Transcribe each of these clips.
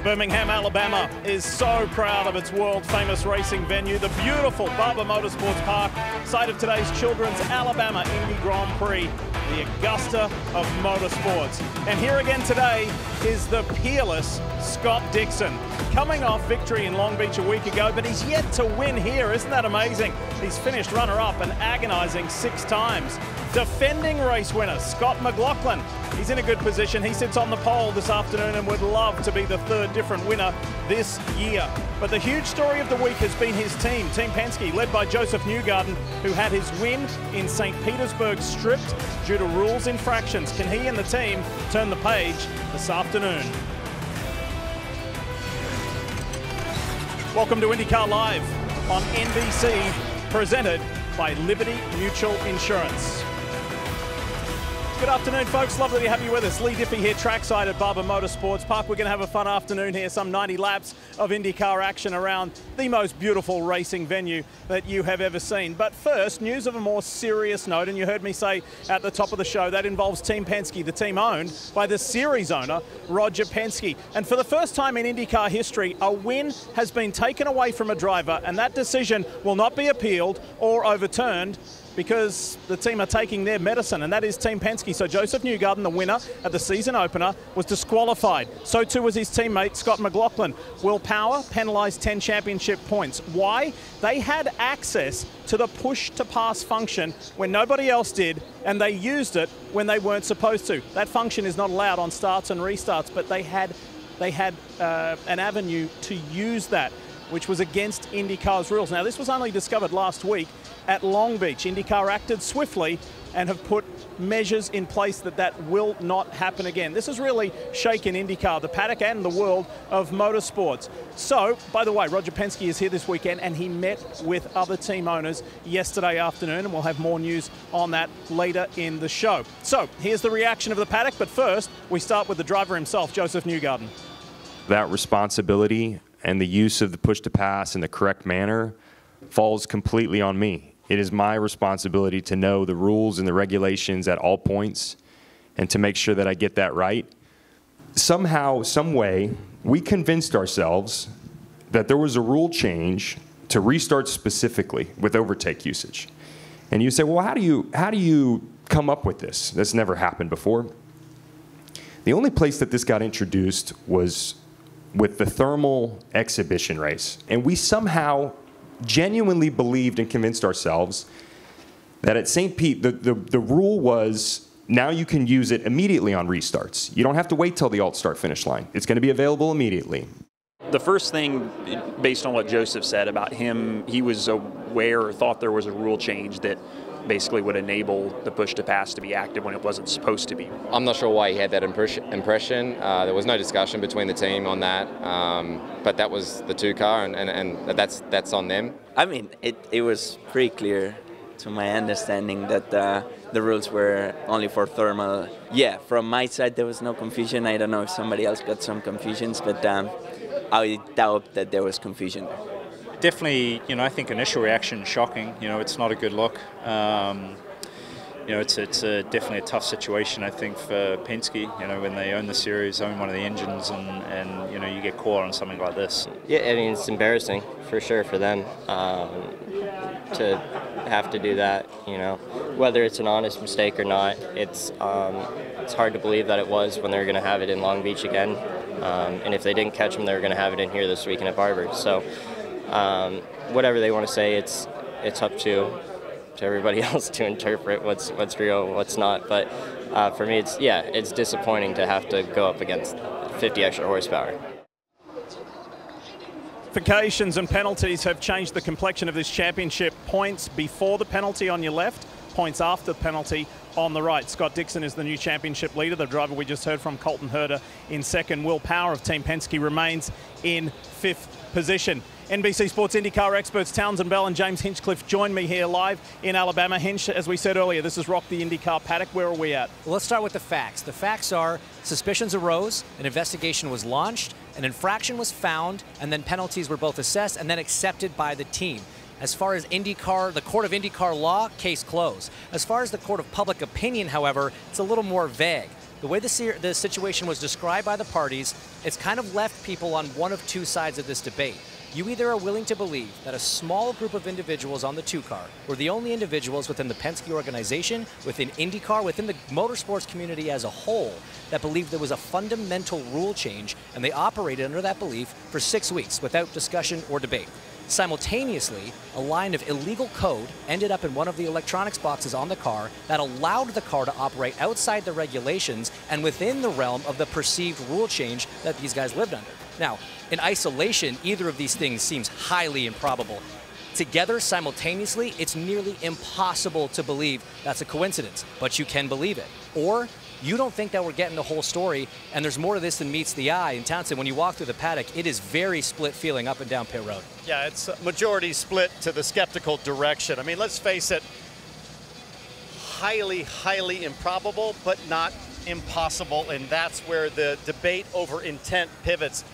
Birmingham, Alabama is so proud of its world-famous racing venue, the beautiful Barber Motorsports Park, site of today's Children's Alabama Indy Grand Prix, the Augusta of motorsports. And here again today is the peerless Scott Dixon, coming off victory in Long Beach a week ago, but he's yet to win here. Isn't that amazing? He's finished runner-up and agonizing 6 times. Defending race winner Scott McLaughlin, he's in a good position. He sits on the pole this afternoon and would love to be the 3rd different winner this year. But the huge story of the week has been his team, Team Penske, led by Joseph Newgarden, who had his win in St. Petersburg stripped due to rules infractions. Can he and the team turn the page this afternoon? Welcome to IndyCar Live on NBC, presented by Liberty Mutual Insurance. Good afternoon, folks. Lovely to have you with us. Lee Diffie here, trackside at Barber Motorsports Park. We're going to have a fun afternoon here, some 90 laps of IndyCar action around the most beautiful racing venue that you have ever seen. But first, news of a more serious note, and you heard me say at the top of the show, that involves Team Penske, the team owned by the series owner, Roger Penske. And for the first time in IndyCar history, a win has been taken away from a driver, and that decision will not be appealed or overturned, because the team are taking their medicine, and that is Team Penske. So Joseph Newgarden, the winner at the season opener, was disqualified. So too was his teammate, Scott McLaughlin. Will Power penalised 10 championship points. Why? They had access to the push-to-pass function when nobody else did, and they used it when they weren't supposed to. That function is not allowed on starts and restarts, but they had an avenue to use that, which was against IndyCar's rules. Now, this was only discovered last week at Long Beach. IndyCar acted swiftly and have put measures in place that will not happen again. This has really shaken IndyCar, the paddock and the world of motorsports. So, by the way, Roger Penske is here this weekend, and he met with other team owners yesterday afternoon, and we'll have more news on that later in the show. So, here's the reaction of the paddock, but first, we start with the driver himself, Joseph Newgarden. That responsibility and the use of the push-to-pass in the correct manner falls completely on me. It is my responsibility to know the rules and the regulations at all points and to make sure that I get that right. Somehow, some way, we convinced ourselves that there was a rule change to restart specifically with overtake usage. And you say, well, how do you come up with this? That's never happened before. The only place that this got introduced was with the thermal exhibition race. And we somehow genuinely believed and convinced ourselves that at St. Pete, the rule was now you can use it immediately on restarts. You don't have to wait till the alt-start finish line. It's going to be available immediately. The first thing, based on what Joseph said about him, he was aware or thought there was a rule change that basically would enable the push-to-pass to be active when it wasn't supposed to be. I'm not sure why he had that impression. There was no discussion between the team on that, but that was the 2-car, and that's on them. I mean, it was pretty clear to my understanding that the rules were only for thermal. Yeah, from my side there was no confusion. I don't know if somebody else got some confusions, but I doubt that there was confusion there. Definitely, I think initial reaction shocking. It's not a good look. It's definitely a tough situation, I think, for Penske. When they own the series, own one of the engines, and you get caught on something like this. Yeah, I mean, it's embarrassing for sure for them to have to do that. Whether it's an honest mistake or not, it's hard to believe that it was when they were going to have it in Long Beach again, and if they didn't catch them, they were going to have it in here this weekend at Barber. So. Whatever they want to say, it's up to everybody else to interpret what's real, what's not. But for me, it's disappointing to have to go up against 50 extra horsepower. Notifications and penalties have changed the complexion of this championship. Points before the penalty on your left, points after the penalty on the right. Scott Dixon is the new championship leader. The driver we just heard from, Colton Herter, in second. Will Power of Team Penske remains in 5th position. NBC Sports IndyCar experts Townsend Bell and James Hinchcliffe join me here live in Alabama. Hinch, as we said earlier, this is Rock the IndyCar paddock. Where are we at? Well, let's start with the facts. The facts are suspicions arose, an investigation was launched, an infraction was found, and then penalties were both assessed and then accepted by the team. As far as IndyCar, the Court of IndyCar law, case closed. As far as the Court of Public Opinion, however, it's a little more vague. The way the situation was described by the parties, it's kind of left people on one of two sides of this debate. You either are willing to believe that a small group of individuals on the 2-car were the only individuals within the Penske organization, within IndyCar, within the motorsports community as a whole, that believed there was a fundamental rule change, and they operated under that belief for 6 weeks without discussion or debate. Simultaneously, a line of illegal code ended up in one of the electronics boxes on the car that allowed the car to operate outside the regulations and within the realm of the perceived rule change that these guys lived under. Now, in isolation, either of these things seems highly improbable. Together, simultaneously, it's nearly impossible to believe that's a coincidence, but you can believe it. Or you don't think that we're getting the whole story, and there's more to this than meets the eye. And Townsend, when you walk through the paddock, it is very split feeling up and down pit road. Yeah, it's majority split to the skeptical direction. I mean, let's face it, highly, highly improbable, but not impossible, and that's where the debate over intent pivots.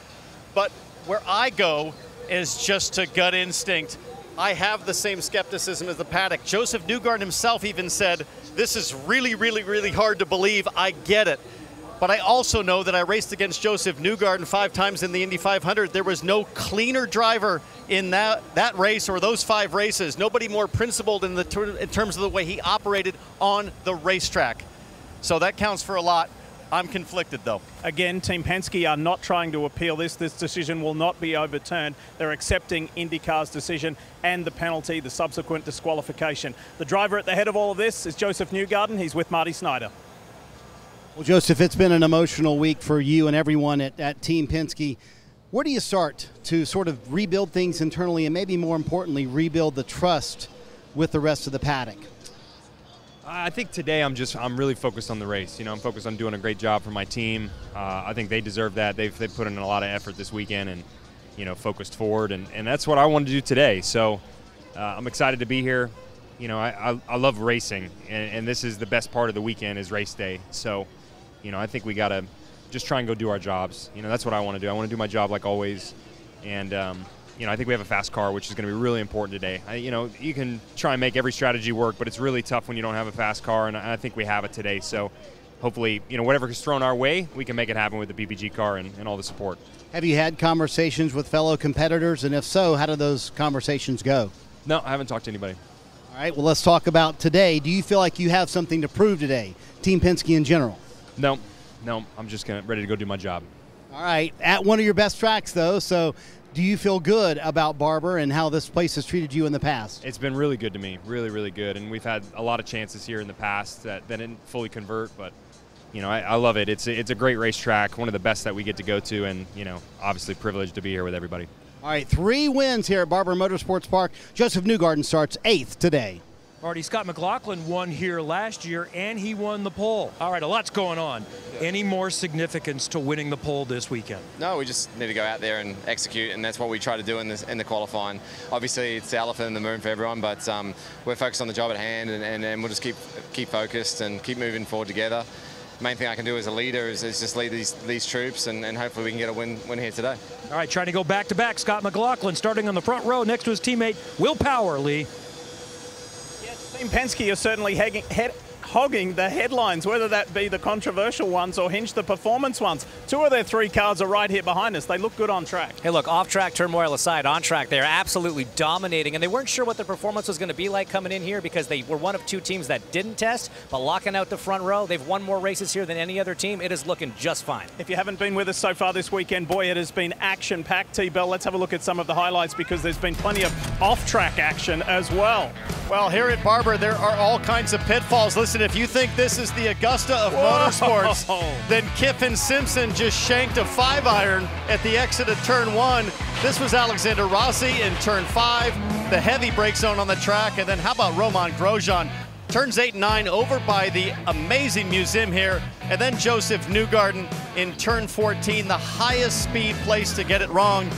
But where I go is just to gut instinct. I have the same skepticism as the paddock. Joseph Newgarden himself even said, this is really, really, really hard to believe. I get it. But I also know that I raced against Joseph Newgarden 5 times in the Indy 500. There was no cleaner driver in that race or those 5 races. Nobody more principled in terms of the way he operated on the racetrack. So that counts for a lot. I'm conflicted, though. Again, Team Penske are not trying to appeal this. This decision will not be overturned. They're accepting IndyCar's decision and the penalty, the subsequent disqualification. The driver at the head of all of this is Joseph Newgarden. He's with Marty Snyder. Well, Joseph, it's been an emotional week for you and everyone at Team Penske. Where do you start to sort of rebuild things internally and maybe more importantly, rebuild the trust with the rest of the paddock? I think today I'm really focused on the race. You know, I'm focused on doing a great job for my team. I think they deserve that. They've put in a lot of effort this weekend and, you know, focused forward. And that's what I wanted to do today. So I'm excited to be here. You know, I love racing. And this is the best part of the weekend is race day. So, you know, I think we got to just try and go do our jobs. You know, that's what I want to do. I want to do my job like always. And, you know, I think we have a fast car, which is going to be really important today. You know, you can try and make every strategy work, but it's really tough when you don't have a fast car, and I think we have it today. So hopefully, you know, whatever is thrown our way, we can make it happen with the BBG car and all the support. Have you had conversations with fellow competitors, and if so, how do those conversations go? No, I haven't talked to anybody. All right, well, let's talk about today. Do you feel like you have something to prove today, Team Penske in general? No, I'm just ready to go do my job. All right, at one of your best tracks, though, so do you feel good about Barber and how this place has treated you in the past? It's been really good to me, really, really good. And we've had a lot of chances here in the past that didn't fully convert, but, you know, I love it. It's a great racetrack, one of the best that we get to go to, and, you know, obviously privileged to be here with everybody. All right, 3 wins here at Barber Motorsports Park. Joseph Newgarden starts 8th today. Marty, Scott McLaughlin won here last year, and he won the pole. All right, a lot's going on. Any more significance to winning the pole this weekend? No, we just need to go out there and execute, and that's what we try to do in the qualifying. Obviously, it's the elephant in the room for everyone, but we're focused on the job at hand, and we'll just keep focused and keep moving forward together. The main thing I can do as a leader is just lead these troops, and hopefully we can get a win here today. All right, trying to go back-to-back. Scott McLaughlin starting on the front row next to his teammate Will Power, Lee. Team Penske are certainly hogging the headlines, whether that be the controversial ones or hinge the performance ones. 2 of their 3 cars are right here behind us. They look good on track. Hey, look, off-track turmoil aside, on track, they're absolutely dominating, and they weren't sure what the performance was going to be like coming in here because they were one of 2 teams that didn't test, but locking out the front row, they've won more races here than any other team. It is looking just fine. If you haven't been with us so far this weekend, boy, it has been action-packed, T-Bell. Let's have a look at some of the highlights because there's been plenty of off-track action as well. Well, here at Barber, there are all kinds of pitfalls. Listen, if you think this is the Augusta of motorsports, then Kiffin Simpson just shanked a 5-iron at the exit of turn 1. This was Alexander Rossi in turn 5, the heavy brake zone on the track. And then how about Roman Grosjean? Turns 8 and 9 over by the amazing museum here. And then Joseph Newgarden in turn 14, the highest speed place to get it wrong.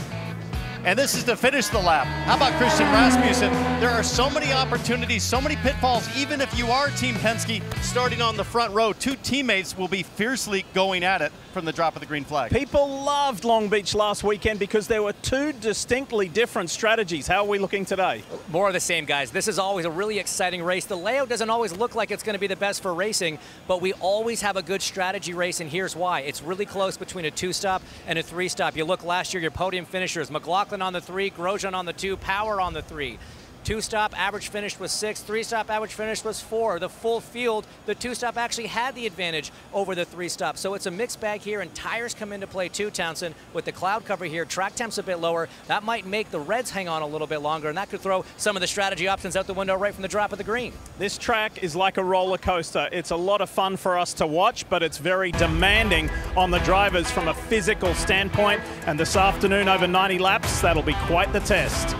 And this is to finish the lap. How about Christian Rasmussen? There are so many opportunities, so many pitfalls, even if you are Team Penske starting on the front row. 2 teammates will be fiercely going at it for from the drop of the green flag. People loved Long Beach last weekend because there were two distinctly different strategies. How are we looking today? More of the same, guys. This is always a really exciting race. The layout doesn't always look like it's going to be the best for racing, but we always have a good strategy race, and here's why. It's really close between a 2-stop and a 3-stop. You look last year, your podium finishers, McLaughlin on the 3, Grosjean on the 2, Power on the 3. 2-stop average finish was 6, 3-stop average finish was 4. The full field, the 2-stop actually had the advantage over the 3-stop. So it's a mixed bag here, and tires come into play too, Townsend. With the cloud cover here, track temp's a bit lower. That might make the reds hang on a little bit longer, and that could throw some of the strategy options out the window right from the drop of the green. This track is like a roller coaster. It's a lot of fun for us to watch, but it's very demanding on the drivers from a physical standpoint. And this afternoon, over 90 laps, that'll be quite the test.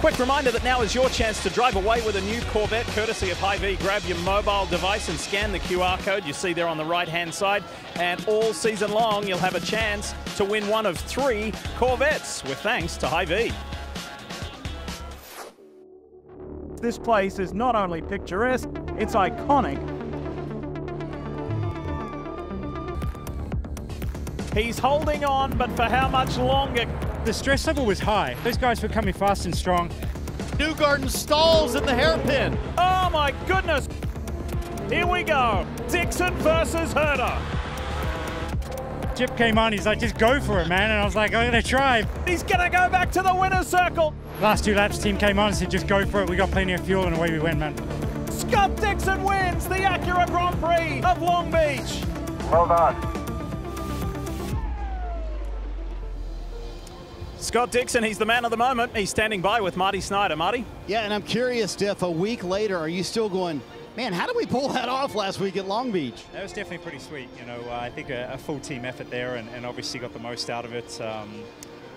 Quick reminder that now is your chance to drive away with a new Corvette courtesy of Hy-Vee. Grab your mobile device and scan the QR code you see there on the right-hand side. And all season long, you'll have a chance to win one of 3 Corvettes with thanks to Hy-Vee. This place is not only picturesque, it's iconic. He's holding on, but for how much longer? The stress level was high. Those guys were coming fast and strong. Newgarden stalls in the hairpin. Oh my goodness. Here we go. Dixon versus Herter. Chip came on, he's like, just go for it, man. And I was like, I'm gonna try. He's gonna go back to the winner's circle. Last 2 laps, team came on and said, just go for it. We got plenty of fuel, and away we went, man. Scott Dixon wins the Acura Grand Prix of Long Beach. Well done. Scott Dixon, he's the man of the moment. He's standing by with Marty Snyder. Marty? Yeah, and I'm curious, Diff, a week later, are you still going, man, how did we pull that off last week at Long Beach? That was definitely pretty sweet. You know, I think a full team effort there, and obviously got the most out of it.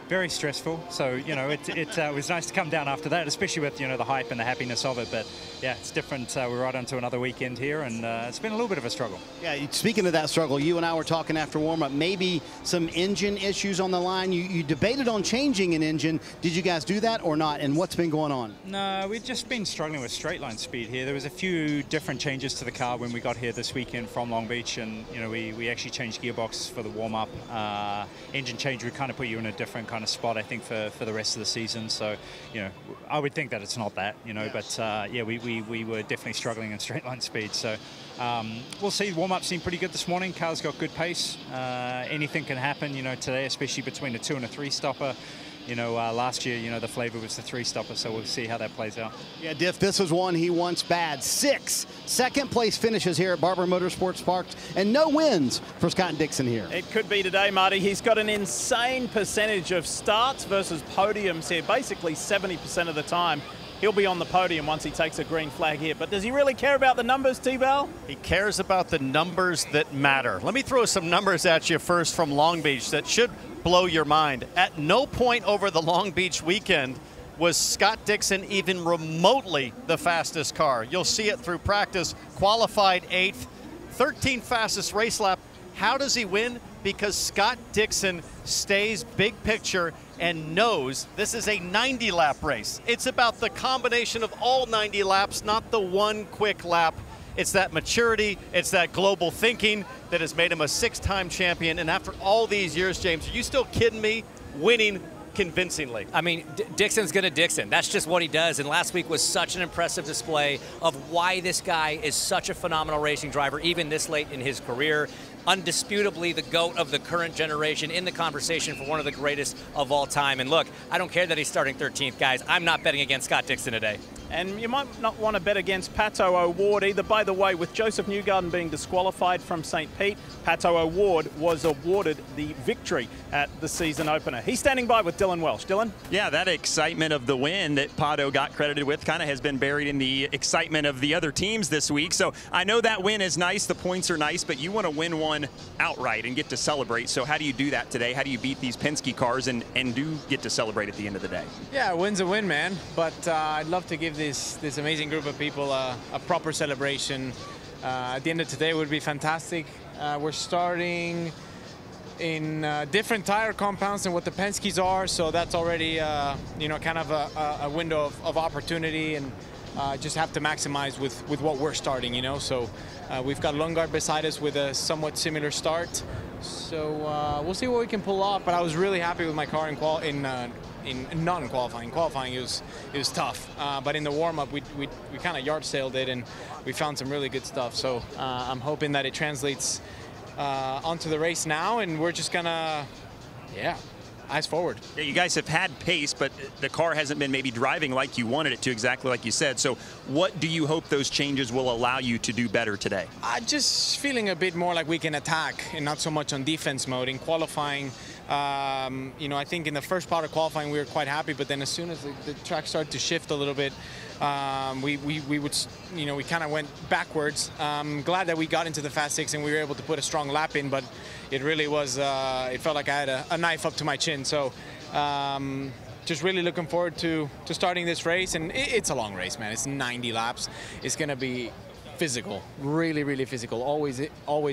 Very stressful, so you know it was nice to come down after that, especially with the hype and the happiness of it. But yeah, it's different. We're right onto another weekend here, and it's been a little bit of a struggle. Yeah, speaking of that struggle, you and I were talking after warm-up, maybe some engine issues on the line. You debated on changing an engine. Did you guys do that or not? And what's been going on? No, we've just been struggling with straight line speed here. There was a few different changes to the car when we got here this weekend from Long Beach, and we actually changed gearbox for the warm-up. Engine change would kind of put you in a different kind of spot, I think, for the rest of the season. So, I would think that it's not that, but yeah, we were definitely struggling in straight line speed. So we'll see. Warm-up seemed pretty good this morning. Car's got good pace. Anything can happen, today, especially between a 2 and a 3 stopper. Last year, the flavor was the 3-stopper, so we'll see how that plays out. Yeah, Diff, this was one he wants bad. 6 second-place finishes here at Barber Motorsports Park, and no wins for Scott Dixon here. It could be today, Marty. He's got an insane percentage of starts versus podiums here, basically 70% of the time. He'll be on the podium once he takes a green flag here. But does he really care about the numbers, T-Bell? He cares about the numbers that matter. Let me throw some numbers at you first from Long Beach that should blow your mind. At no point over the Long Beach weekend was Scott Dixon even remotely the fastest car. You'll see it through practice. Qualified 8th, 13th fastest race lap. How does he win? Because Scott Dixon stays big picture and knows this is a 90-lap race. It's about the combination of all 90 laps, not the one quick lap. It's that maturity, it's that global thinking that has made him a 6-time champion. And after all these years, James, are you still kidding me? Winning convincingly. I mean, Dixon's gonna Dixon. That's just what he does. And last week was such an impressive display of why this guy is such a phenomenal racing driver, even this late in his career. Undisputably the GOAT of the current generation, in the conversation for one of the greatest of all time. And look, I don't care that he's starting 13th, guys. I'm not betting against Scott Dixon today. And you might not want to bet against Pato O'Ward either. By the way, with Joseph Newgarden being disqualified from St. Pete, Pato O'Ward was awarded the victory at the season opener. He's standing by with Dylan Welsh. Dylan? Yeah, that excitement of the win that Pato got credited with kind of has been buried in the excitement of the other teams this week. So I know that win is nice, the points are nice, but you want to win one outright and get to celebrate. So how do you do that today? How do you beat these Penske cars and do get to celebrate at the end of the day? Yeah, a win's a win, man. But I'd love to give this amazing group of people a proper celebration. At the end of today would be fantastic. We're starting in different tire compounds than what the Penskes are, so that's already kind of a window of opportunity. And just have to maximize with what we're starting, you know. So we've got Lundgaard beside us with a somewhat similar start. So we'll see what we can pull off. But I was really happy with my car in non-qualifying. Qualifying it was tough, but in the warm-up we kind of yard sailed it and we found some really good stuff. So I'm hoping that it translates onto the race now, and we're just gonna, eyes forward. Yeah, you guys have had pace, but the car hasn't been maybe driving like you wanted it to, exactly like you said. So what do you hope those changes will allow you to do better today? Just feeling a bit more like we can attack and not so much on defense mode. In qualifying, you know, I think in the first part of qualifying we were quite happy, but then as soon as the track started to shift a little bit, we would, you know, we kind of went backwards. Glad that we got into the Fast Six and we were able to put a strong lap in, but it really was, it felt like I had a knife up to my chin. So just really looking forward to starting this race, and it's a long race, man. It's 90 laps. It's going to be physical, really, really physical. Always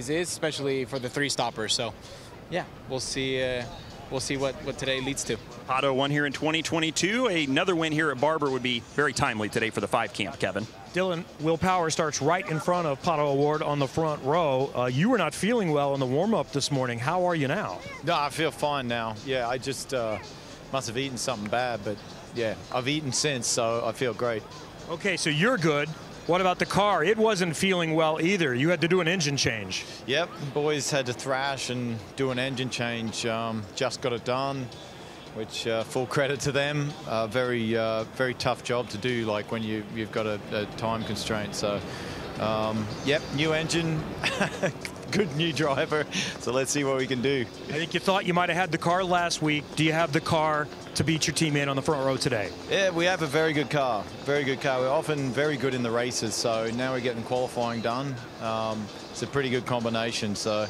is, especially for the 3-stoppers. So yeah, we'll see what today leads to. Pato won here in 2022. Another win here at Barber would be very timely today for the 5 camp, Kevin. Dylan, Will Power starts right in front of Pato Award on the front row. You were not feeling well in the warm-up this morning. How are you now? No, I feel fine now. Yeah, I just must have eaten something bad, but yeah, I've eaten since, so I feel great. Okay, so you're good. What about the car? It wasn't feeling well either. You had to do an engine change. Yep, boys had to thrash and do an engine change. Just got it done, which full credit to them. Very tough job to do, like when you've got a time constraint. So, yep, new engine, good new driver. So let's see what we can do. I think you thought you might have had the car last week. Do you have the car to beat your teammate on the front row today? Yeah, we have a very good car. Very good car. We're often very good in the races, so now we're getting qualifying done. It's a pretty good combination. So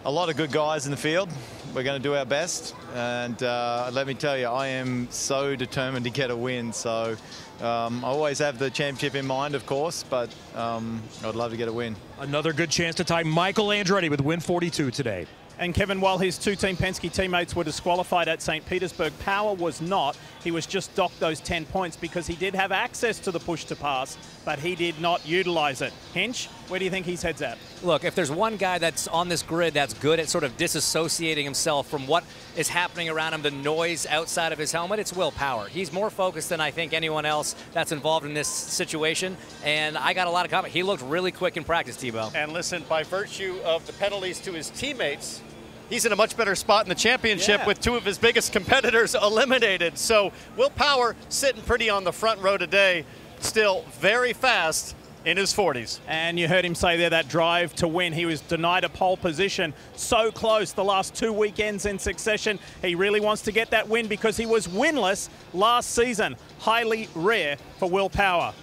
a lot of good guys in the field. We're going to do our best, and let me tell you, I am so determined to get a win. So I always have the championship in mind, of course, but I'd love to get a win. Another good chance to tie Michael Andretti with win 42 today. And Kevin, while his 2 Team Penske teammates were disqualified at St. Petersburg, Power was not. He was just docked those 10 points because he did have access to the push to pass, but he did not utilize it. Hinch, where do you think his head's at? Look, if there's one guy that's on this grid that's good at sort of disassociating himself from what is happening around him, the noise outside of his helmet, it's Will Power. He's more focused than I think anyone else that's involved in this situation, and I got a lot of comment. He looked really quick in practice, Tebow. And listen, by virtue of the penalties to his teammates, he's in a much better spot in the championship with 2 of his biggest competitors eliminated. So Will Power sitting pretty on the front row today, still very fast in his 40s. And you heard him say there that drive to win. He was denied a pole position so close the last 2 weekends in succession. He really wants to get that win because he was winless last season. Highly rare for Will Power.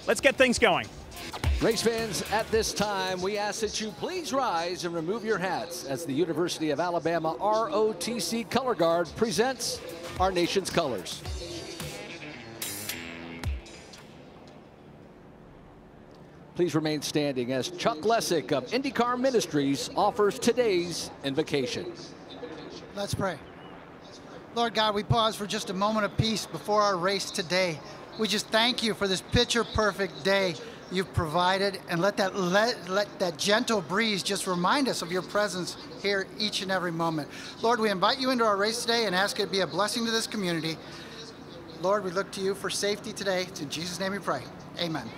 Let's get things going. Race fans, at this time, we ask that you please rise and remove your hats as the University of Alabama ROTC Color Guard presents our nation's colors. Please remain standing as Chuck Lessick of IndyCar Ministries offers today's invocation. Let's pray. Lord God, we pause for just a moment of peace before our race today. We just thank you for this picture-perfect day you've provided, and let that gentle breeze just remind us of your presence here each and every moment. Lord, we invite you into our race today and ask it to be a blessing to this community. Lord, we look to you for safety today. It's in Jesus' name we pray. Amen.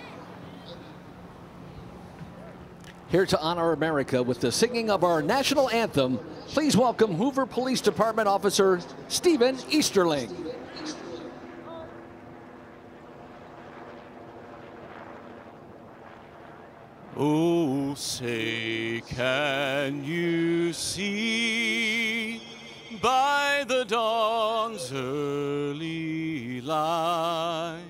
Here to honor America with the singing of our national anthem, please welcome Hoover Police Department Officer Stephen Easterling. Oh, say, can you see by the dawn's early light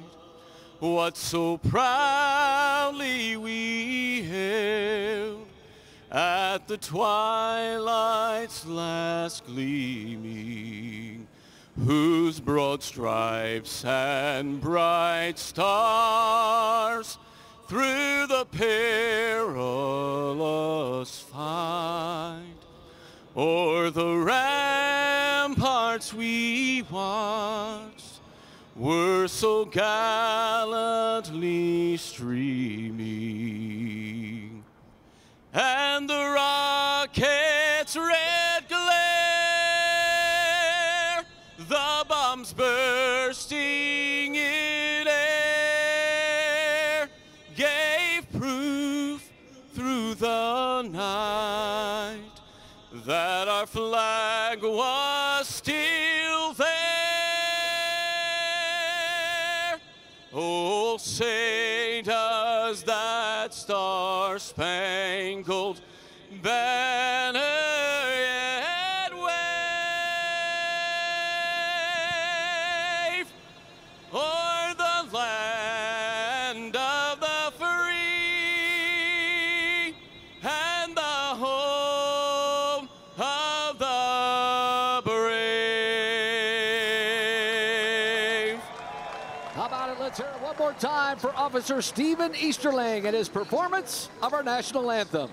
what so proudly we hailed at the twilight's last gleaming, whose broad stripes and bright stars through the perilous fight, o'er the ramparts we watched, were so gallantly streaming, and the rocket's red glare, the bombs bursting in air, gave proof through the night that our flag was still there. Oh, say does that star-spangled banner yet wave o'er the land of the free and the home of the brave. How about it? Let's hear it one more time for Officer Stephen Easterling and his performance of our national anthem.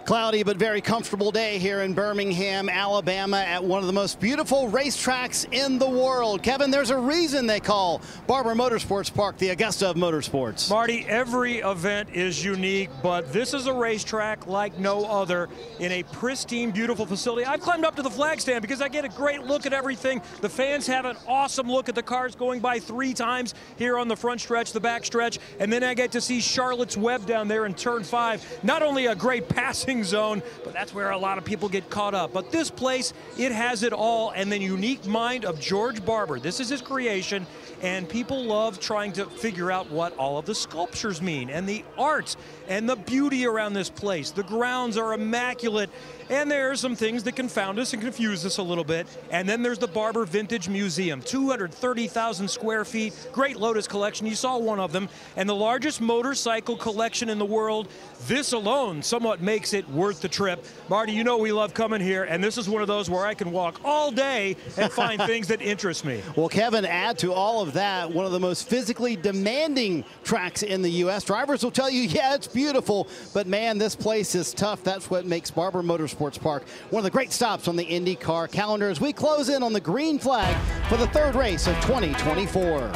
Cloudy but very comfortable day here in Birmingham, Alabama, at one of the most beautiful racetracks in the world. Kevin, there's a reason they call Barber Motorsports Park the Augusta of motorsports. Marty, every event is unique, but this is a racetrack like no other in a pristine, beautiful facility. I've climbed up to the flag stand because I get a great look at everything. The fans have an awesome look at the cars going by 3 times here on the front stretch, the back stretch, and then I get to see Charlotte's Web down there in turn 5. Not only a great passing zone, but that's where a lot of people get caught up. But this place, it has it all, and the unique mind of George Barber. This is his creation, and people love trying to figure out what all of the sculptures mean, and the art, and the beauty around this place. The grounds are immaculate, and there are some things that confound us and confuse us a little bit. And then there's the Barber Vintage Museum, 230,000 square feet, great Lotus collection. You saw one of them, and the largest motorcycle collection in the world. This alone somewhat makes it worth the trip. Marty, you know we love coming here, and this is one of those where I can walk all day and find things that interest me. Well, Kevin, add to all of that, one of the most physically demanding tracks in the U.S. Drivers will tell you, yeah, it's beautiful, but man, this place is tough. That's what makes Barber Motorsports Park one of the great stops on the IndyCar calendar as we close in on the green flag for the 3rd race of 2024.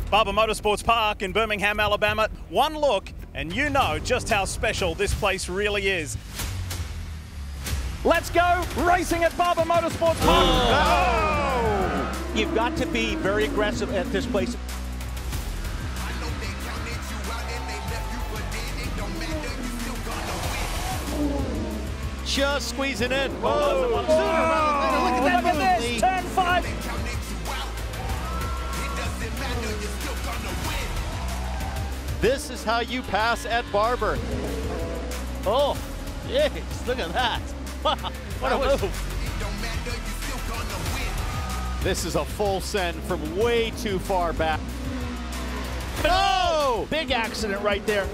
Barber Motorsports Park in Birmingham, Alabama. One look and you know just how special this place really is. Let's go racing at Barber Motorsports Park. Oh. You've got to be very aggressive at this place. Just squeezing in. Whoa. Look at that Look at this. Turn 5. This is how you pass at Barber. Oh, yes, look at that. Wow, what a move. This is a full send from way too far back. Oh, big accident right there.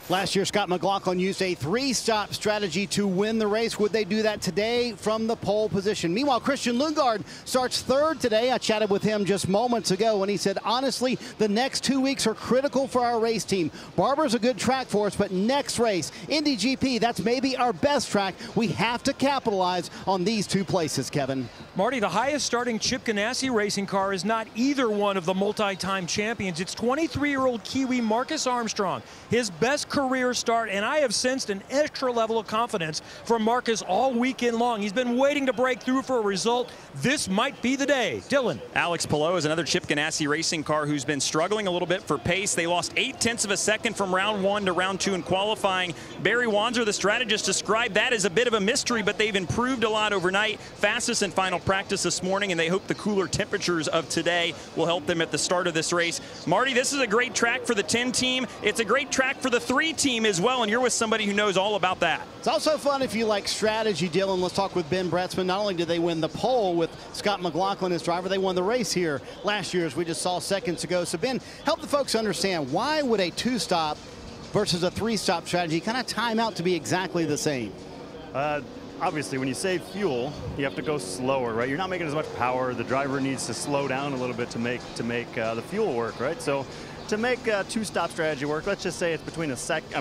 Last year, Scott McLaughlin used a 3-stop strategy to win the race. Would they do that today from the pole position? Meanwhile, Christian Lundgaard starts 3rd today. I chatted with him just moments ago, and he said, honestly, the next 2 weeks are critical for our race team. Barber's a good track for us, but next race, Indy GP, that's maybe our best track. We have to capitalize on these 2 places, Kevin. Marty, the highest starting Chip Ganassi racing car is not either one of the multi-time champions. It's 23-year-old Kiwi Marcus Armstrong. His best career start, and I have sensed an extra level of confidence from Marcus all weekend long. He's been waiting to break through for a result. This might be the day. Dylan. Alex Palou is another Chip Ganassi racing car who's been struggling a little bit for pace. They lost 0.8 of a second from round 1 to round 2 in qualifying. Barry Wanzer, the strategist, described that as a bit of a mystery, but they've improved a lot overnight. Fastest in final practice this morning, and they hope the cooler temperatures of today will help them at the start of this race. Marty, this is a great track for the 10 team. It's a great track for the 3 team as well, and you're with somebody who knows all about that. It's also fun if you like strategy, Dylan. Let's talk with Ben Bretzman. Not only did they win the pole with Scott McLaughlin as driver, they won the race here last year, as we just saw seconds ago. So, Ben, help the folks understand, why would a 2-stop versus a 3-stop strategy kind of time out to be exactly the same? obviously when you save fuel, you have to go slower, right? You're not making as much power. The driver needs to slow down a little bit to make the fuel work, right? So to make a two-stop strategy work, let's just say it's between a second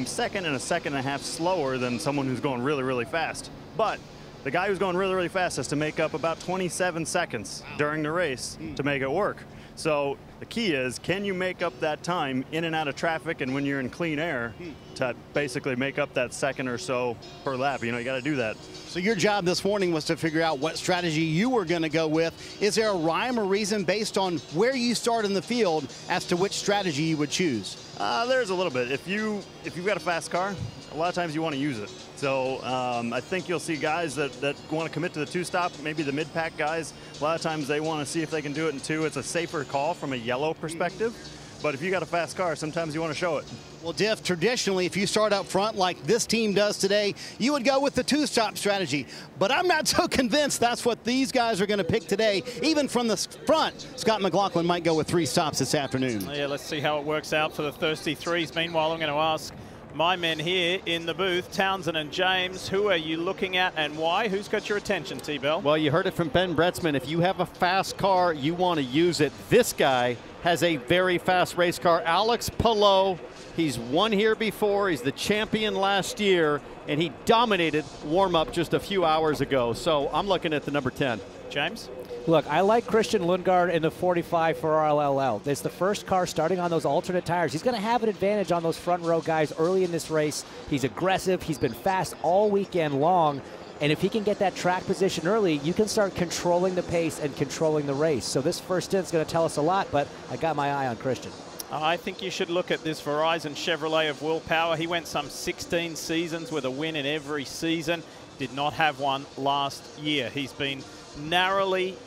and a second and a half slower than someone who's going really, really fast. But the guy who's going really, really fast has to make up about 27 seconds during the race to make it work. So the key is, can you make up that time in and out of traffic and when you're in clean air to basically make up that second or so per lap? You know, you got to do that. So your job this morning was to figure out what strategy you were going to go with. Is there a rhyme or reason based on where you start in the field as to which strategy you would choose? There's a little bit. If you've got a fast car, a lot of times you want to use it. So I think you'll see guys that want to commit to the two-stop, maybe the mid-pack guys. A lot of times they want to see if they can do it in two. It's a safer call from a yellow perspective. But if you got a fast car, sometimes you want to show it. Well, Diff, traditionally, if you start up front like this team does today, you would go with the two-stop strategy. But I'm not so convinced that's what these guys are going to pick today. Even from the front, Scott McLaughlin might go with 3 stops this afternoon. Yeah, let's see how it works out for the Thirsty Threes. Meanwhile, I'm going to ask my men here in the booth, Townsend and James, who are you looking at and why? Who's got your attention, T-Bell? Well, you heard it from Ben Bretzman. If you have a fast car, you want to use it. This guy has a very fast race car. Alex Palou, he's won here before. He's the champion last year, and he dominated warm-up just a few hours ago. So I'm looking at the number 10. James? Look, I like Christian Lundgaard in the 45 for RLL. It's the first car starting on those alternate tires. He's going to have an advantage on those front row guys early in this race. He's aggressive. He's been fast all weekend long. And if he can get that track position early, you can start controlling the pace and controlling the race. So this first stint is going to tell us a lot, but I got my eye on Christian. I think you should look at this Verizon Chevrolet of Will Power. He went some 16 seasons with a win in every season. Did not have one last year. He's been narrowly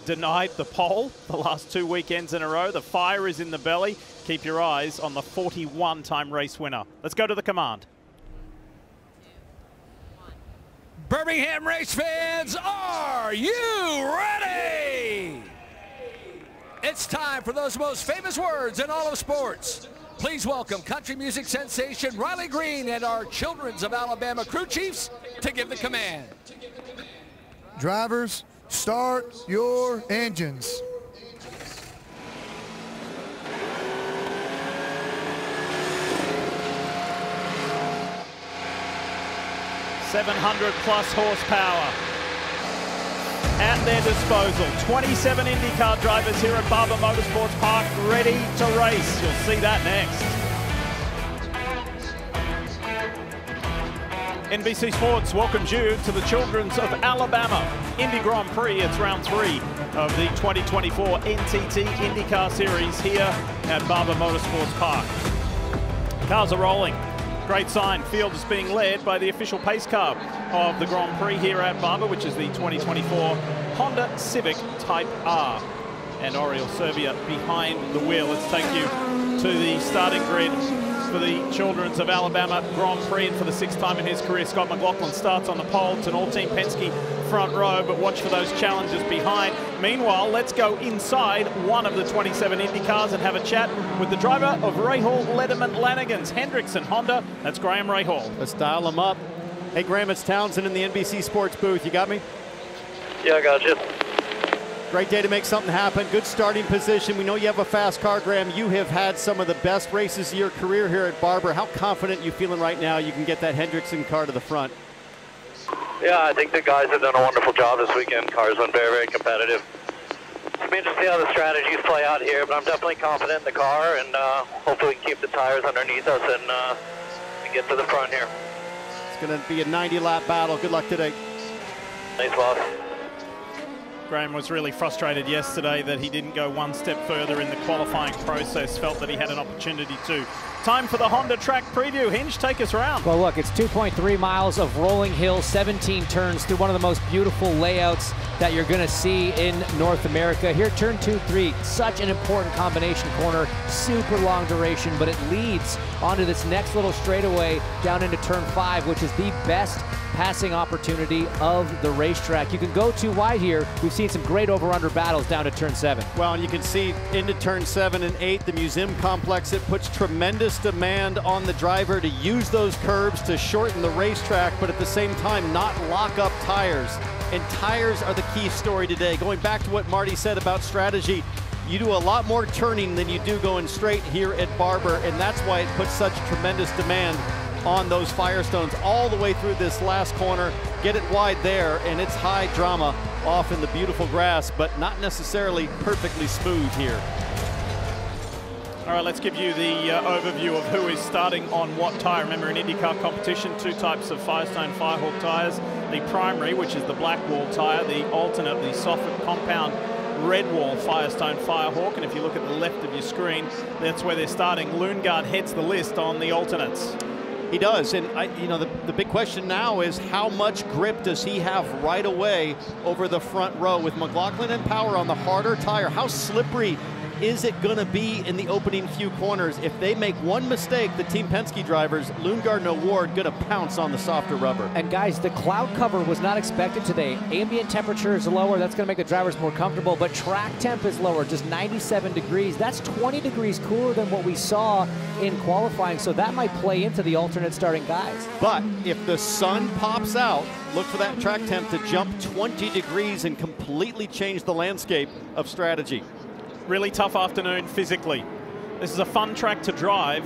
denied the pole the last 2 weekends in a row. The fire is in the belly. Keep your eyes on the 41-time race winner. Let's go to the command. Birmingham race fans, are you ready? It's time for those most famous words in all of sports. Please welcome country music sensation Riley Green and our Children's of Alabama crew chiefs to give the command. Drivers, start your engines. +700 horsepower at their disposal. 27 IndyCar drivers here at Barber Motorsports Park ready to race. You'll see that next. NBC Sports welcomes you to the Children's of Alabama Indy Grand Prix. It's round 3 of the 2024 NTT IndyCar Series here at Barber Motorsports Park. Cars are rolling. Great sign. Field is being led by the official pace car of the Grand Prix here at Barber, which is the 2024 Honda Civic Type R. And Oriel Serbia behind the wheel. Let's take you to the starting grid for the Children's of Alabama Grand Prix. And for the 6th time in his career, Scott McLaughlin starts on the pole. It's an all-team Penske front row, but watch for those challenges behind. Meanwhile, let's go inside one of the 27 Indy cars and have a chat with the driver of Rahal Letterman Lanigan's Hendrickson Honda. That's Graham Rahal. Let's dial him up. Hey, Graham, it's Townsend in the NBC Sports booth. You got me? Yeah, I got you. Great day to make something happen. Good starting position. We know you have a fast car, Graham. You have had some of the best races of your career here at Barber. How confident are you feeling right now you can get that Hendrickson car to the front? Yeah, I think the guys have done a wonderful job this weekend. Cars went very, very competitive. It's been to see how the strategies play out here, but I'm definitely confident in the car, and hopefully we can keep the tires underneath us and get to the front here. It's going to be a 90-lap battle. Good luck today. Thanks, boss. Graham was really frustrated yesterday that he didn't go one step further in the qualifying process, felt that he had an opportunity to. Time for the Honda track preview. Hinge, take us around. Well, look, it's 2.3 miles of rolling hills, 17 turns through one of the most beautiful layouts that you're going to see in North America. Here, turn 2, 3, such an important combination corner, super long duration, but it leads onto this next little straightaway down into turn 5, which is the best passing opportunity of the racetrack. You can go too wide here. We've seen some great over-under battles down to turn 7. Well, and you can see into turn turn 7 and 8, the museum complex. It puts tremendous demand on the driver to use those curbs to shorten the racetrack, but at the same time not lock up tires. And tires are the key story today. Going back to what Marty said about strategy, you do a lot more turning than you do going straight here at Barber, and that's why it puts such tremendous demand on those Firestones all the way through this last corner. Get it wide there, and it's high drama off in the beautiful grass, but not necessarily perfectly smooth here. All right, let's give you the overview of who is starting on what tire. Remember, in IndyCar competition, 2 types of Firestone Firehawk tires. The primary, which is the black wall tire, the alternate, the soft compound red wall Firestone Firehawk. And if you look at the left of your screen, that's where they're starting. Lundgaard heads the list on the alternates. He does, and you know, the big question now is how much grip does he have right away over the front row with McLaughlin and Power on the harder tire? How slippery is it going to be in the opening few corners? If they make one mistake, the Team Penske drivers, Lundgaard and O'Ward, going to pounce on the softer rubber. And guys, the cloud cover was not expected today. Ambient temperature is lower. That's going to make the drivers more comfortable, but track temp is lower, just 97 degrees. That's 20 degrees cooler than what we saw in qualifying, so that might play into the alternate starting guys. But if the sun pops out, look for that track temp to jump 20 degrees and completely change the landscape of strategy. Really tough afternoon physically. This is a fun track to drive,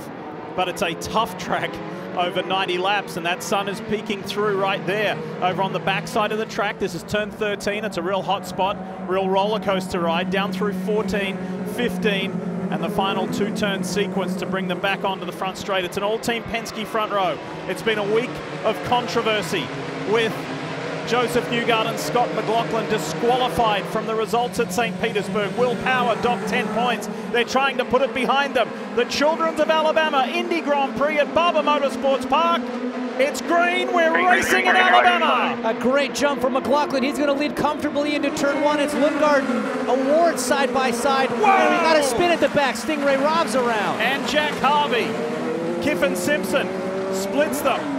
but it's a tough track over 90 laps, and that sun is peeking through right there. Over on the backside of the track, this is turn 13. It's a real hot spot, real roller coaster ride, down through 14, 15, and the final 2-turn sequence to bring them back onto the front straight. It's an all-team Penske front row. It's been a week of controversy with Joseph Newgarden and Scott McLaughlin disqualified from the results at St. Petersburg. Will Power docked 10 points. They're trying to put it behind them. The Children of Alabama Indy Grand Prix at Barber Motorsports Park. It's green. We're racing in Alabama. A great jump from McLaughlin. He's going to lead comfortably into turn 1. It's Lundgaard and O'Ward side by side. Whoa! And we got a spin at the back. Stingray Rob's around. And Jack Harvey. Kiffin Simpson splits them.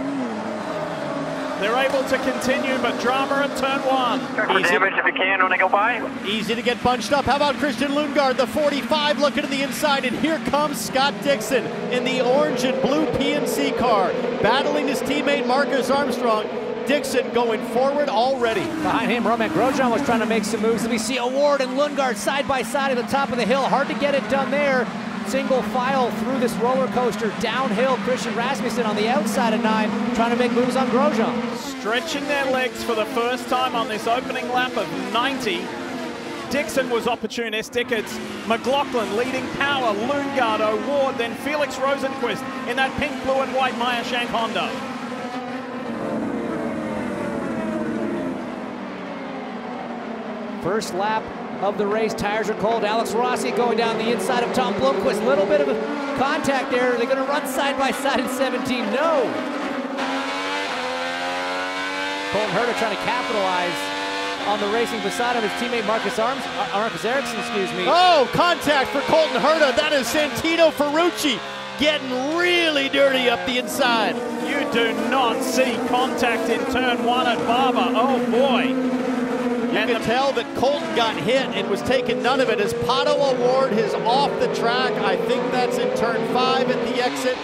They're able to continue, but drama at turn 1. Check for damage if you can when they go by. Easy to get bunched up. How about Christian Lundgaard, the 45, looking to the inside, and here comes Scott Dixon in the orange and blue PNC car, battling his teammate Marcus Armstrong. Dixon going forward already. Behind him, Romain Grosjean was trying to make some moves. We see O'Ward and Lundgaard side by side at the top of the hill. Hard to get it done there. Single file through this roller coaster downhill. Christian Rasmussen on the outside of 9, trying to make moves on Grosjean. Stretching their legs for the first time on this opening lap of 90. Dixon was opportunistic. It's McLaughlin leading Power, Lundgaard, O'Ward, then Felix Rosenquist in that pink, blue, and white Meyer-Shank Honda. First lap of the race, tires are cold. Alex Rossi going down the inside of Tom Blomqvist. Little bit of a contact there. Are they going to run side by side in 17? No. Colton Herta trying to capitalize on the racing beside him. His teammate Marcus Ericsson, excuse me. Oh, contact for Colton Herta. That is Santino Ferrucci getting really dirty up the inside. You do not see contact in turn 1 at Barber. Oh boy. You can tell that Colton got hit and was taking none of it as Pato O'Ward is off the track. I think that's in turn 5 at the exit.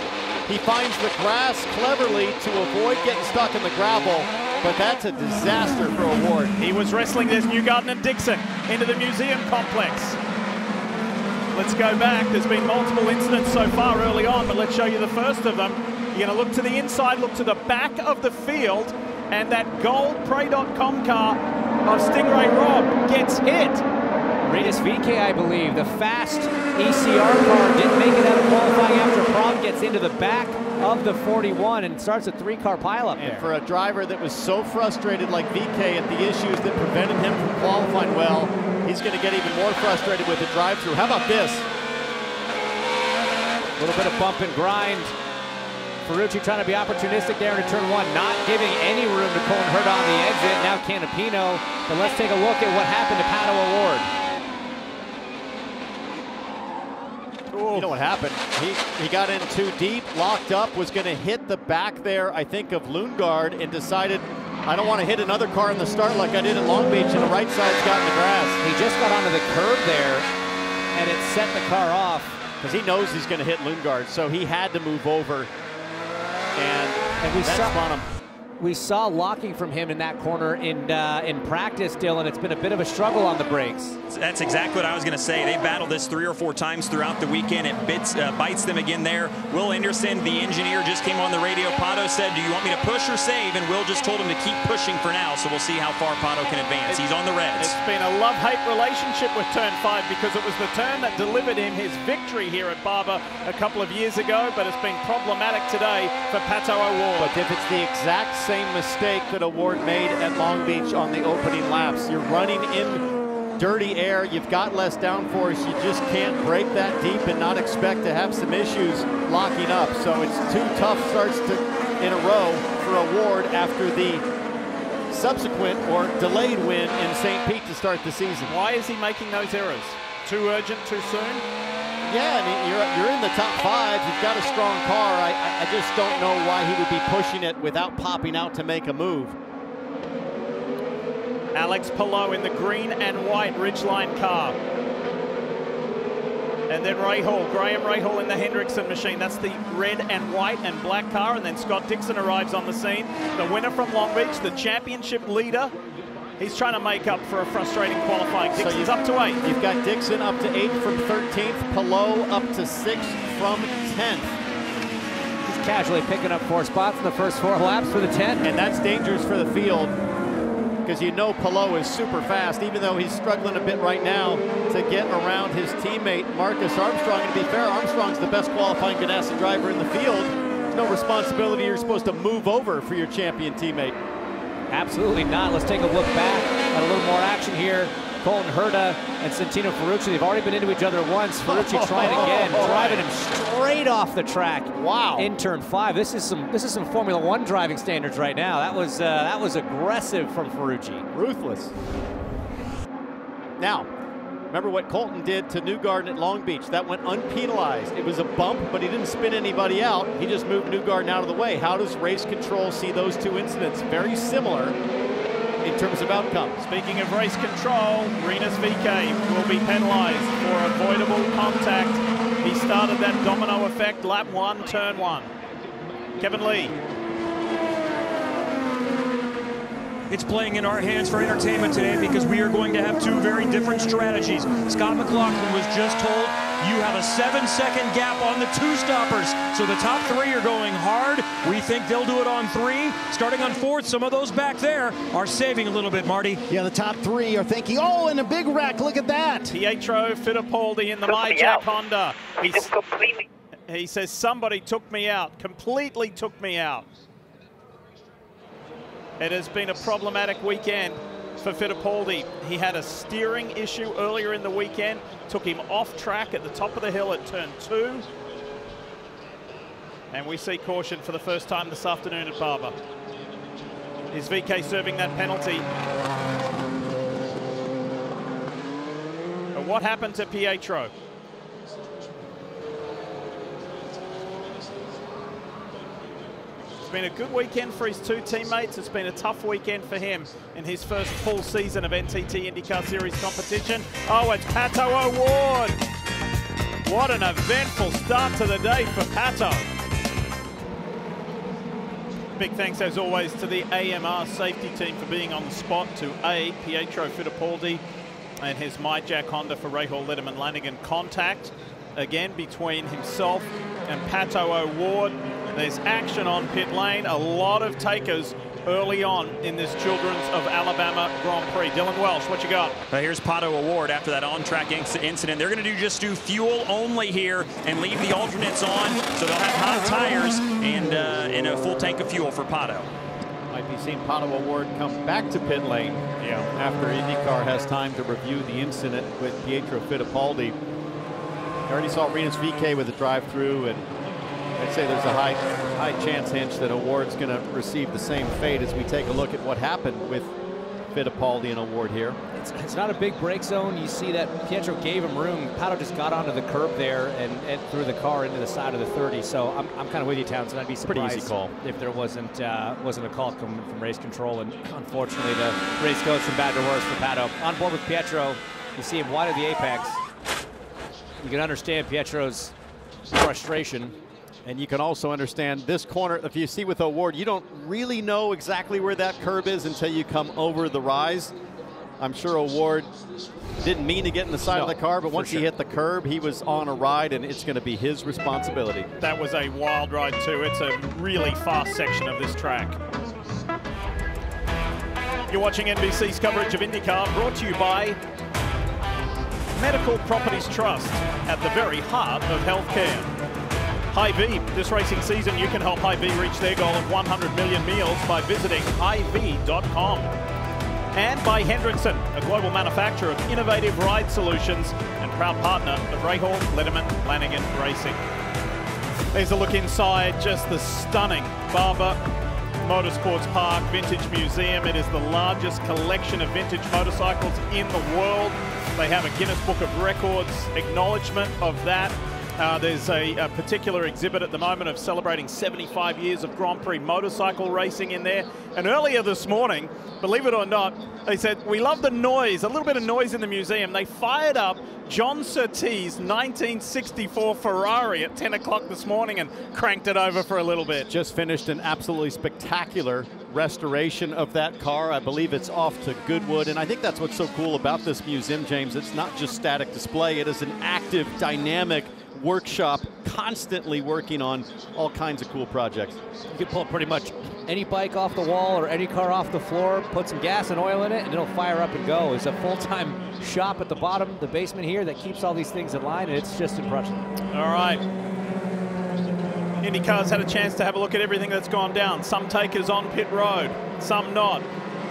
He finds the grass cleverly to avoid getting stuck in the gravel, but that's a disaster for O'Ward. He was wrestling this Newgarden and Dixon into the museum complex. Let's go back. There's been multiple incidents so far early on, but let's show you the first of them. You're going to look to the inside, look to the back of the field, and that gold Prix.com car of Stingray Rob gets hit. Rinus VeeKay, I believe, the fast ECR car didn't make it out of qualifying after Prom gets into the back of the 41 and starts a 3-car pileup there. And for a driver that was so frustrated like VeeKay at the issues that prevented him from qualifying well, he's going to get even more frustrated with the drive-through. How about this? A little bit of bump and grind. Ferrucci trying to be opportunistic there into turn 1, not giving any room to Colton Herta on the exit. Now Canapino, but let's take a look at what happened to Pato O'Ward. You know what happened? He got in too deep, locked up, was going to hit the back there, I think, of Lundgaard, and decided, I don't want to hit another car in the start like I did at Long Beach, and the right side's got in the grass. He just got onto the curb there, and it set the car off. Because he knows he's going to hit Lundgaard, so he had to move over. And we saw locking from him in that corner in practice, Dylan. It's been a bit of a struggle on the brakes. That's exactly what I was going to say. They battled this 3 or 4 times throughout the weekend. It bites them again there. Will Anderson, the engineer, just came on the radio. Pato said, do you want me to push or save? And Will just told him to keep pushing for now, so we'll see how far Pato can advance. He's on the reds. It's been a love-hate relationship with Turn 5 because it was the turn that delivered him his victory here at Barber a couple of years ago, but it's been problematic today for Pato O'Ward. But if it's the exact same mistake that O'Ward made at Long Beach on the opening laps, you're running in dirty air, you've got less downforce, you just can't brake that deep and not expect to have some issues locking up. So it's 2 tough starts in a row for O'Ward after the subsequent or delayed win in St. Pete to start the season. Why is he making those errors? Too urgent, too soon? Yeah, I mean, you're in the top 5. You've got a strong car. I just don't know why he would be pushing it without popping out to make a move. Alex Palou in the green and white Ridgeline car. And then Graham Rahal in the Hendrickson machine. That's the red and white and black car. And then Scott Dixon arrives on the scene. The winner from Long Beach, the championship leader. He's trying to make up for a frustrating qualifying. Dixon's up to 8. You've got Dixon up to 8 from 13th. Palou up to 6th from 10th. He's casually picking up 4 spots in the first 4 laps for the 10. And that's dangerous for the field because you know Palou is super fast, even though he's struggling a bit right now to get around his teammate Marcus Armstrong. And to be fair, Armstrong's the best qualifying Ganassi driver in the field. There's no responsibility. You're supposed to move over for your champion teammate. Absolutely not. Let's take a look back at a little more action here. Colton Herta and Santino Ferrucci, they've already been into each other once. Ferrucci trying again, driving him straight off the track. Wow. In turn 5. This is some Formula 1 driving standards right now. That was aggressive from Ferrucci. Ruthless. Now, remember what Colton did to Newgarden at Long Beach. That went unpenalized. It was a bump, but he didn't spin anybody out. He just moved Newgarden out of the way. How does race control see those 2 incidents? Very similar in terms of outcome. Speaking of race control, Rinus VeeKay will be penalized for avoidable contact. He started that domino effect, lap 1, turn 1. Kevin Lee. It's playing in our hands for entertainment today because we are going to have 2 very different strategies. Scott McLaughlin was just told you have a 7-second gap on the 2 stoppers. So the top 3 are going hard. We think they'll do it on 3. Starting on 4th, some of those back there are saving a little bit, Marty. Yeah, the top 3 are thinking, oh, and a big wreck, look at that. Pietro Fittipaldi in the MyJack Honda. He says, somebody took me out, completely took me out. It has been a problematic weekend for Fittipaldi. He had a steering issue earlier in the weekend, took him off track at the top of the hill at turn 2. And we see caution for the first time this afternoon at Barber. Is VeeKay serving that penalty? But what happened to Pietro? It's been a good weekend for his 2 teammates. It's been a tough weekend for him in his first full season of NTT IndyCar Series competition. Oh, it's Pato O'Ward. What an eventful start to the day for Pato. Big thanks, as always, to the AMR safety team for being on the spot, to Pietro Fittipaldi and his MyJack Honda for Rahal Letterman Lanigan. Contact again between himself and Pato O'Ward. There's action on pit lane. A lot of takers early on in this Children's of Alabama Grand Prix. Dylan Welsh, what you got? Here's Pato O'Ward after that on-track incident. They're going to just do fuel only here and leave the alternates on, so they'll have hot tires and a full tank of fuel for Pato. Might be seeing Pato O'Ward come back to pit lane after IndyCar has time to review the incident with Pietro Fittipaldi. I already saw Rinus VeeKay with the drive-through, and I'd say there's a high chance, Hinch, that O'Ward's going to receive the same fate as we take a look at what happened with Fittipaldi and O'Ward here. It's not a big brake zone. You see that Pietro gave him room. Pato just got onto the curb there and threw the car into the side of the 30. So I'm kind of with you, Townsend. I'd be surprised pretty easy call if there wasn't a call coming from race control. And unfortunately, the race goes from bad to worse for Pato. On board with Pietro, you see him wide of the apex. You can understand Pietro's frustration. And you can also understand this corner. If you see with O'Ward, you don't really know exactly where that curb is until you come over the rise. I'm sure O'Ward didn't mean to get in the side of the car, but once he hit the curb, he was on a ride, and it's going to be his responsibility. That was a wild ride too. It's a really fast section of this track. You're watching NBC's coverage of IndyCar, brought to you by Medical Properties Trust, at the very heart of healthcare. Hy-Vee, this racing season you can help Hy-Vee reach their goal of 100 million meals by visiting hyvee.com. And by Hendrickson, a global manufacturer of innovative ride solutions and proud partner of Rahal, Letterman, Lanigan Racing. There's a look inside just the stunning Barber Motorsports Park Vintage Museum. It is the largest collection of vintage motorcycles in the world. They have a Guinness Book of Records acknowledgement of that. There's a particular exhibit at the moment of celebrating 75 years of Grand Prix motorcycle racing in there. And earlier this morning, believe it or not, they said, we love the noise, a little bit of noise in the museum. They fired up John Surtees' 1964 Ferrari at 10 o'clock this morning and cranked it over for a little bit. Just finished an absolutely spectacular restoration of that car. I believe it's off to Goodwood, and I think that's what's so cool about this museum, James. It's not just static display. It is an active, dynamic workshop, constantly working on all kinds of cool projects. You can pull pretty much any bike off the wall or any car off the floor, put some gas and oil in it, and it'll fire up and go. It's a full-time shop at the bottom, the basement here, that keeps all these things in line, and it's just impressive. All right. IndyCar's had a chance to have a look at everything that's gone down. Some takers on pit road, some not.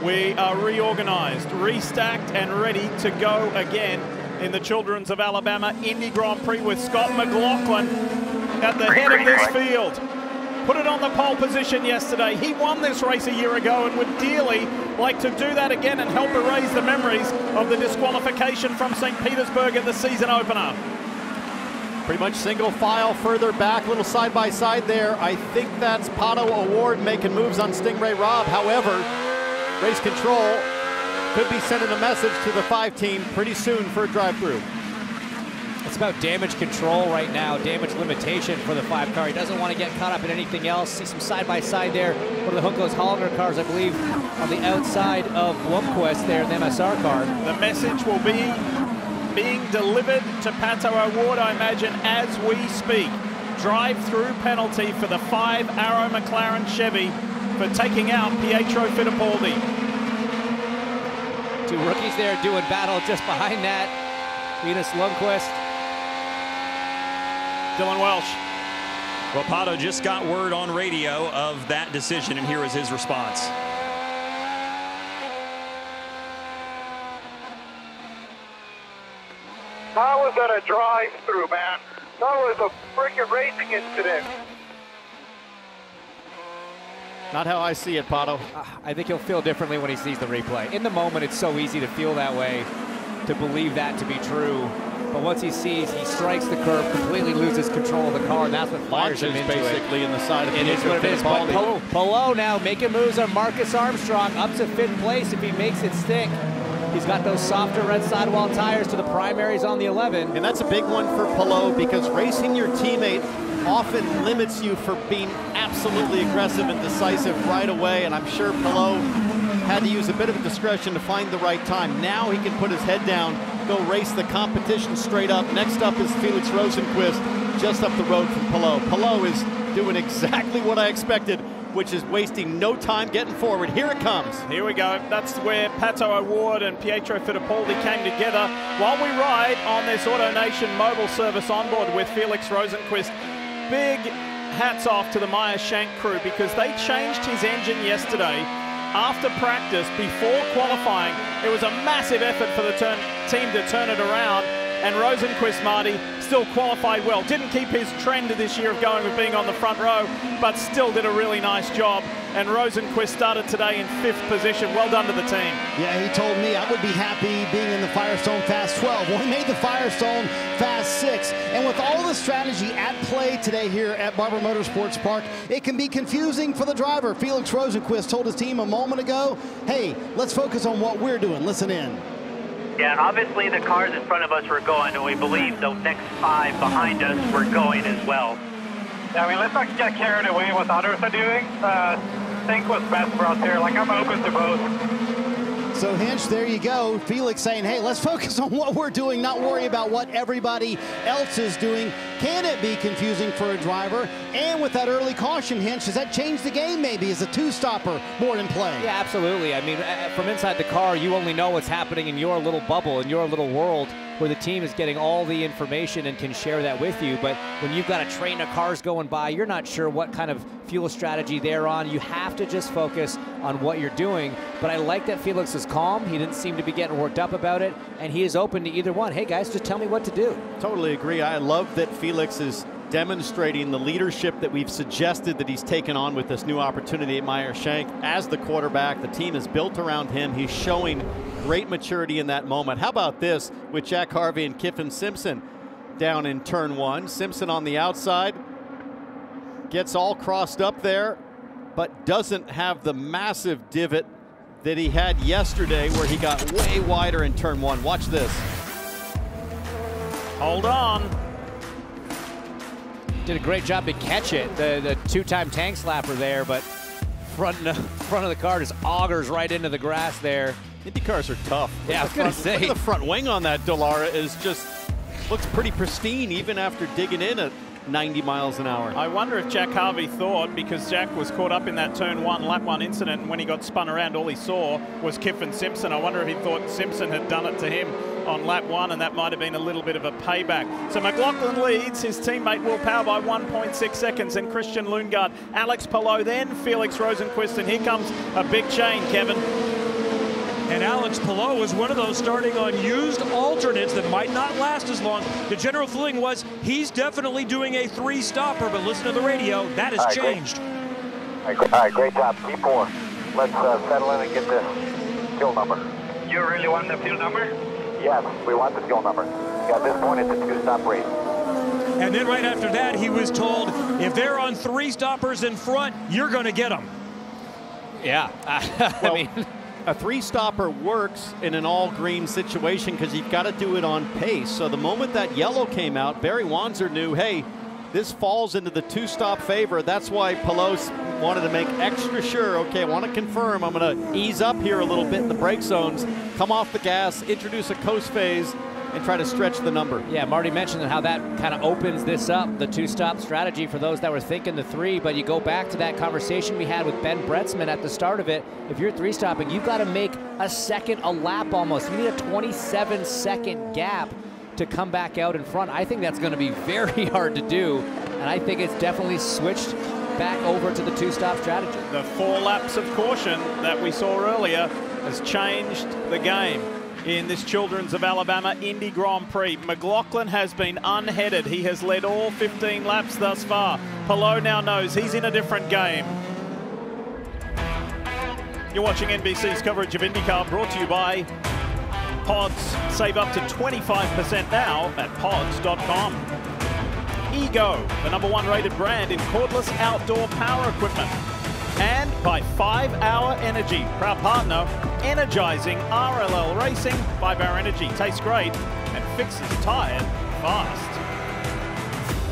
We are reorganized, restacked, and ready to go again in the Children's of Alabama Indy Grand Prix with Scott McLaughlin at the head of this field. Put it on the pole position yesterday. He won this race a year ago and would dearly like to do that again and help erase the memories of the disqualification from St. Petersburg at the season opener. Pretty much single file further back, little side by side there. I think that's Pato O'Ward making moves on Stingray Robb. However, race control could be sending a message to the 5 team pretty soon for a drive-through. It's about damage control right now, damage limitation for the 5 car. He doesn't want to get caught up in anything else. See some side-by-side there. One of the Juncos Hollander cars, I believe, on the outside of Blomqvist there, the MSR car. The message will be being delivered to Pato O'Ward, I imagine, as we speak. Drive-through penalty for the 5 Arrow McLaren Chevy for taking out Pietro Fittipaldi. 2 rookies there doing battle just behind that. Linus Lundqvist. Dylan Welsh. Well, Pato just got word on radio of that decision, and here is his response. That was at a drive-through, man. That was a freaking racing incident. Not how I see it, Pato. I think he'll feel differently when he sees the replay. In the moment, it's so easy to feel that way, to believe that to be true. But once he sees, he strikes the curb, completely loses control of the car, and that's what fires him into basically in the side of it. It is what it is. But Below now making moves on Marcus Armstrong up to 5th place if he makes it stick. He's got those softer red sidewall tires to the primaries on the 11. And that's a big one for Palou, because racing your teammate often limits you for being absolutely aggressive and decisive right away. And I'm sure Palou had to use a bit of discretion to find the right time. Now he can put his head down, go race the competition straight up. Next up is Felix Rosenqvist, just up the road from Palou. Palou is doing exactly what I expected, which is wasting no time getting forward. Here it comes. Here we go. That's where Pato O'Ward and Pietro Fittipaldi came together while we ride on this AutoNation mobile service onboard with Felix Rosenqvist. Big hats off to the Meyer Shank crew, because they changed his engine yesterday after practice, before qualifying. It was a massive effort for the team to turn it around, and Rosenqvist, Marty, still qualified well. Didn't keep his trend this year of going with being on the front row, but still did a really nice job. And Rosenqvist started today in 5th position. Well done to the team. Yeah, he told me I would be happy being in the Firestone Fast 12. Well, he made the Firestone Fast 6. And with all the strategy at play today here at Barber Motorsports Park, it can be confusing for the driver. Felix Rosenqvist told his team a moment ago, hey, let's focus on what we're doing. Listen in. Yeah, and obviously the cars in front of us were going, and we believe the next 5 behind us were going as well. Yeah, I mean, let's not get carried away what others are doing. Think what's best for us here. Like, I'm open to both. So, Hinch, there you go. Felix saying, hey, let's focus on what we're doing, not worry about what everybody else is doing. Can it be confusing for a driver? And with that early caution, Hinch, does that change the game maybe? Is a two-stopper more in play? Yeah, absolutely. I mean, from inside the car, you only know what's happening in your little bubble, in your little world, where the team is getting all the information and can share that with you. But when you've got a train of cars going by, you're not sure what kind of fuel strategy they're on. You have to just focus on what you're doing. But I like that Felix is calm. He didn't seem to be getting worked up about it, and he is open to either one. Hey, guys, just tell me what to do. Totally agree. I love that Felix is demonstrating the leadership that we've suggested that he's taken on with this new opportunity at Meyer-Shank. As the quarterback, the team is built around him. He's showing great maturity in that moment. How about this with Jack Harvey and Kiffin Simpson down in turn 1. Simpson on the outside, gets all crossed up there, but doesn't have the massive divot that he had yesterday where he got way wider in turn 1. Watch this. Hold on. Did a great job to catch it. The two-time tank slapper there, but front of the car just augers right into the grass there. Indy cars are tough. Yeah, I was going to say. Look at the front wing on that Dallara is just looks pretty pristine even after digging in at 90 miles an hour. I wonder if Jack Harvey thought, because Jack was caught up in that turn 1, lap 1 incident, and when he got spun around, all he saw was Kiffin Simpson. I wonder if he thought Simpson had done it to him on lap 1, and that might have been a little bit of a payback. So McLaughlin leads, his teammate Will Power by 1.6 seconds, and Christian Lundgaard, Alex Palou, then Felix Rosenqvist, and here comes a big chain, Kevin. And Alex Palou was one of those starting on used alternates that might not last as long. The general feeling was he's definitely doing a 3-stopper, but listen to the radio, that has changed. All right, great job. P4. Let's settle in and get the fuel number. You really want the fuel number? Yes, we want the fuel number. At this point, it's a 2-stop race. And then right after that, he was told, if they're on 3 stoppers in front, you're going to get them. Yeah, I mean, a 3-stopper works in an all-green situation because you've got to do it on pace. So the moment that yellow came out, Barry Wanzer knew, hey, this falls into the 2-stop favor. That's why Pelosi wanted to make extra sure, okay, I want to confirm, I'm going to ease up here a little bit in the brake zones, come off the gas, introduce a coast phase, and try to stretch the number. Yeah, Marty mentioned how that kind of opens this up, the 2-stop strategy for those that were thinking the 3, but you go back to that conversation we had with Ben Bretzman at the start of it. If you're 3-stopping, you've got to make a second a lap almost. You need a 27-second gap to come back out in front. I think that's going to be very hard to do, and I think it's definitely switched back over to the 2-stop strategy. The 4 laps of caution that we saw earlier has changed the game in this Children's of Alabama Indy Grand Prix. McLaughlin has been unheaded. He has led all 15 laps thus far. Palou now knows he's in a different game. You're watching NBC's coverage of IndyCar, brought to you by Pods. Save up to 25% now at pods.com. Ego, the #1 rated brand in cordless outdoor power equipment. And by 5-Hour Energy, proud partner, energizing RLL Racing. 5-Hour Energy tastes great and fixes tired fast.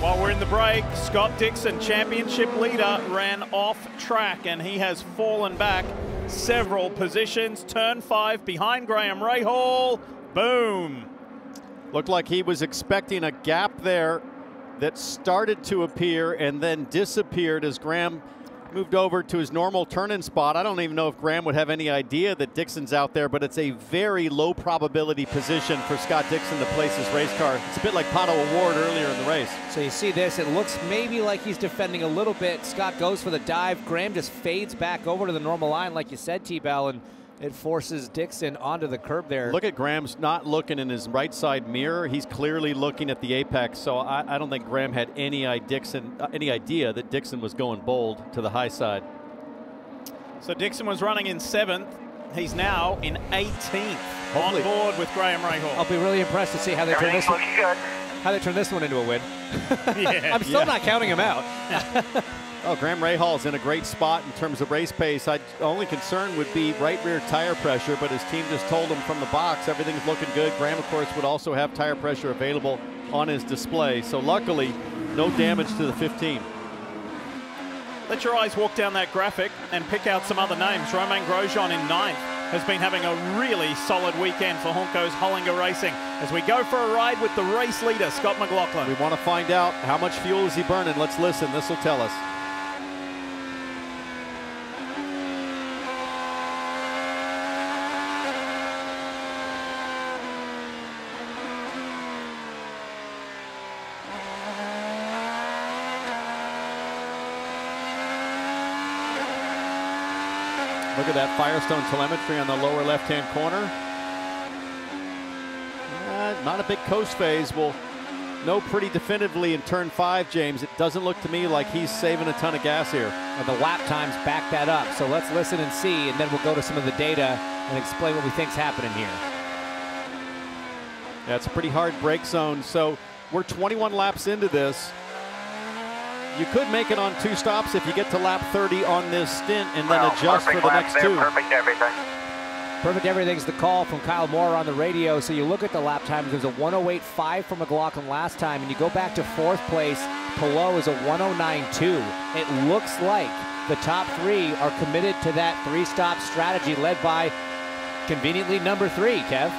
While we're in the break, Scott Dixon, championship leader, ran off track and he has fallen back several positions. Turn 5 behind Graham Rahal. Boom. Looked like he was expecting a gap there that started to appear and then disappeared as Graham moved over to his normal turn-in spot. I don't even know if Graham would have any idea that Dixon's out there, but it's a very low probability position for Scott Dixon to place his race car. It's a bit like Pato O'Ward earlier in the race. So you see this, it looks maybe like he's defending a little bit. Scott goes for the dive. Graham just fades back over to the normal line, like you said, T-Bell, and it forces Dixon onto the curb there. Look at Graham's not looking in his right side mirror. He's clearly looking at the apex. So I don't think Graham had any idea that Dixon was going bold to the high side. So Dixon was running in 7th. He's now in 18th on board with Graham Rahal. I'll be really impressed to see how they turn this one. How they turn this one into a win. Yeah, I'm still not counting him out. Oh, Graham Rahal's in a great spot in terms of race pace. Only concern would be right rear tire pressure, but his team just told him from the box everything's looking good. Graham, of course, would also have tire pressure available on his display. So luckily, no damage to the 15. Let your eyes walk down that graphic and pick out some other names. Romain Grosjean in 9th has been having a really solid weekend for Honko's Hollinger Racing. As we go for a ride with the race leader, Scott McLaughlin. We want to find out how much fuel is he burning. Let's listen. This will tell us. Look at that Firestone telemetry on the lower left-hand corner. Not a big coast phase. We'll know pretty definitively in turn 5, James. It doesn't look to me like he's saving a ton of gas here. And the lap times back that up. So let's listen and see, and then we'll go to some of the data and explain what we think's happening here. Yeah, it's a pretty hard brake zone. So we're 21 laps into this. You could make it on 2 stops if you get to lap 30 on this stint and then adjust for the next 2. Perfect everything. Perfect everything's the call from Kyle Moore on the radio. So you look at the lap times. There's a 108.5 for McLaughlin last time, and you go back to 4th place. Pelot is a 109.2. It looks like the top 3 are committed to that 3-stop strategy led by, conveniently, number 3, Kev.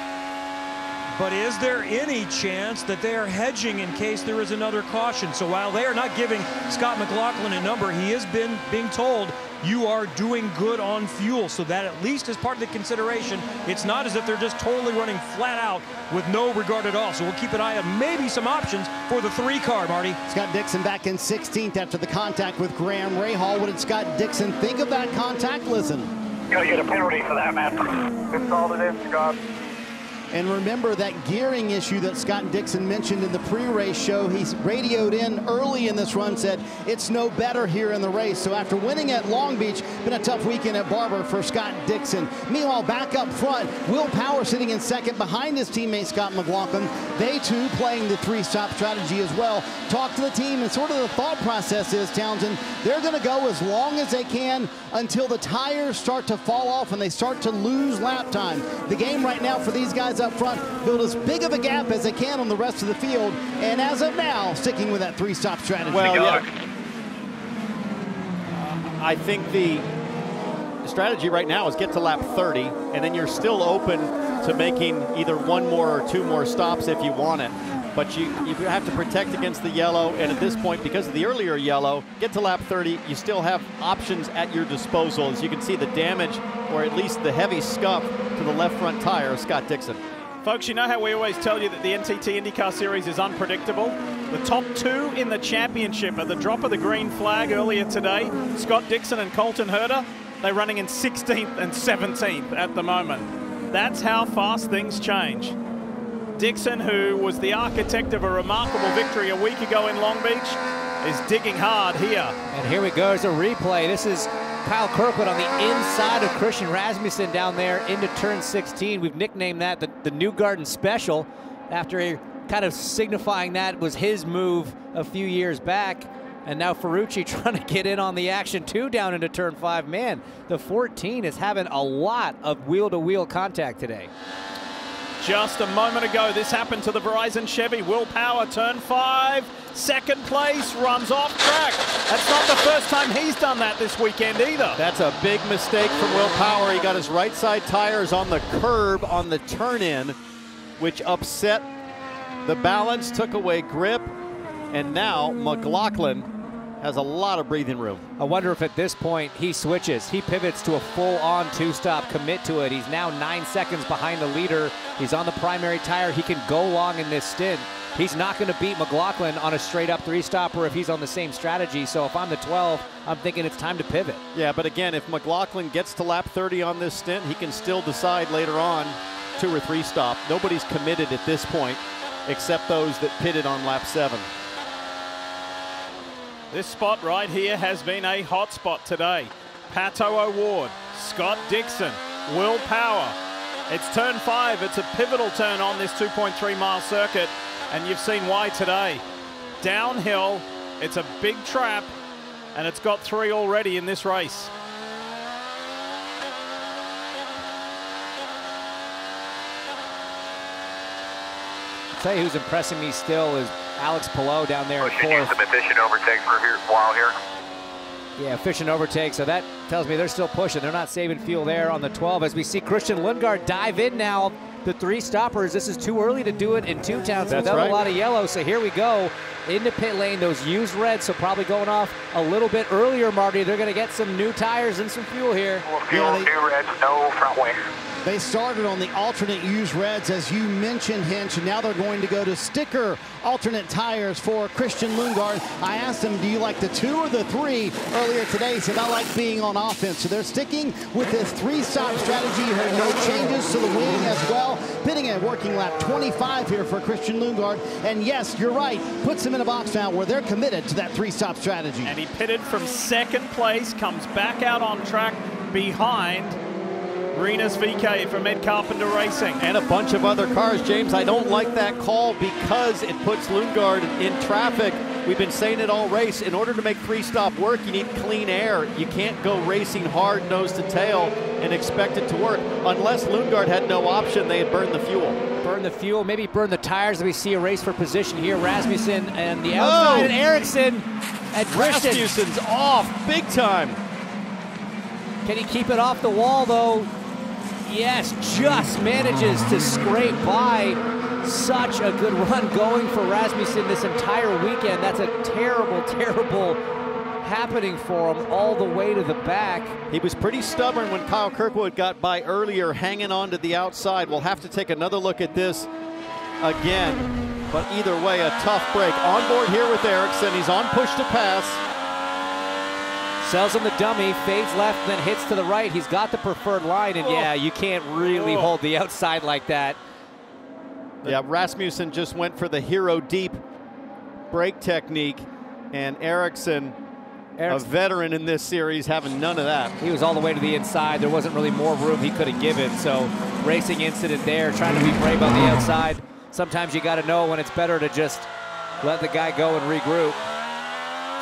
But is there any chance that they are hedging in case there is another caution? So while they are not giving Scott McLaughlin a number, he has been being told you are doing good on fuel. So that at least is part of the consideration. It's not as if they're just totally running flat out with no regard at all. So we'll keep an eye on maybe some options for the 3 car, Marty. Scott Dixon back in 16th after the contact with Graham Rahal. What did Scott Dixon think of that contact? Listen. Gotta get a penalty for that, man. Good call it in, Scott. And remember that gearing issue that Scott Dixon mentioned in the pre-race show. He's radioed in early in this run, said it's no better here in the race. So after winning at Long Beach, been a tough weekend at Barber for Scott Dixon. Meanwhile, back up front, Will Power sitting in 2nd behind his teammate Scott McLaughlin. They too playing the 3-stop strategy as well. Talk to the team, and sort of the thought process is, Townsend, they're going to go as long as they can until the tires start to fall off and they start to lose lap time. The game right now for these guys up front, build as big of a gap as they can on the rest of the field, and as of now, sticking with that 3-stop strategy. Well, yeah. I think the strategy right now is get to lap 30, and then you're still open to making either 1 more or 2 more stops if you want it. But you have to protect against the yellow, and at this point, because of the earlier yellow, get to lap 30, you still have options at your disposal. As you can see, the damage, or at least the heavy scuff to the left front tire of Scott Dixon. Folks, you know how we always tell you that the NTT IndyCar Series is unpredictable? The top 2 in the championship at the drop of the green flag earlier today, Scott Dixon and Colton Herter, they're running in 16th and 17th at the moment. That's how fast things change. Dixon, who was the architect of a remarkable victory a week ago in Long Beach, is digging hard here. And here we go, there's a replay. This is Kyle Kirkwood on the inside of Christian Rasmussen down there into turn 16. We've nicknamed that the New Garden Special after kind of signifying that was his move a few years back. And now Ferrucci trying to get in on the action too down into turn 5. Man, the 14 is having a lot of wheel-to-wheel contact today. Just a moment ago, this happened to the Verizon Chevy. Will Power, turn 5, 2nd place, runs off track. That's not the first time he's done that this weekend either. That's a big mistake from Will Power. He got his right side tires on the curb on the turn-in, which upset the balance, took away grip, and now McLaughlin has a lot of breathing room. I wonder if at this point he switches. He pivots to a full-on 2-stop, commit to it. He's now 9 seconds behind the leader. He's on the primary tire. He can go long in this stint. He's not going to beat McLaughlin on a straight-up 3-stopper if he's on the same strategy. So if I'm the 12, I'm thinking it's time to pivot. Yeah, but again, if McLaughlin gets to lap 30 on this stint, he can still decide later on 2 or 3 stop. Nobody's committed at this point except those that pitted on lap 7. This spot right here has been a hot spot today. Pato O'Ward, Scott Dixon, Will Power. It's turn 5. It's a pivotal turn on this 2.3-mile circuit, and you've seen why today. Downhill, it's a big trap, and it's got 3 already in this race. I'll tell you who's impressing me still is Alex Palou down there in 4th. Some efficient overtake for a while here. Yeah, efficient overtake, so that tells me they're still pushing. They're not saving fuel there on the 12 as we see Christian Lundgaard dive in now. The 3 stoppers, this is too early to do it in 2 towns without a lot of yellow, so here we go. Into pit lane, those used reds, so probably going off a little bit earlier, Marty. They're going to get some new tires and some fuel here. Fuel, new reds, no front wing. They started on the alternate used reds, as you mentioned, Hinch, and now they're going to go to sticker alternate tires for Christian Lundgaard. I asked him, do you like the 2 or the 3 earlier today? He said, I like being on offense. So they're sticking with this 3-stop strategy. You heard no changes to the wing as well. Pitting at working lap 25 here for Christian Lundgaard. And yes, you're right, puts him in a box now where they're committed to that 3-stop strategy. And he pitted from 2nd place, comes back out on track behind Rinus VK from Ed Carpenter Racing. And a bunch of other cars, James. I don't like that call because it puts Lundgaard in traffic. We've been saying it all race. In order to make 3-stop work, you need clean air. You can't go racing hard nose to tail and expect it to work. Unless Lundgaard had no option, they had burned the fuel. Burn the fuel, maybe burn the tires. We see a race for position here. Rasmussen and the outside, and Ericsson and Christian. Rasmussen's off big time. Can he keep it off the wall though? Yes, just manages to scrape by. Such a good run going for Rasmussen this entire weekend. That's a terrible, terrible happening for him all the way to the back. He was pretty stubborn when Kyle Kirkwood got by earlier, hanging on to the outside. We'll have to take another look at this again. But either way, a tough break. On board here with Ericsson. He's on push to pass. Sells him the dummy, fades left, then hits to the right. He's got the preferred line, and yeah, you can't really hold the outside like that. Yeah, Rasmussen just went for the hero deep brake technique, and Ericsson, a veteran in this series, having none of that. He was all the way to the inside. There wasn't really more room he could have given, so racing incident there, trying to be brave on the outside. Sometimes you got to know when it's better to just let the guy go and regroup.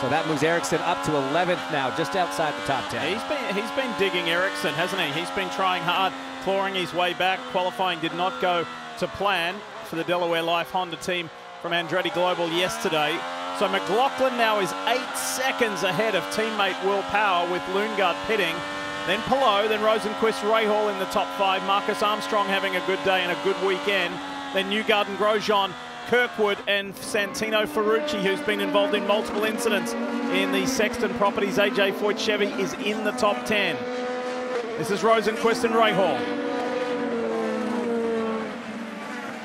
So that moves Ericsson up to 11th now, just outside the top 10. He's been digging Ericsson, hasn't he? He's been trying hard, clawing his way back. Qualifying did not go to plan for the Delaware Life Honda team from Andretti Global yesterday. So McLaughlin now is 8 seconds ahead of teammate Will Power with Lundgaard pitting. Then Palou, then Rosenquist, Rahal in the top 5. Marcus Armstrong having a good day and a good weekend. Then Newgarden, Grosjean, Kirkwood and Santino Ferrucci, who's been involved in multiple incidents in the Sexton Properties. AJ Foyt Chevy is in the top 10. This is Rosenquist and Rahal.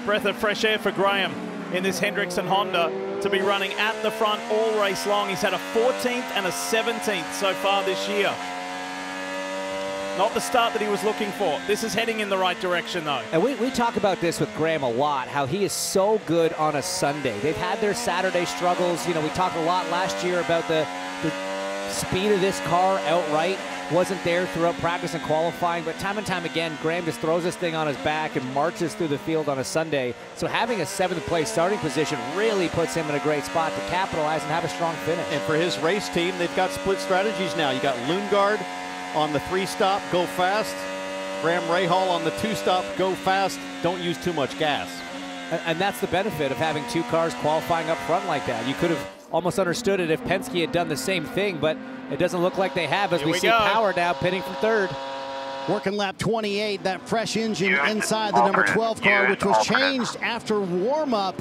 Breath of fresh air for Graham in this Hendrickson Honda to be running at the front all race long. He's had a 14th and a 17th so far this year. Not the start that he was looking for. This is heading in the right direction, though. And we talk about this with Graham a lot, how he is so good on a Sunday. They've had their Saturday struggles. You know, we talked a lot last year about the speed of this car outright. Wasn't there throughout practice and qualifying, but time and time again, Graham just throws this thing on his back and marches through the field on a Sunday. So having a 7th place starting position really puts him in a great spot to capitalize and have a strong finish. And for his race team, they've got split strategies now. You got Lundgaard on the 3-stop, go fast. Graham Rahal on the 2-stop, go fast, don't use too much gas. And that's the benefit of having 2 cars qualifying up front like that. You could have almost understood it if Penske had done the same thing, but it doesn't look like they have as we see Power now pitting from 3rd. Working lap 28, that fresh engine inside the number 12 car, which was changed after warm-up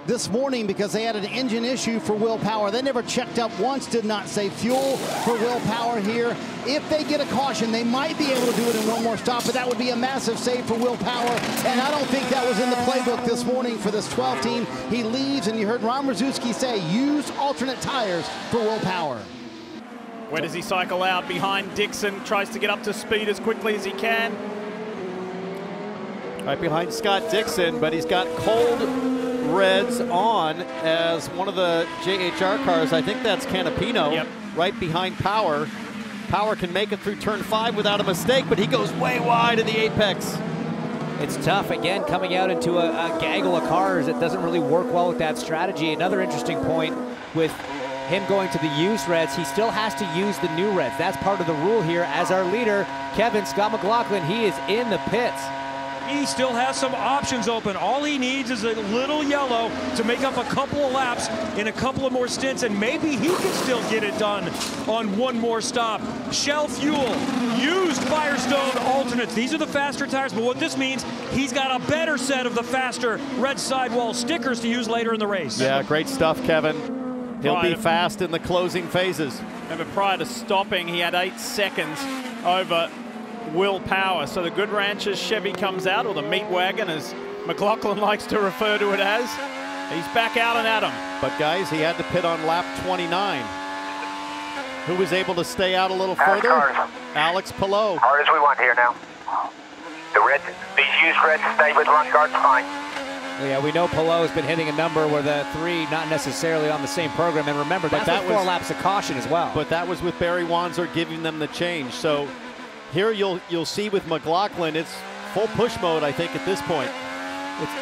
this morning because they had an engine issue for Will Power. They never checked up once, did not save fuel for Will Power here. If they get a caution, they might be able to do it in one more stop, but that would be a massive save for Will Power, and I don't think that was in the playbook this morning for this 12 team. He leaves, and you heard Ron Rzucki say, use alternate tires for Will Power. Where does he cycle out? Behind Dixon, tries to get up to speed as quickly as he can. Right behind Scott Dixon, but he's got cold reds on as one of the JHR cars. I think that's Canapino, right behind Power. Power can make it through turn 5 without a mistake, but he goes way wide in the apex. It's tough, again, coming out into a gaggle of cars. It doesn't really work well with that strategy. Another interesting point with him going to the used reds, he still has to use the new reds. That's part of the rule here. As our leader, Kevin Scott McLaughlin, he is in the pits. He still has some options open. All he needs is a little yellow to make up a couple of laps in a couple of more stints, and maybe he can still get it done on one more stop. Shell Fuel, used Firestone alternates. These are the faster tires, but what this means, he's got a better set of the faster red sidewall stickers to use later in the race. Yeah, great stuff, Kevin. He'll be fast in the closing phases. Remember, prior to stopping, he had 8 seconds over Will Power. So the Good Ranchers Chevy comes out, or the meat wagon, as McLaughlin likes to refer to it as. He's back out and at him. But guys, he had to pit on lap 29. Who was able to stay out a little further? Alex Palou. Hard as we want here now. The red, these used reds stay with Lundgaard's fine. Yeah, we know Palou's been hitting a number where the 3 not necessarily on the same program. And remember, that's with 4 laps of caution as well. But that was with Barry Wanzer giving them the change. So here you'll see with McLaughlin, it's full push mode, I think, at this point.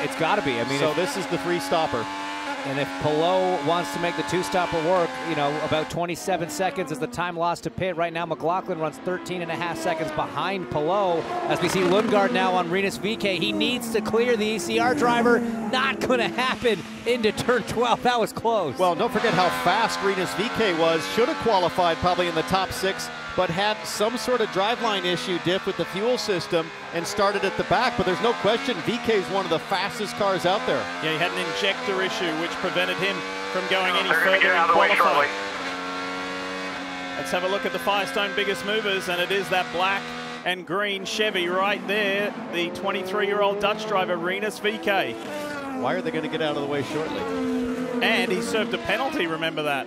It's got to be. I mean, so this is the 3-stopper. And if Palou wants to make the 2-stopper work, you know, about 27 seconds is the time lost to pit. Right now, McLaughlin runs 13.5 seconds behind Palou. As we see Lundgaard now on Rinus VeeKay, he needs to clear the ECR driver. Not going to happen into turn 12. That was close. Well, don't forget how fast Rinus VeeKay was. Should have qualified probably in the top 6, but had some sort of driveline issue, Diff, with the fuel system and started at the back. But there's no question VeeKay is one of the fastest cars out there. Yeah, he had an injector issue which prevented him from going any further in qualifying. Let's have a look at the Firestone biggest movers, and it is that black and green Chevy right there, the 23-year-old Dutch driver Rinus VeeKay. Why are they going to get out of the way shortly? And he served a penalty, remember that,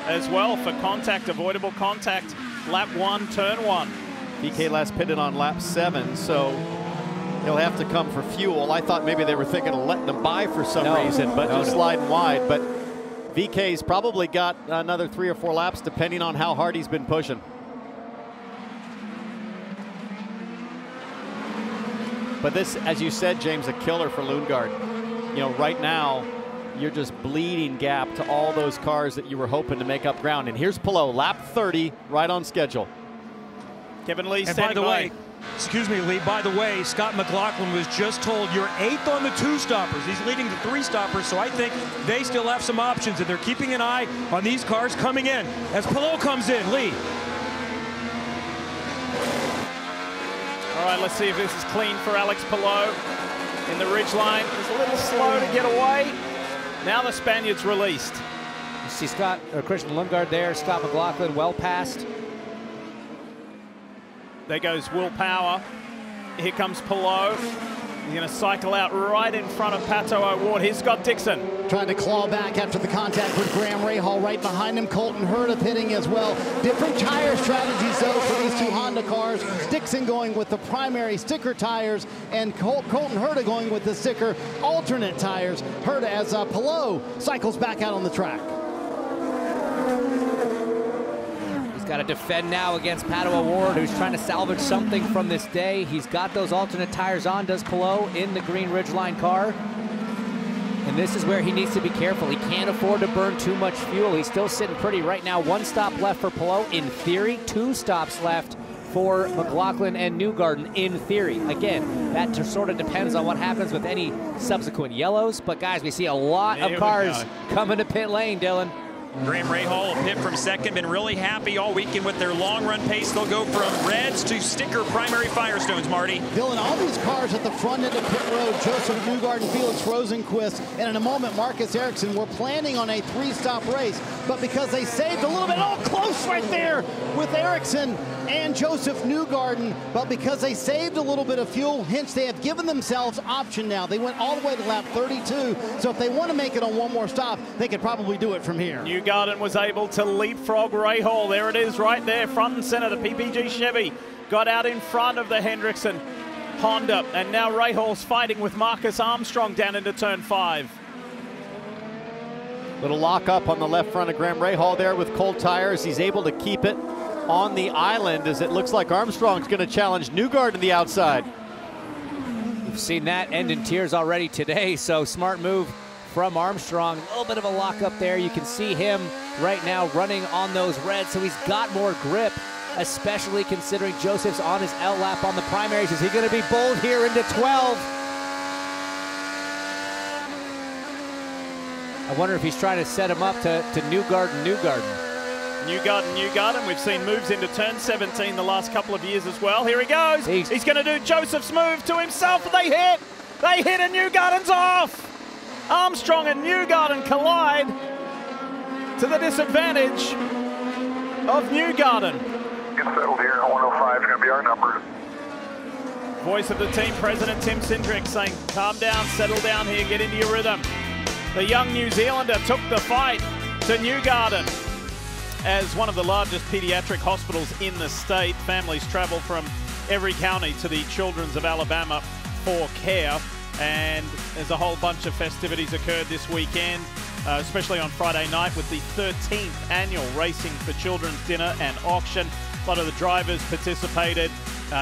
as well, for contact, avoidable contact, lap 1, turn 1. VeeKay last pitted on lap 7, so he'll have to come for fuel. I thought maybe they were thinking of letting him by for some reason, but just sliding wide. But VeeKay's probably got another 3 or 4 laps, depending on how hard he's been pushing. But this, as you said, James, a killer for Lundgaard. You know, right now, you're just bleeding gap to all those cars that you were hoping to make up ground. And here's Palou, lap 30, right on schedule. Kevin Lee and standing by the way, excuse me, Lee, by the way, Scott McLaughlin was just told you're 8th on the 2-stoppers. He's leading the 3-stoppers, so I think they still have some options, and they're keeping an eye on these cars coming in. As Palou comes in, Lee. All right, let's see if this is clean for Alex Palou in the ridgeline. It's a little slow to get away. Now the Spaniard's released. You see Christian Lundgaard there, Scott McLaughlin well past. There goes Will Power. Here comes Palou. He's going to cycle out right in front of Pato O'Ward. Here's Scott Dixon. Trying to claw back after the contact with Graham Rahal. Right behind him, Colton Herta pitting as well. Different tire strategies, though, for these 2 Honda cars. Dixon going with the primary sticker tires, and Colton Herta going with the sticker alternate tires. Herta as Palou cycles back out on the track. Got to defend now against Pato O'Ward, who's trying to salvage something from this day. He's got those alternate tires on, does Palou, in the green ridgeline car. And this is where he needs to be careful. He can't afford to burn too much fuel. He's still sitting pretty right now. 1 stop left for Palou. In theory, 2 stops left for McLaughlin and Newgarden, in theory. Again, that sort of depends on what happens with any subsequent yellows. But guys, we see a lot of cars coming to pit lane, Dylan. Graham Rahal will pit from second. Been really happy all weekend with their long run pace. They'll go from reds to sticker primary Firestones, Marty. Dylan, all these cars at the front end of pit road, Joseph Newgarden, Felix Rosenquist, and in a moment, Marcus Ericsson, were planning on a 3-stop race, but because they saved a little bit, close right there with Ericsson and Joseph Newgarden, but because they saved a little bit of fuel, hence they have given themselves option now. They went all the way to lap 32, so if they want to make it on 1 more stop, they could probably do it from here. Newgarden was able to leapfrog Rahal. There it is right there, front and center. The PPG Chevy got out in front of the Hendrickson Honda, and now Rahal's fighting with Marcus Armstrong down into turn 5. Little lock up on the left front of Graham Rahal there with cold tires. He's able to keep it on the island as it looks like Armstrong's going to challenge Newgarden to the outside. We've seen that end in tears already today, so smart move from Armstrong. A little bit of a lock up there. You can see him right now running on those reds, so he's got more grip, especially considering Joseph's on his L lap on the primaries. Is he going to be bold here into 12? I wonder if he's trying to set him up to Newgarden. Newgarden. We've seen moves into turn 17 the last couple of years as well. Here he goes. He's going to do Joseph's move to himself, and they hit. They hit, and Newgarden's off. Armstrong and Newgarden collide to the disadvantage of Newgarden. Get settled here. 105 is going to be our number. Voice of the team president, Tim Cindric, saying, calm down, settle down here, get into your rhythm. The young New Zealander took the fight to Newgarden. As one of the largest pediatric hospitals in the state, families travel from every county to the Children's of Alabama for care. And there's a whole bunch of festivities occurred this weekend, especially on Friday night with the 13th annual Racing for Children's dinner and auction. A lot of the drivers participated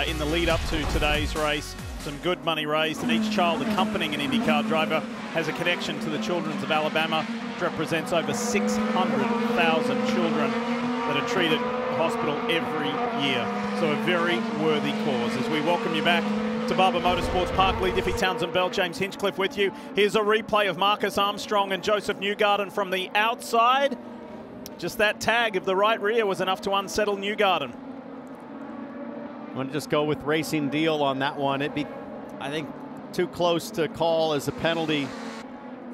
in the lead up to today's race. Some good money raised, and each child accompanying an IndyCar driver has a connection to the Children's of Alabama, which represents over 600,000 children that are treated at the hospital every year. So a very worthy cause. As we welcome you back to Barber Motorsports Park, Lee Diffie, Townsend Bell, James Hinchcliffe with you. Here's a replay of Marcus Armstrong and Joseph Newgarden from the outside. Just that tag of the right rear was enough to unsettle Newgarden. I'm going to just go with Racing Deal on that one. It'd be, I think, too close to call as a penalty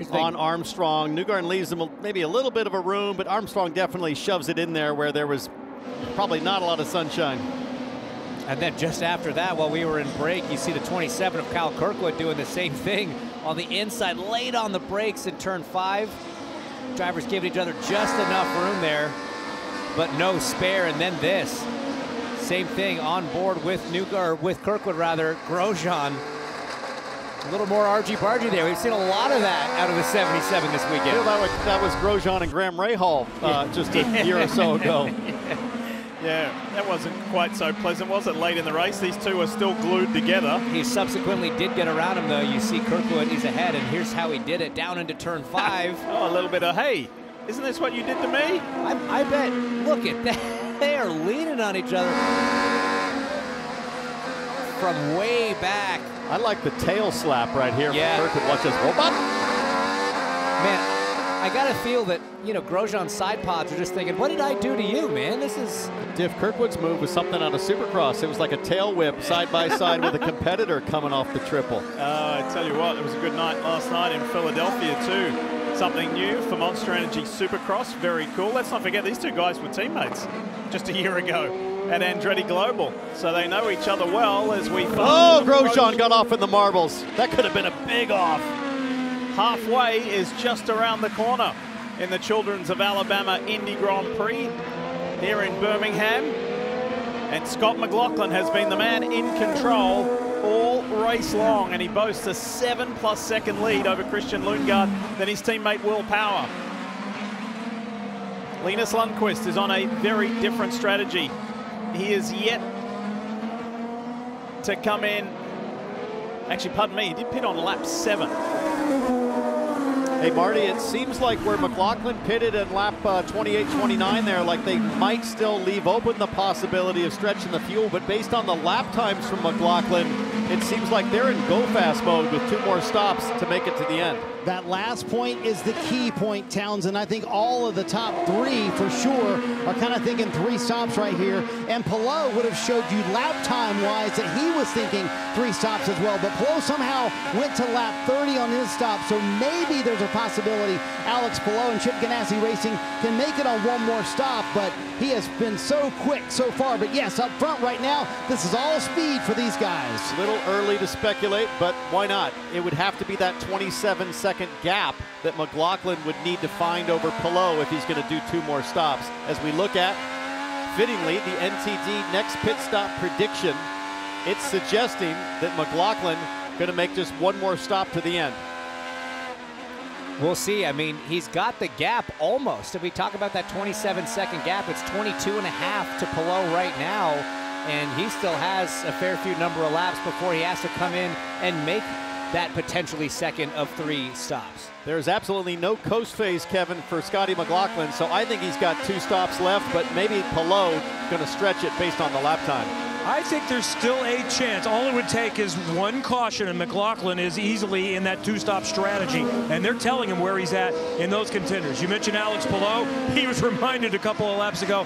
on Armstrong. Newgarden leaves him maybe a little bit of a room, but Armstrong definitely shoves it in there where there was probably not a lot of sunshine. And then just after that, while we were in break, you see the 27 of Kyle Kirkwood doing the same thing on the inside, late on the brakes in turn 5. Drivers giving each other just enough room there, but no spare. And then this. Same thing on board with Kirkwood rather, Grosjean. A little more argy-bargy there. We've seen a lot of that out of the 77 this weekend. I feel that was Grosjean and Graham Rahal just a year or so ago. Yeah, that wasn't quite so pleasant, was it, late in the race? These two are still glued together. He subsequently did get around him, though. You see Kirkwood, he's ahead, and here's how he did it, down into turn 5. Oh, a little bit of, hey, isn't this what you did to me? I bet, look at that. They are leaning on each other from way back. I like the tail slap right here. Yeah. Kirkwood, watch this. Robot. Man, I got to feel that, Grosjean's side pods are just thinking, what did I do to you, man? This is... Diff Kirkwood's move was something out of Supercross. It was like a tail whip side by side with a competitor coming off the triple. I tell you what, it was a good night last night in Philadelphia too. Something new for Monster Energy Supercross, very cool. Let's not forget these two guys were teammates just a year ago at Andretti Global, so they know each other well as we... Oh, Grosjean got off in the marbles. That could have been a big off. Halfway is just around the corner in the Children's of Alabama Indy Grand Prix here in Birmingham. And Scott McLaughlin has been the man in control all race long, and he boasts a 7+ second lead over Christian Lundgaard than his teammate Will Power. Linus Lundqvist is on a very different strategy. He is yet to come in. Actually, pardon me, he did pit on lap 7. Hey, Marty, it seems like where McLaughlin pitted at lap 28-29 there, like they might still leave open the possibility of stretching the fuel, but based on the lap times from McLaughlin, it seems like they're in go-fast mode with 2 more stops to make it to the end. That last point is the key point, Townsend. I think all of the top 3 for sure are kind of thinking 3 stops right here. And Palou would have showed you lap time-wise that he was thinking 3 stops as well. But Palou somehow went to lap 30 on his stop. So maybe there's a possibility Alex Palou and Chip Ganassi Racing can make it on 1 more stop. But he has been so quick so far. But yes, up front right now, this is all speed for these guys. A little early to speculate, but why not? It would have to be that 27-second gap that McLaughlin would need to find over Palou if he's going to do 2 more stops. As we look at, fittingly, the NTD next pit stop prediction, it's suggesting that McLaughlin going to make just 1 more stop to the end. We'll see. I mean, he's got the gap almost. If we talk about that 27-second gap, it's 22.5 to Palou right now, and he still has a fair few number of laps before he has to come in and make that potentially second of 3 stops. There's absolutely no coast phase, Kevin, for Scotty McLaughlin, so I think he's got 2 stops left, but maybe Palou going to stretch it based on the lap time. I think there's still a chance. All it would take is 1 caution, and McLaughlin is easily in that 2-stop strategy, and they're telling him where he's at in those contenders. You mentioned Alex Palou. He was reminded a couple of laps ago,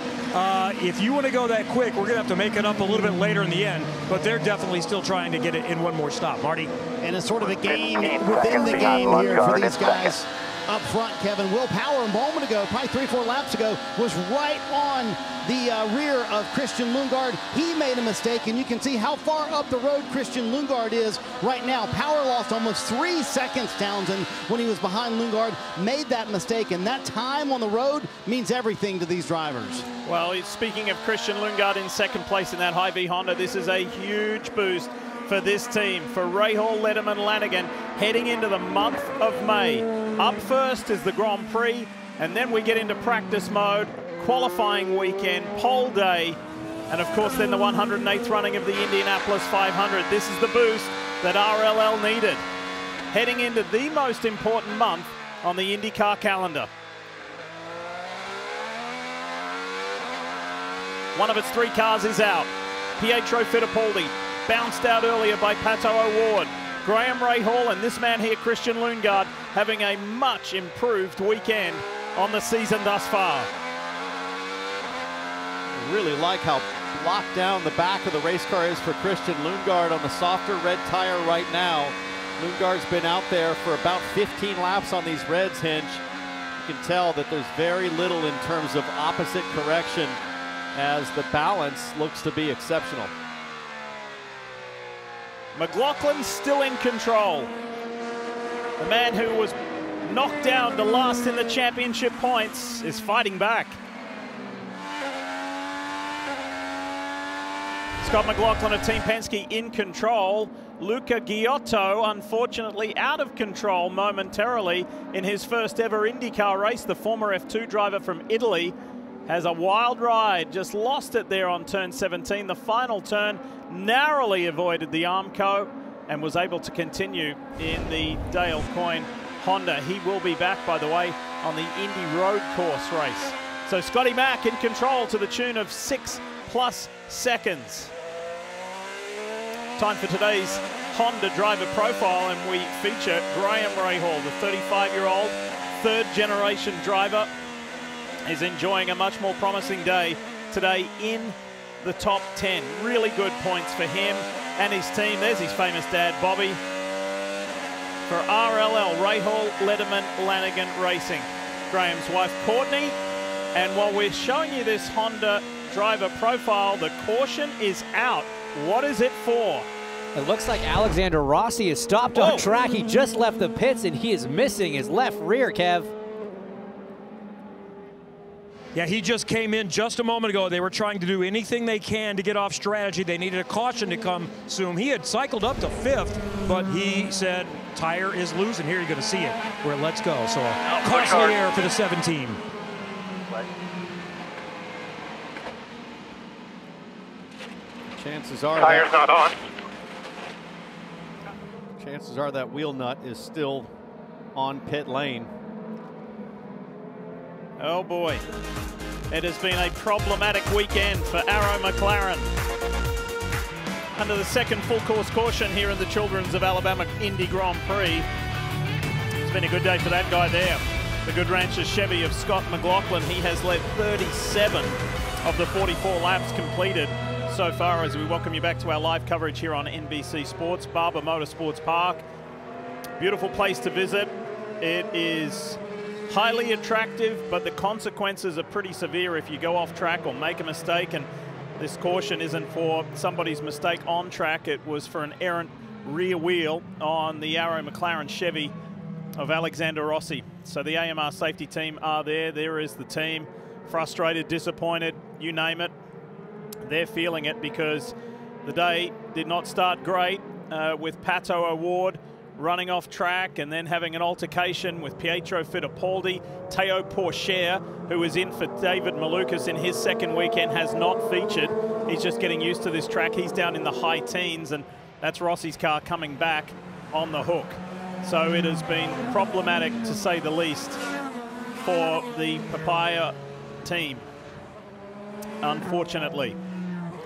if you want to go that quick, we're going to have to make it up a little bit later in the end, but they're definitely still trying to get it in 1 more stop. Marty? And it's sort of a game within the game here for these guys. Up front, Kevin. Will Power a moment ago, probably 3-4 laps ago, was right on the rear of Christian Lundgaard. He made a mistake, and you can see how far up the road Christian Lundgaard is right now. Power lost almost 3 seconds, Townsend, when he was behind Lundgaard, made that mistake, and that time on the road means everything to these drivers. Well, speaking of Christian Lundgaard in second place in that Hy-Vee Honda, this is a huge boost for this team, for Rahal, Letterman, Lanigan, heading into the month of May. Up first is the Grand Prix, and then we get into practice mode, qualifying weekend, pole day, and of course then the 108th running of the Indianapolis 500. This is the boost that RLL needed, heading into the most important month on the IndyCar calendar. One of its 3 cars is out. Pietro Fittipaldi bounced out earlier by Pato O'Ward. Graham Rahal and this man here, Christian Lundgaard, having a much improved weekend on the season thus far. I really like how locked down the back of the race car is for Christian Lundgaard on the softer red tire right now. Lundgaard's been out there for about 15 laps on these reds, Hinch. You can tell that there's very little in terms of opposite correction as the balance looks to be exceptional. McLaughlin still in control. The man who was knocked down to last in the championship points is fighting back. Scott McLaughlin of Team Penske in control. Luca Giotto, unfortunately, out of control momentarily in his first ever IndyCar race. The former F2 driver from Italy has a wild ride, just lost it there on turn 17. The final turn, narrowly avoided the Armco and was able to continue in the Dale Coyne Honda. He will be back, by the way, on the Indy road course race. So Scotty Mack in control to the tune of 6+ seconds. Time for today's Honda driver profile, and we feature Graham Rahal, the 35-year-old third-generation driver, is enjoying a much more promising day today in the top 10. Really good points for him and his team. There's his famous dad, Bobby. For RLL, Rahal, Letterman, Lanigan Racing. Graham's wife, Courtney. And while we're showing you this Honda driver profile, the caution is out. What is it for? It looks like Alexander Rossi is stopped on track. He just left the pits, and he is missing his left rear, Kev. Yeah, he just came in just a moment ago. They were trying to do anything they can to get off strategy. They needed a caution to come soon. He had cycled up to 5th, but he said, tire is loose, and here you're going to see it where it lets go. So a costly error for the 17. Chances are tire's not on. Chances are that wheel nut is still on pit lane. Oh boy, it has been a problematic weekend for Arrow McLaren. Under the second full course caution here in the Children's of Alabama Indy Grand Prix. It's been a good day for that guy there. The Good Ranchers Chevy of Scott McLaughlin. He has led 37 of the 44 laps completed so far, as we welcome you back to our live coverage here on NBC Sports, Barber Motorsports Park. Beautiful place to visit. It is highly attractive, but the consequences are pretty severe if you go off track or make a mistake. And this caution isn't for somebody's mistake on track. It was for an errant rear wheel on the Arrow McLaren Chevy of Alexander Rossi. So the AMR safety team are there. There is the team. Frustrated, disappointed, you name it. They're feeling it because the day did not start great with Pato O'Ward running off track and then having an altercation with Pietro Fittipaldi. Teo Pourchaire, who is in for David Malukas in his second weekend, has not featured. He's just getting used to this track. He's down in the high teens, and that's Rossi's car coming back on the hook. So it has been problematic, to say the least, for the Papaya team, unfortunately.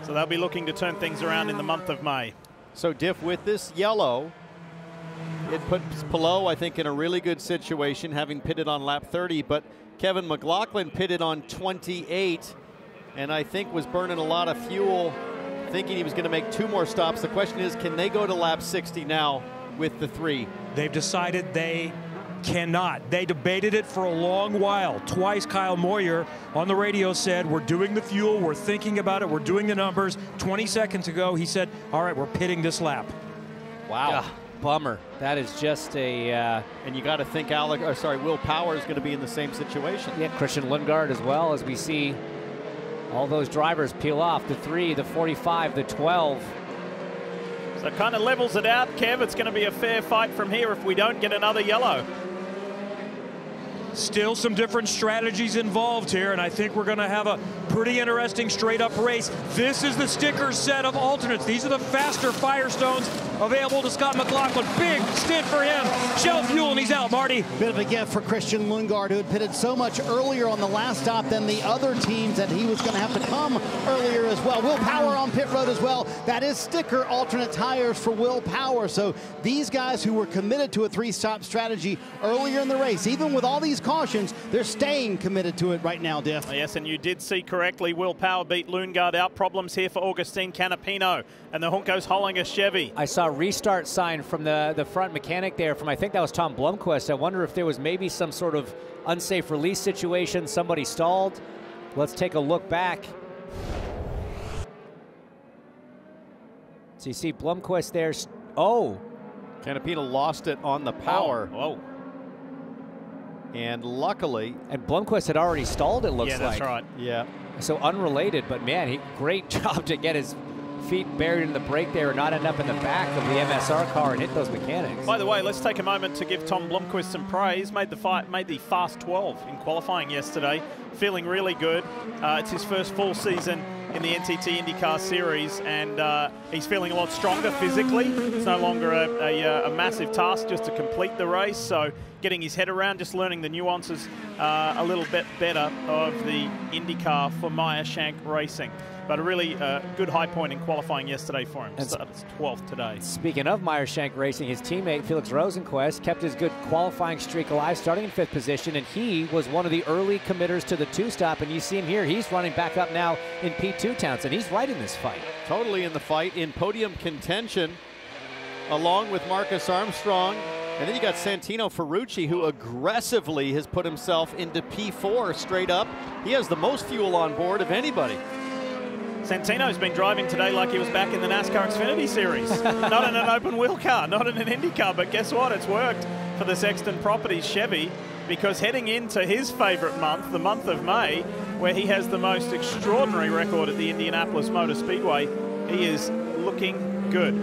So they'll be looking to turn things around in the month of May. So, Diff, with this yellow, it puts Palou, I think, in a really good situation, having pitted on lap 30. But Kevin McLaughlin pitted on 28, and I think was burning a lot of fuel, thinking he was going to make 2 more stops. The question is, can they go to lap 60 now with the 3? They've decided they cannot. They debated it for a long while. Twice Kyle Moyer on the radio said, we're doing the fuel, we're thinking about it, we're doing the numbers. 20 seconds ago, he said, all right, we're pitting this lap. Wow. Bummer. That is just a... and you got to think Will Power is going to be in the same situation. Yeah, Christian Lundgaard as well, as we see all those drivers peel off. The 3, the 45, the 12. So it kind of levels it out, Kev. It's going to be a fair fight from here if we don't get another yellow. Still some different strategies involved here, and I think we're going to have a pretty interesting straight-up race. This is the sticker set of alternates. These are the faster Firestones available to Scott McLaughlin. Big stint for him. Shell fuel, and he's out, Marty. Bit of a gift for Christian Lundgaard, who had pitted so much earlier on the last stop than the other teams that he was going to have to come earlier as well. Will Power on pit road as well. That is sticker alternate tires for Will Power. So these guys who were committed to a 3-stop strategy earlier in the race, even with all these cautions, they're staying committed to it right now, Diff. Yes, and you did see correctly, Will Power beat Lundgaard out. Problems here for Augustine Canapino and the Juncos Hollinger Chevy. I saw a restart sign from the front mechanic there from, I think that was Tom Blomqvist. I wonder if there was maybe some sort of unsafe release situation. Somebody stalled. Let's take a look back. So you see Blomqvist there. Oh. Canapino lost it on the power. Oh. And luckily... And Blomqvist had already stalled, it looks like. Yeah, that's right. Yeah. So unrelated, but man, great job to get his feet buried in the brake there and not end up in the back of the MSR car and hit those mechanics. By the way, let's take a moment to give Tom Blomqvist some praise. Made the fast 12 in qualifying yesterday. Feeling really good. It's his first full season in the NTT IndyCar Series, and he's feeling a lot stronger physically. It's no longer a massive task just to complete the race, so getting his head around, just learning the nuances a little bit better of the IndyCar for Meyer Shank Racing. But a really good high point in qualifying yesterday for him. It's 12th today. Speaking of Meyer Shank Racing, his teammate Felix Rosenquist kept his good qualifying streak alive, starting in 5th position, and he was one of the early committers to the 2-stop. And you see him here, he's running back up now in P2 Townsend. He's right in this fight. Totally in the fight, in podium contention, along with Marcus Armstrong. And then you got Santino Ferrucci, who aggressively has put himself into P4 straight up. He has the most fuel on board of anybody. Santino's been driving today like he was back in the NASCAR Xfinity Series. Not in an open wheel car, not in an Indy car, but guess what? It's worked for the Sexton Properties Chevy, because heading into his favorite month, the month of May, where he has the most extraordinary record at the Indianapolis Motor Speedway, he is looking good.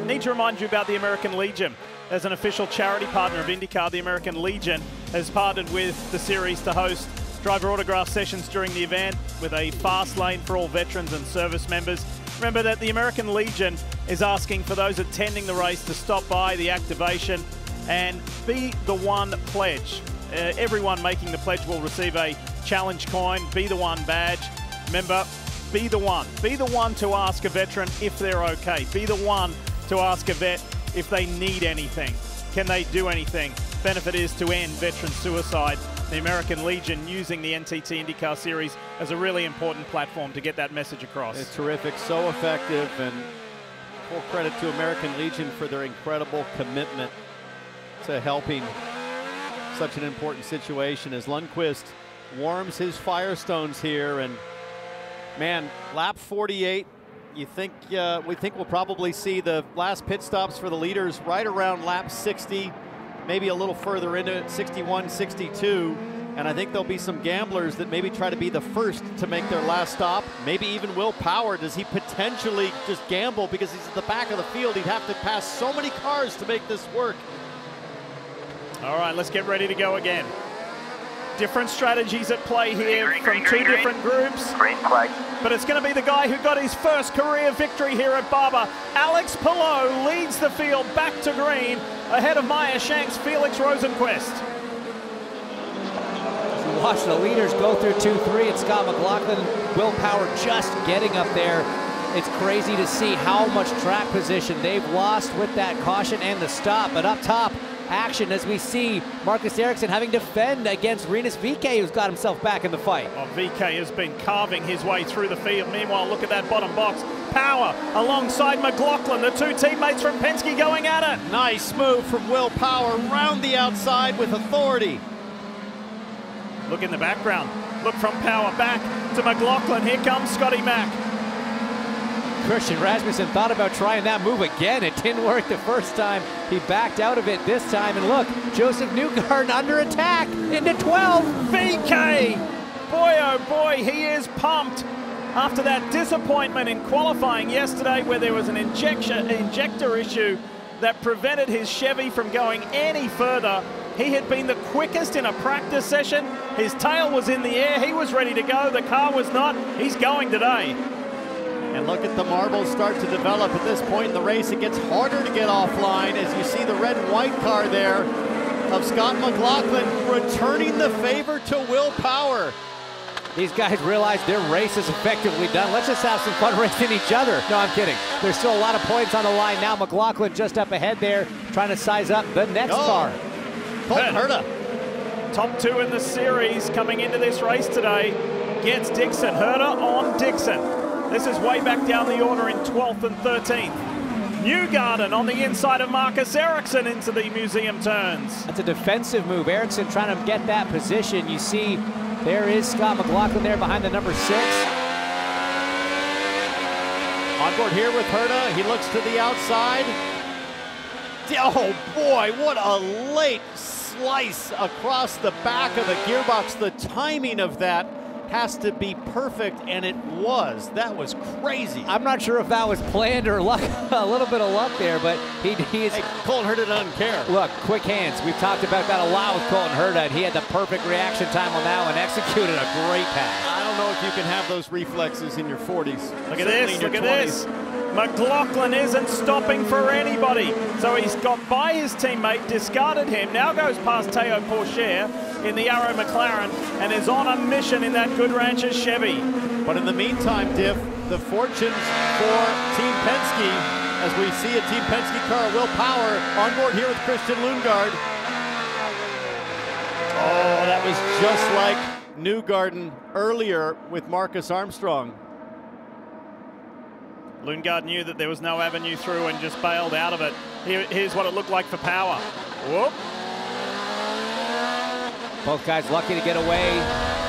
Need to remind you about the American Legion. As an official charity partner of IndyCar, the American Legion has partnered with the series to host driver autograph sessions during the event with a fast lane for all veterans and service members. Remember that the American Legion is asking for those attending the race to stop by the activation and be the one pledge. Everyone making the pledge will receive a challenge coin, Be the One badge. Remember, be the one. Be the one to ask a veteran if they're okay. Be the one to ask a vet if they need anything. Can they do anything? Benefit is to end veteran suicide. The American Legion using the NTT IndyCar Series as a really important platform to get that message across. It's terrific, so effective, and full credit to American Legion for their incredible commitment to helping such an important situation as Lundqvist warms his Firestones here. And man, lap 48, we think we'll probably see the last pit stops for the leaders right around lap 60. Maybe a little further into it, 61, 62. And I think there'll be some gamblers that maybe try to be the first to make their last stop. Maybe even Will Power. Does he potentially just gamble because he's at the back of the field? He'd have to pass so many cars to make this work. All right, let's get ready to go again. Different strategies at play here from two different groups. Green flag. But it's going to be the guy who got his first career victory here at Barber. Alex Palou leads the field back to green ahead of Maya Shank's Felix Rosenquist. As you watch the leaders go through 2-3, and Scott McLaughlin, Will Power just getting up there. It's crazy to see how much track position they've lost with that caution and the stop. But up top, action as we see Marcus Ericsson having to defend against Rinus VeeKay, who's got himself back in the fight. Oh, VeeKay has been carving his way through the field. Meanwhile, look at that bottom box. Power alongside McLaughlin, the two teammates from Penske going at it. Nice move from Will Power, round the outside with authority. Look in the background. Look from Power back to McLaughlin. Here comes Scotty Mack. Christian Rasmussen thought about trying that move again. It didn't work the first time. He backed out of it this time. And look, Joseph Newgarden under attack into 12. VeeKay! Boy, oh boy, he is pumped. After that disappointment in qualifying yesterday where there was an injector issue that prevented his Chevy from going any further. He had been the quickest in a practice session. His tail was in the air. He was ready to go. The car was not. He's going today. And look at the marbles start to develop at this point in the race. It gets harder to get offline as you see the red and white car there of Scott McLaughlin returning the favor to Will Power. These guys realize their race is effectively done. Let's just have some fun racing each other. No, I'm kidding. There's still a lot of points on the line now. McLaughlin just up ahead there, trying to size up the next car. Colton Herta. Top two in the series coming into this race today. Gets Dixon. Herta on Dixon. This is way back down the order in 12th and 13th. Newgarden on the inside of Marcus Ericsson into the museum turns. That's a defensive move. Ericsson trying to get that position. You see, there is Scott McLaughlin there behind the number 6. On board here with Herta. He looks to the outside. Oh boy, what a late slice across the back of the gearbox. The timing of that has to be perfect, and it was. That was crazy. I'm not sure if that was planned or luck, a little bit of luck there, but he is. Hey, Colton Herta doesn't care. Look, quick hands. We've talked about that a lot with Colton Herta, and he had the perfect reaction time on that one, executed a great pass. I don't know if you can have those reflexes in your 40s. Look at this, look at this. McLaughlin isn't stopping for anybody. So he's got by his teammate, discarded him, now goes past Teo Pourchaire in the Arrow McLaren and is on a mission in that Good Ranchers Chevy. But in the meantime, Diff, the fortunes for Team Penske, as we see a Team Penske car, Will Power, on board here with Christian Lundgaard. Oh, that was just like Newgarden earlier with Marcus Armstrong. Lundgaard knew that there was no avenue through and just bailed out of it. Here's what it looked like for Power. Whoop. Both guys lucky to get away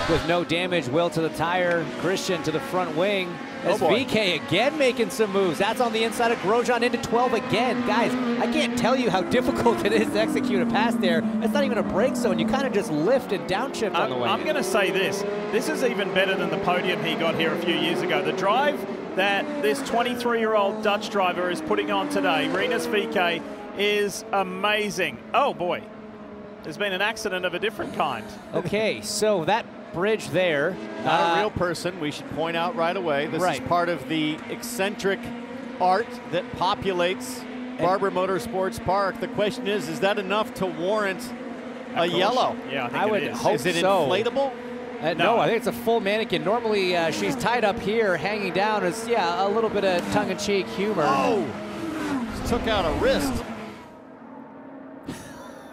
with no damage. Will to the tire, Christian to the front wing. As VeeKay again making some moves. That's on the inside of Grosjean into 12 again. Guys, I can't tell you how difficult it is to execute a pass there. That's not even a brake zone. You kind of just lift and downshift on the way. I'm going to say this. This is even better than the podium he got here a few years ago. The drive that this 23-year-old Dutch driver is putting on today, Rinus VeeKay, is amazing. Oh boy, there's been an accident of a different kind. Okay, so that bridge there. Not a real person, we should point out right away. This is part of the eccentric art that populates Barber Motorsports Park. The question is that enough to warrant a yellow? Yeah, I would hope Is it so. inflatable? No, I think it's a full mannequin. Normally, she's tied up here, hanging down as, a little bit of tongue-in-cheek humor. Oh, just took out a wrist.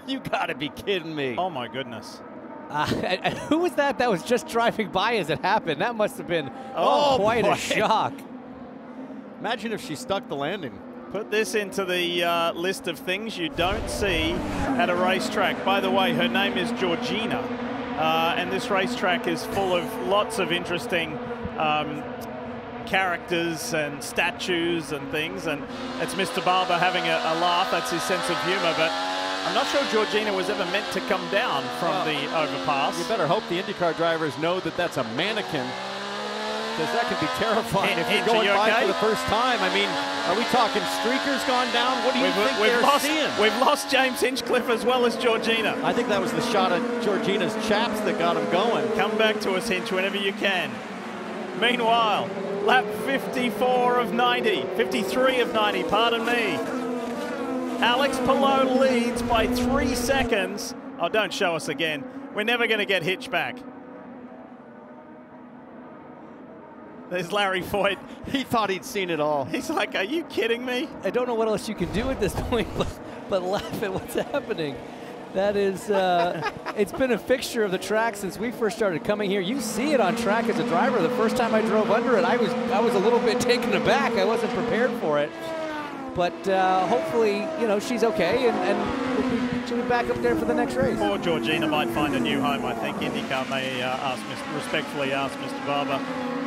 You gotta be kidding me. Oh my goodness. And who was that was just driving by as it happened? That must have been quite a shock. Imagine if she stuck the landing. Put this into the list of things you don't see at a racetrack. By the way, her name is Georgina. And this racetrack is full of lots of interesting characters and statues and things. And it's Mr. Barber having a laugh. That's his sense of humor. But I'm not sure Georgina was ever meant to come down from the overpass. You better hope the IndyCar drivers know that that's a mannequin. because that can be terrifying if you're Hinch, are going you by okay? for the first time. I mean, are we talking streakers gone down? What do you think they're seeing? We've lost James Hinchcliffe as well as Georgina. I think that was the shot at Georgina's chaps that got him going. Come back to us, Hinch, whenever you can. Meanwhile, lap 54 of 90, 53 of 90, pardon me. Alex Palou leads by 3 seconds. Oh, don't show us again. We're never going to get Hitch back. There's Larry Foyt. He thought he'd seen it all. He's like, are you kidding me? I don't know what else you can do at this point but laugh at what's happening. That is, it's been a fixture of the track since we first started coming here. You see it on track as a driver. The first time I drove under it, I was a little bit taken aback. I wasn't prepared for it. But hopefully, you know, she's okay, and she'll be back up there for the next race. Poor Georgina might find a new home. I think IndyCar may respectfully ask Mr. Barber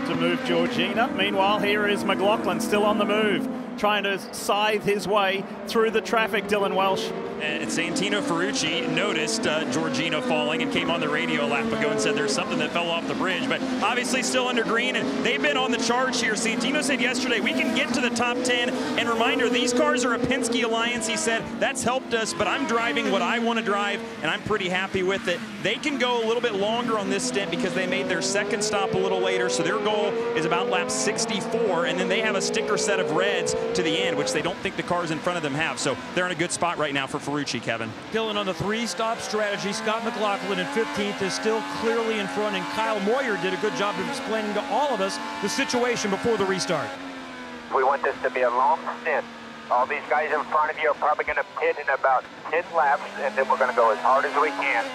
to move Georgina. Meanwhile, here is McLaughlin still on the move, trying to scythe his way through the traffic, Dylan Welsh. And Santino Ferrucci noticed Georgina falling and came on the radio a lap ago and said there's something that fell off the bridge, but obviously still under green, and they've been on the charge here. Santino said yesterday, we can get to the top 10, and reminder, these cars are a Penske Alliance. He said, that's helped us, but I'm driving what I want to drive, and I'm pretty happy with it. They can go a little bit longer on this stint because they made their second stop a little later, so their goal is about lap 64, and then they have a sticker set of reds to the end, which they don't think the cars in front of them have, so they're in a good spot right now for Ferrucci, Kevin. Dylan, on the 3-stop strategy, Scott McLaughlin in 15th is still clearly in front, and Kyle Moyer did a good job of explaining to all of us the situation before the restart. We want this to be a long stint. All these guys in front of you are probably going to pit in about 10 laps, and then we're going to go as hard as we can.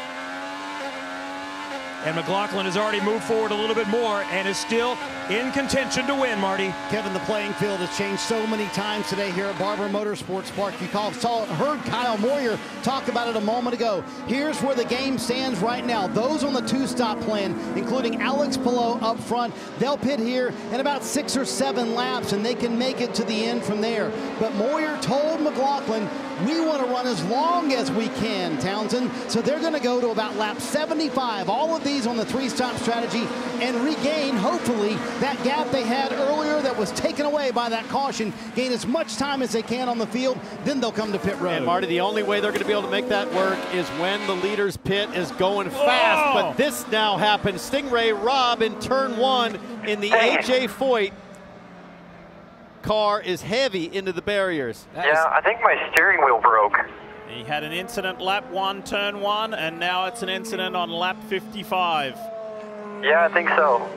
And McLaughlin has already moved forward a little bit more and is still in contention to win, Marty. Kevin, the playing field has changed so many times today here at Barber Motorsports Park. You heard Kyle Moyer talk about it a moment ago. Here's where the game stands right now. Those on the 2-stop plan, including Alex Palou up front, they'll pit here in about 6 or 7 laps, and they can make it to the end from there. But Moyer told McLaughlin, we want to run as long as we can, Townsend. So they're going to go to about lap 75. All of these on the 3-stop strategy and regain, hopefully, that gap they had earlier that was taken away by that caution. Gain as much time as they can on the field, then they'll come to pit road. And Marty, the only way they're going to be able to make that work is when the leader's pit is going fast. But this now happens. Stingray Robb in turn 1 in the A.J. Foyt car is heavy into the barriers. I think my steering wheel broke. He had an incident lap 1, turn 1, and now it's an incident on lap 55. Yeah, I think so.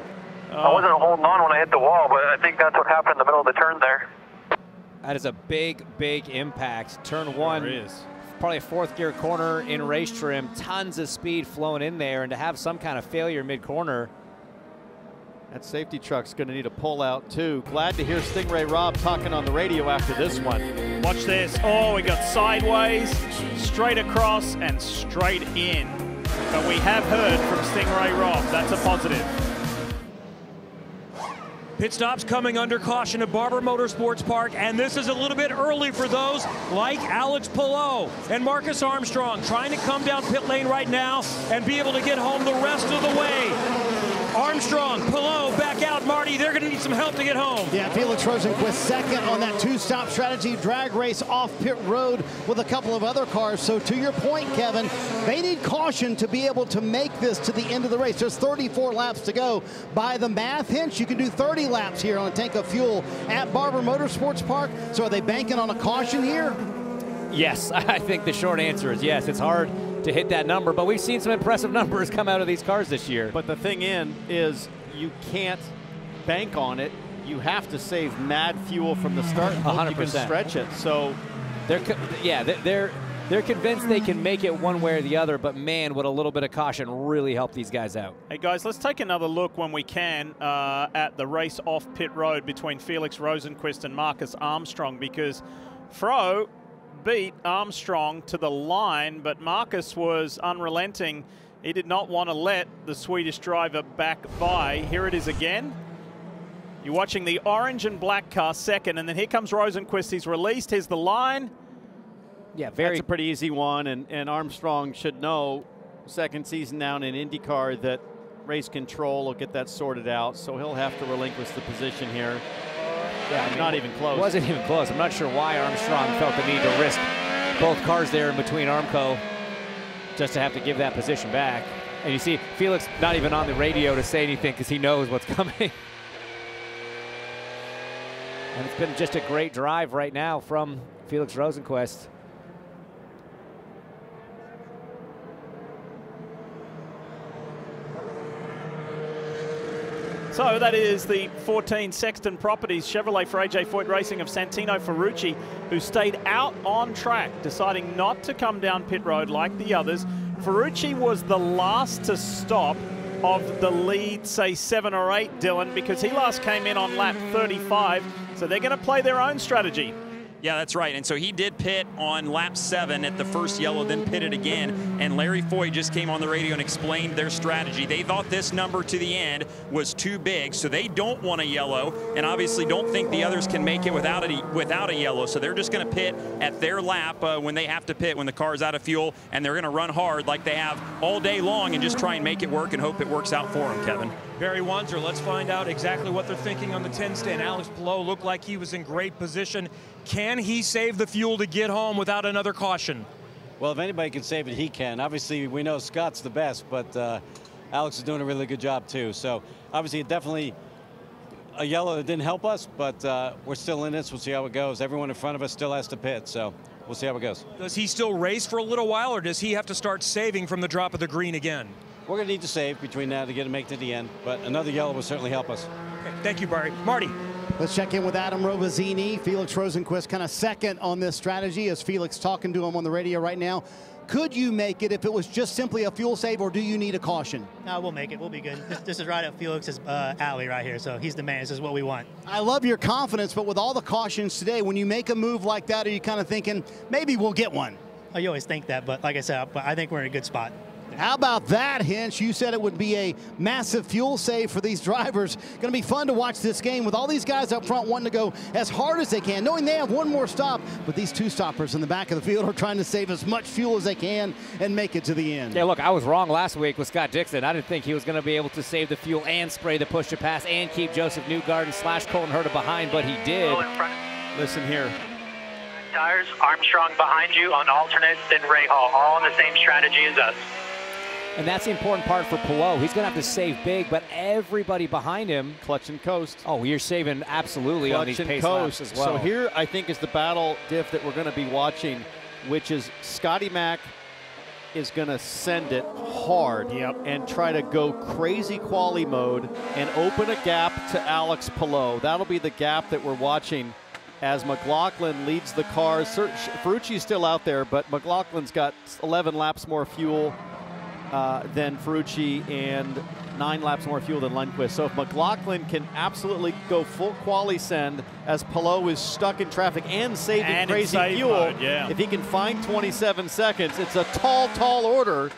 I wasn't holding on when I hit the wall, but I think that's what happened in the middle of the turn there. That is a big, big impact. Turn 1, is. Probably a 4th gear corner in race trim, tons of speed flowing in there, and to have some kind of failure mid-corner. That safety truck's going to need a pull out too. Glad to hear Stingray Robb talking on the radio after this one. Watch this. Oh, we got sideways, straight across, and straight in. But we have heard from Stingray Robb. That's a positive. Pit stops coming under caution at Barber Motorsports Park, and this is a little bit early for those like Alex Palou and Marcus Armstrong trying to come down pit lane right now and be able to get home the rest of the way. Armstrong, Palou back out, Marty. They're going to need some help to get home. Yeah, Felix Rosenquist second on that 2-stop strategy drag race off pit road with a couple of other cars. So to your point, Kevin, they need caution to be able to make this to the end of the race. There's 34 laps to go. By the math, Hinch, you can do 30 laps here on a tank of fuel at Barber Motorsports Park. So are they banking on a caution here? Yes, I think the short answer is yes. It's hard to hit that number, but we've seen some impressive numbers come out of these cars this year. But the thing is you can't bank on it. You have to save mad fuel from the start. 100%. You can stretch it. So they're convinced they can make it one way or the other, but man, would a little bit of caution really help these guys out. Hey guys, let's take another look when we can at the race off pit road between Felix Rosenquist and Marcus Armstrong, because Fro beat Armstrong to the line, but Marcus was unrelenting. He did not want to let the Swedish driver back by. Here it is again. You're watching the orange and black car second, and then here comes Rosenquist. He's released. Here's the line. Yeah, that's a pretty easy one, and Armstrong should know, second season down in IndyCar, that race control will get that sorted out, so he'll have to relinquish the position here. Yeah, I mean, not even close. Wasn't even close. I'm not sure why Armstrong felt the need to risk both cars there in between Armco just to have to give that position back. And you see Felix not even on the radio to say anything because he knows what's coming. And it's been just a great drive right now from Felix Rosenqvist. So that is the 14 Sexton Properties Chevrolet for AJ Foyt Racing of Santino Ferrucci, who stayed out on track, deciding not to come down pit road like the others. Ferrucci was the last to stop of the lead, say 7 or 8, Dylan, because he last came in on lap 35. So they're going to play their own strategy. Yeah, that's right. And so he did pit on lap 7 at the first yellow, then pitted again. And Larry Foy just came on the radio and explained their strategy. They thought this number to the end was too big, so they don't want a yellow, and obviously don't think the others can make it without a yellow. So they're just going to pit at their lap when they have to pit, when the car's out of fuel, and they're going to run hard like they have all day long and just try and make it work and hope it works out for them, Kevin. Barry Wanzer, let's find out exactly what they're thinking on the 10 stand. Alex Palou looked like he was in great position. Can he save the fuel to get home without another caution? Well, if anybody can save it, he can. Obviously, we know Scott's the best, but Alex is doing a really good job, too. So, obviously, definitely a yellow that didn't help us, but we're still in this. We'll see how it goes. Everyone in front of us still has to pit, so we'll see how it goes. Does he still race for a little while, or does he have to start saving from the drop of the green again? We're going to need to save between now to make it to the end, but another yellow will certainly help us. Okay, thank you, Barry. Marty. Let's check in with Adam Rovazzini. Felix Rosenqvist kind of second on this strategy as Felix talking to him on the radio right now. Could you make it if it was just simply a fuel save, or do you need a caution? No, we'll make it. We'll be good. This is right up Felix's alley right here, so he's the man. This is what we want. I love your confidence, but with all the cautions today, when you make a move like that, are you kind of thinking, maybe we'll get one? Oh, you always think that, but like I said, I think we're in a good spot. How about that, Hinch? You said it would be a massive fuel save for these drivers. Going to be fun to watch this game with all these guys up front wanting to go as hard as they can, knowing they have one more stop. But these two stoppers in the back of the field are trying to save as much fuel as they can and make it to the end. Yeah, look, I was wrong last week with Scott Dixon. I didn't think he was going to be able to save the fuel and spray the push to pass and keep Joseph Newgarden / Colton Herta behind, but he did. Listen here. Tires, Armstrong behind you on alternates, then Ray Hall, all on the same strategy as us. And that's the important part for Palou. He's going to have to save big, but everybody behind him. Clutch and coast. Oh, you're saving absolutely Clutch on these and pace coast. laps as well. So here, I think, is the battle diff that we're going to be watching, which is Scotty Mack is going to send it hard and try to go crazy quali mode and open a gap to Alex Palou. That'll be the gap that we're watching as McLaughlin leads the cars. Ferrucci's still out there, but McLaughlin's got 11 laps more fuel than Ferrucci and 9 laps more fuel than Lundqvist. So if McLaughlin can absolutely go full quali send as Palou is stuck in traffic and saving crazy fuel, if he can find 27 seconds, it's a tall order,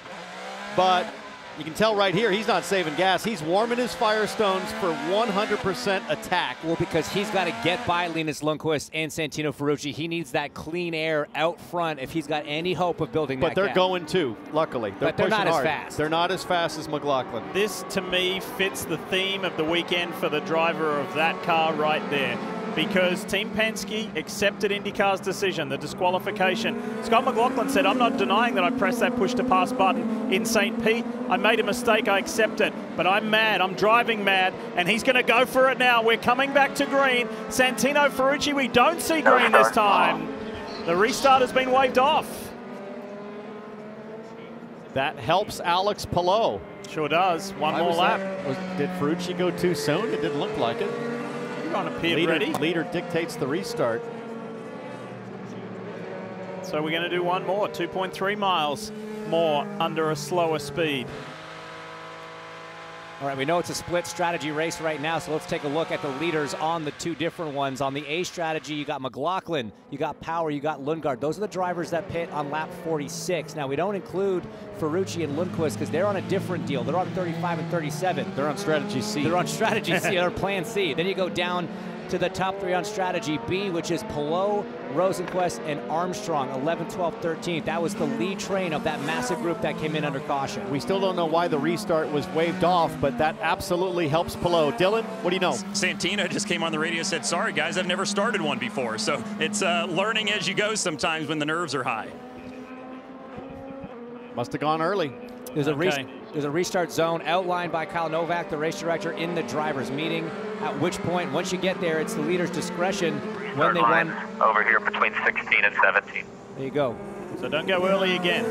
but you can tell right here he's not saving gas. He's warming his Firestones for 100% attack. Well, because he's got to get by Linus Lundqvist and Santino Ferrucci. He needs that clean air out front if he's got any hope of building that But they're gap. going to, luckily. But they're not hard. as fast. They're not as fast as McLaughlin. This, to me, fits the theme of the weekend for the driver of that car right there. Because Team Penske accepted IndyCar's decision, the disqualification. Scott McLaughlin said, I'm not denying that I pressed that push-to-pass button in St. Pete. I made a mistake, I accept it. But I'm mad, I'm driving mad, and he's going to go for it now. We're coming back to green. Santino Ferrucci, we don't see green this time. The restart has been waved off. That helps Alex Palou. Sure does. One more lap. Did Ferrucci go too soon? It didn't look like it. On a pit ready. Leader dictates the restart. So we're going to do one more, 2.3 miles more under a slower speed. All right, we know it's a split strategy race right now, so let's take a look at the leaders on the two different ones. On the A strategy, you got McLaughlin, you got Power, you got Lundgaard. Those are the drivers that pit on lap 46. Now, we don't include Ferrucci and Lundqvist because they're on a different deal. They're on 35 and 37. They're on strategy C. They're on strategy C, or plan C. Then you go down to the top 3 on strategy B, which is Palou, Rosenquist, and Armstrong, 11, 12, 13. That was the lead train of that massive group that came in under caution. We still don't know why the restart was waved off, but that absolutely helps Palou. Dylan, what do you know? Santina just came on the radio and said, sorry guys, I've never started one before. So it's learning as you go sometimes when the nerves are high. Must have gone early. There's a restart zone outlined by Kyle Novak, the race director, in the drivers' meeting, at which point, once you get there, it's the leader's discretion when they run. Over here between 16 and 17. There you go. So don't go early again.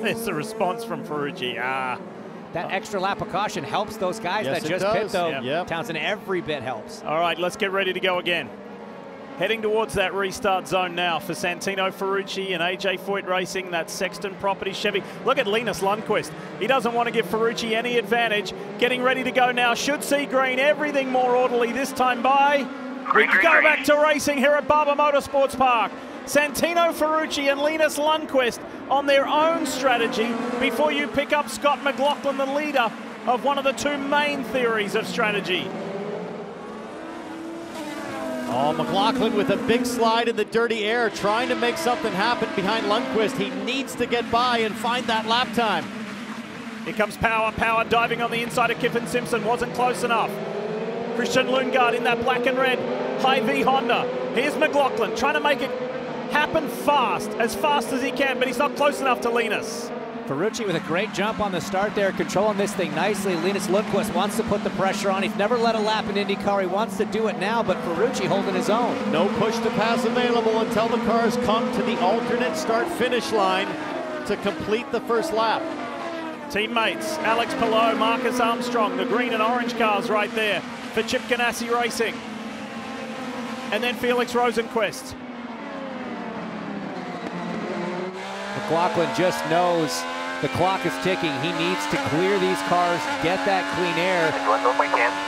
There's the response from Ferrucci. That extra lap of caution helps those guys that just pit, though. Yep. Townsend, every bit helps. All right, let's get ready to go again. Heading towards that restart zone now for Santino Ferrucci and AJ Foyt Racing, that Sexton Property Chevy. Look at Linus Lundqvist. He doesn't want to give Ferrucci any advantage. Getting ready to go now. Should see green. Everything more orderly this time by. We go back to racing here at Barber Motorsports Park. Santino Ferrucci and Linus Lundqvist on their own strategy before you pick up Scott McLaughlin, the leader of one of the 2 main theories of strategy. Oh, McLaughlin with a big slide in the dirty air, trying to make something happen behind Lundqvist. He needs to get by and find that lap time. Here comes Power. Power diving on the inside of Kiffin Simpson. Wasn't close enough. Christian Lundgaard in that black and red Hy-Vee Honda. Here's McLaughlin trying to make it happen fast as he can, but he's not close enough to Linus. Ferrucci with a great jump on the start there, controlling this thing nicely. Linus Lundqvist wants to put the pressure on. He's never led a lap in IndyCar. He wants to do it now, but Ferrucci holding his own. No push to pass available until the cars come to the alternate start-finish line to complete the first lap. Teammates, Alex Palou, Marcus Armstrong, the green and orange cars right there for Chip Ganassi Racing. And then Felix Rosenquist. McLaughlin just knows the clock is ticking. He needs to clear these cars, get that clean air,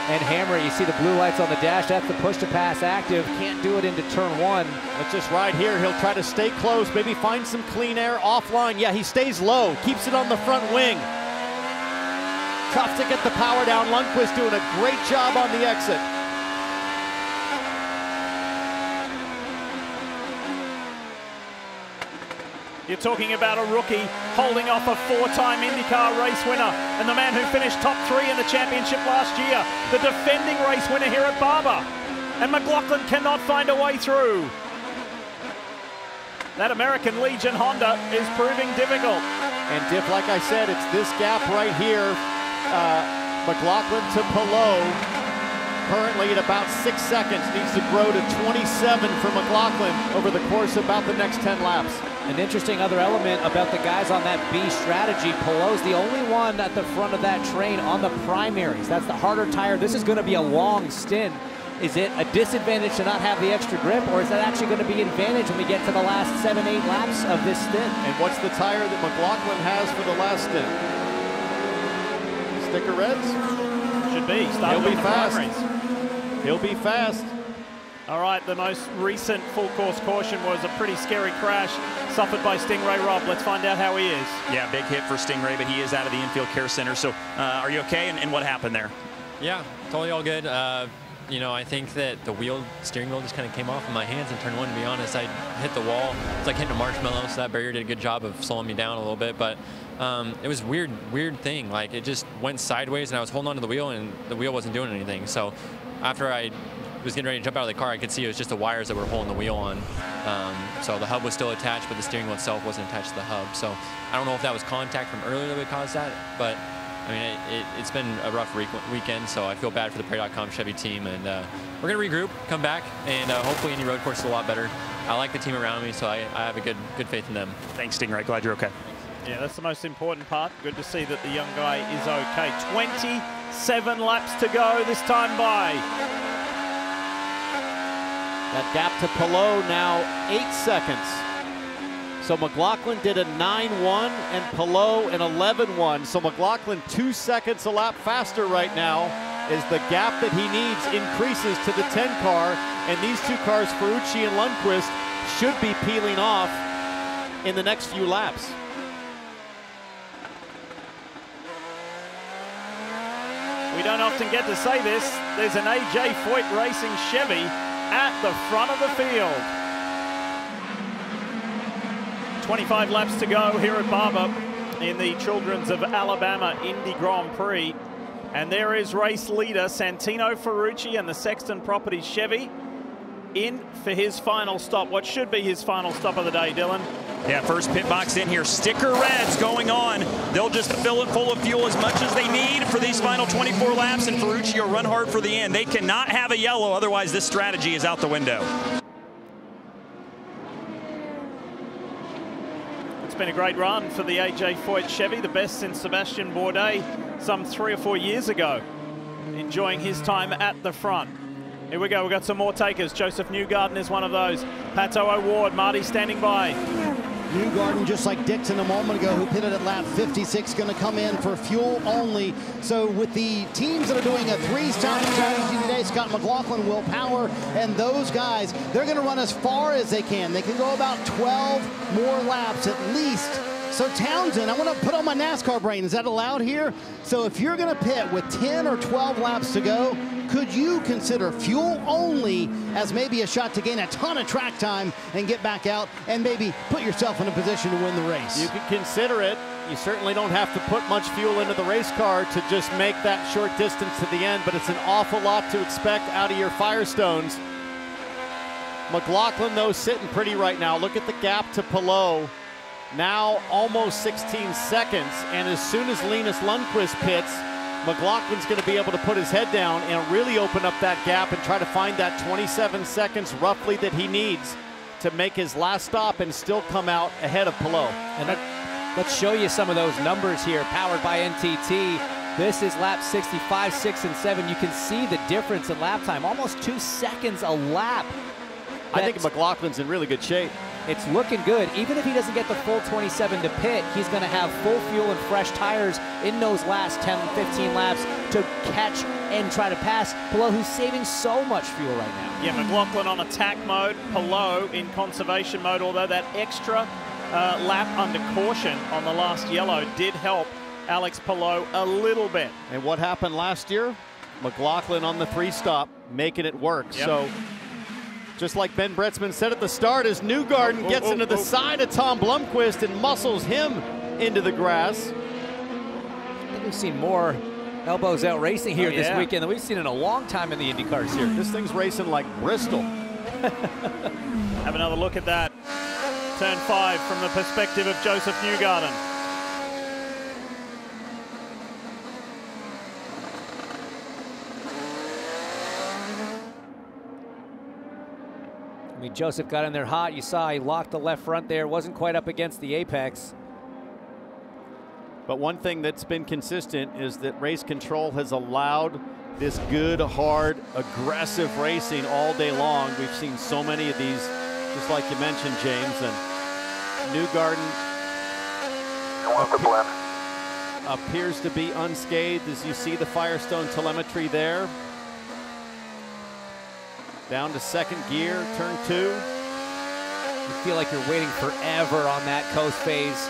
and hammer it. You see the blue lights on the dash. That's the push to pass active. Can't do it into turn 1. Let's just ride here. He'll try to stay close, maybe find some clean air offline. Yeah, he stays low, keeps it on the front wing. Tough to get the power down. Lundqvist doing a great job on the exit. You're talking about a rookie holding off a 4-time IndyCar race winner and the man who finished top 3 in the championship last year, the defending race winner here at Barber. And McLaughlin cannot find a way through. That American Legion Honda is proving difficult. And Diff, like I said, it's this gap right here. McLaughlin to Palou, currently at about 6 seconds, needs to grow to 27 for McLaughlin over the course of about the next 10 laps. An interesting other element about the guys on that B strategy, Palou's the only one at the front of that train on the primaries. That's the harder tire. This is going to be a long stint. Is it a disadvantage to not have the extra grip, or is that actually going to be an advantage when we get to the last 7-8 laps of this stint? And what's the tire that McLaughlin has for the last stint? Sticker reds? Should be. He'll be fast. He'll be fast. All right, the most recent full course caution was a pretty scary crash suffered by Stingray Robb. Let's find out how he is. Yeah, big hit for Stingray, but he is out of the infield care center. So are you okay? And what happened there? Yeah, totally all good. You know, I think that the steering wheel just kind of came off in my hands in turn 1, to be honest. I hit the wall. It's like hitting a marshmallow, so that barrier did a good job of slowing me down a little bit. But it was weird thing. Like, it just went sideways, and I was holding onto the wheel, and the wheel wasn't doing anything. So after I was getting ready to jump out of the car, I could see it was just the wires that were holding the wheel on. So the hub was still attached, but the steering wheel itself wasn't attached to the hub. So I don't know if that was contact from earlier that would cause that, but I mean, it's been a rough weekend, so I feel bad for the Prix.com Chevy team, and we're going to regroup, come back, and hopefully Indy road course is a lot better. I like the team around me, so I have a good faith in them. Thanks, Stingray. Glad you're okay. Yeah, that's the most important part. Good to see that the young guy is okay. 27 laps to go this time by. That gap to Palou now 8 seconds. So McLaughlin did a 9.1 and Palou an 11.1. So McLaughlin 2 seconds a lap faster right now as the gap that he needs increases to the 10 car. And these 2 cars, Ferrucci and Lundqvist, should be peeling off in the next few laps. We don't often get to say this. There's an AJ Foyt Racing Chevy at the front of the field. 25 laps to go here at Barber in the Children's of Alabama Indy Grand Prix. And there is race leader Santino Ferrucci and the Sexton Properties Chevy in for his final stop. What should be his final stop of the day, Dylan? Yeah, first pit box in here. Sticker reds going on. They'll just fill it full of fuel as much as they need for these final 24 laps, and Ferrucci will run hard for the end. They cannot have a yellow, otherwise this strategy is out the window. It's been a great run for the AJ Foyt Chevy, the best since Sebastian Bourdais some 3 or 4 years ago. Enjoying his time at the front. Here we go, we've got some more takers. Joseph Newgarden is one of those. Pato O'Ward, Marty standing by. Newgarden, just like Dixon a moment ago, who pitted at lap 56, going to come in for fuel only. So with the teams that are doing a three-stop strategy today, Scott McLaughlin, Will Power, and those guys, they're going to run as far as they can. They can go about 12 more laps at least. So Townsend, I want to put on my NASCAR brain. Is that allowed here? So if you're going to pit with 10 or 12 laps to go, could you consider fuel only as maybe a shot to gain a ton of track time and get back out and maybe put yourself in a position to win the race? You could consider it. You certainly don't have to put much fuel into the race car to just make that short distance to the end, but it's an awful lot to expect out of your Firestones. McLaughlin, though, sitting pretty right now. Look at the gap to Palou. Now almost 16 seconds, and as soon as Linus Lundqvist pits, McLaughlin's going to be able to put his head down and really open up that gap and try to find that 27 seconds roughly that he needs to make his last stop and still come out ahead of Palou. And let's show you some of those numbers here, powered by NTT. This is lap 65, 6, and 7. You can see the difference in lap time, almost 2 seconds a lap. I think McLaughlin's in really good shape. It's looking good. Even if he doesn't get the full 27 to pit, he's going to have full fuel and fresh tires in those last 10, 15 laps to catch and try to pass Palou, who's saving so much fuel right now. Yeah, McLaughlin on attack mode, Palou in conservation mode, although that extra lap under caution on the last yellow did help Alex Palou a little bit. And what happened last year? McLaughlin on the 3-stop, making it work. Yep. So, just like Ben Bretzman said at the start, as Newgarden gets into the side of Tom Blomqvist and muscles him into the grass. I think we've seen more elbows out racing here this weekend than we've seen in a long time in the IndyCar series. This thing's racing like Bristol. Have another look at that. Turn 5 from the perspective of Joseph Newgarden. I mean, Joseph got in there hot. You saw he locked the left front there. Wasn't quite up against the apex. But one thing that's been consistent is that race control has allowed this good, hard, aggressive racing all day long. We've seen so many of these, just like you mentioned, James. And Newgarden appears to be unscathed as you see the Firestone telemetry there. Down to second gear, turn 2. You feel like you're waiting forever on that coast phase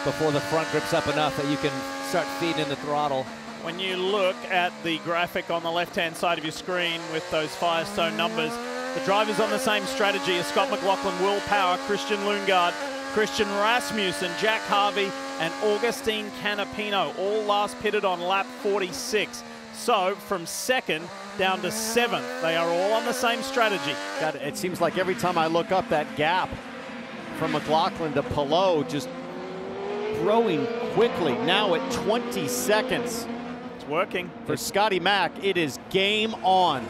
before the front grips up enough that you can start feeding in the throttle. When you look at the graphic on the left-hand side of your screen with those Firestone numbers, the drivers on the same strategy as Scott McLaughlin, Will Power, Christian Lundgaard, Christian Rasmussen, Jack Harvey, and Augustine Canapino, all last pitted on lap 46. So from second down to 7th, they are all on the same strategy. God, it seems like every time I look up, that gap from McLaughlin to Palou just growing quickly. Now at 20 seconds. It's working. For Scotty Mack, it is game on.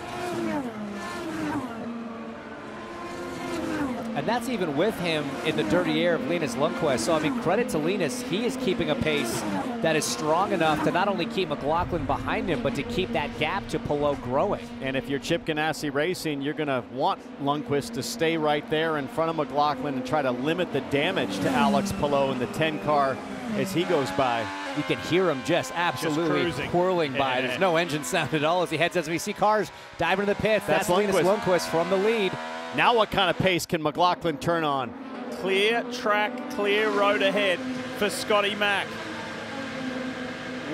And that's even with him in the dirty air of Linus Lundqvist. So, I mean, credit to Linus. He is keeping a pace that is strong enough to not only keep McLaughlin behind him, but to keep that gap to Palou growing. And if you're Chip Ganassi Racing, you're going to want Lundqvist to stay right there in front of McLaughlin and try to limit the damage to Alex Palou in the 10 car as he goes by. You can hear him just absolutely whirling by. There's no engine sound at all as he heads as we see cars diving to the pits. That's Linus Lundqvist from the lead. Now what kind of pace can McLaughlin turn on? Clear track, clear road ahead for Scotty Mack.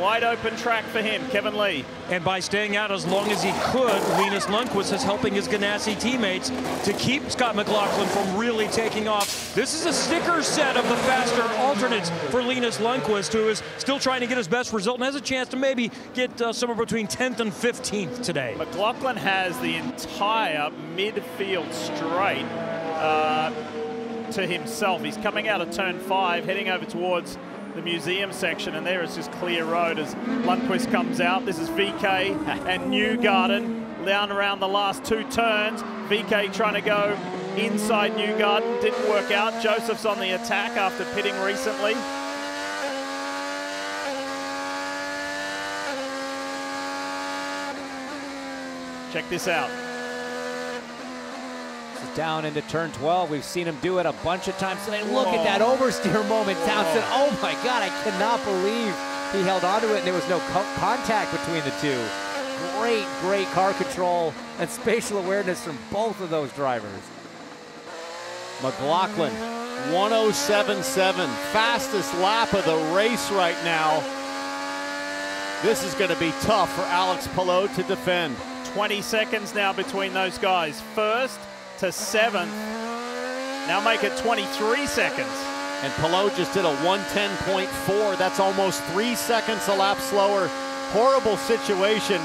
Wide open track for him, Kevin Lee. And by staying out as long as he could, Linus Lundqvist is helping his Ganassi teammates to keep Scott McLaughlin from really taking off. This is a sticker set of the faster alternates for Linus Lundqvist, who is still trying to get his best result and has a chance to maybe get somewhere between 10th and 15th today. McLaughlin has the entire midfield straight to himself. He's coming out of turn 5, heading over towards the museum section, and there is just clear road as Lundqvist comes out. This is VK and Newgarden down around the last 2 turns. VK trying to go inside Newgarden, didn't work out. Joseph's on the attack after pitting recently. Check this out. Down into turn 12. We've seen him do it a bunch of times today. Look at that oversteer moment. Townsend, oh my God, I cannot believe he held onto it and there was no contact between the two. Great car control and spatial awareness from both of those drivers. McLaughlin, 107.7, fastest lap of the race right now. This is going to be tough for Alex Palou to defend. 20 seconds now between those guys. First to 7th. Now make it 23 seconds. And Palou just did a 110.4. That's almost 3 seconds a lap slower. Horrible situation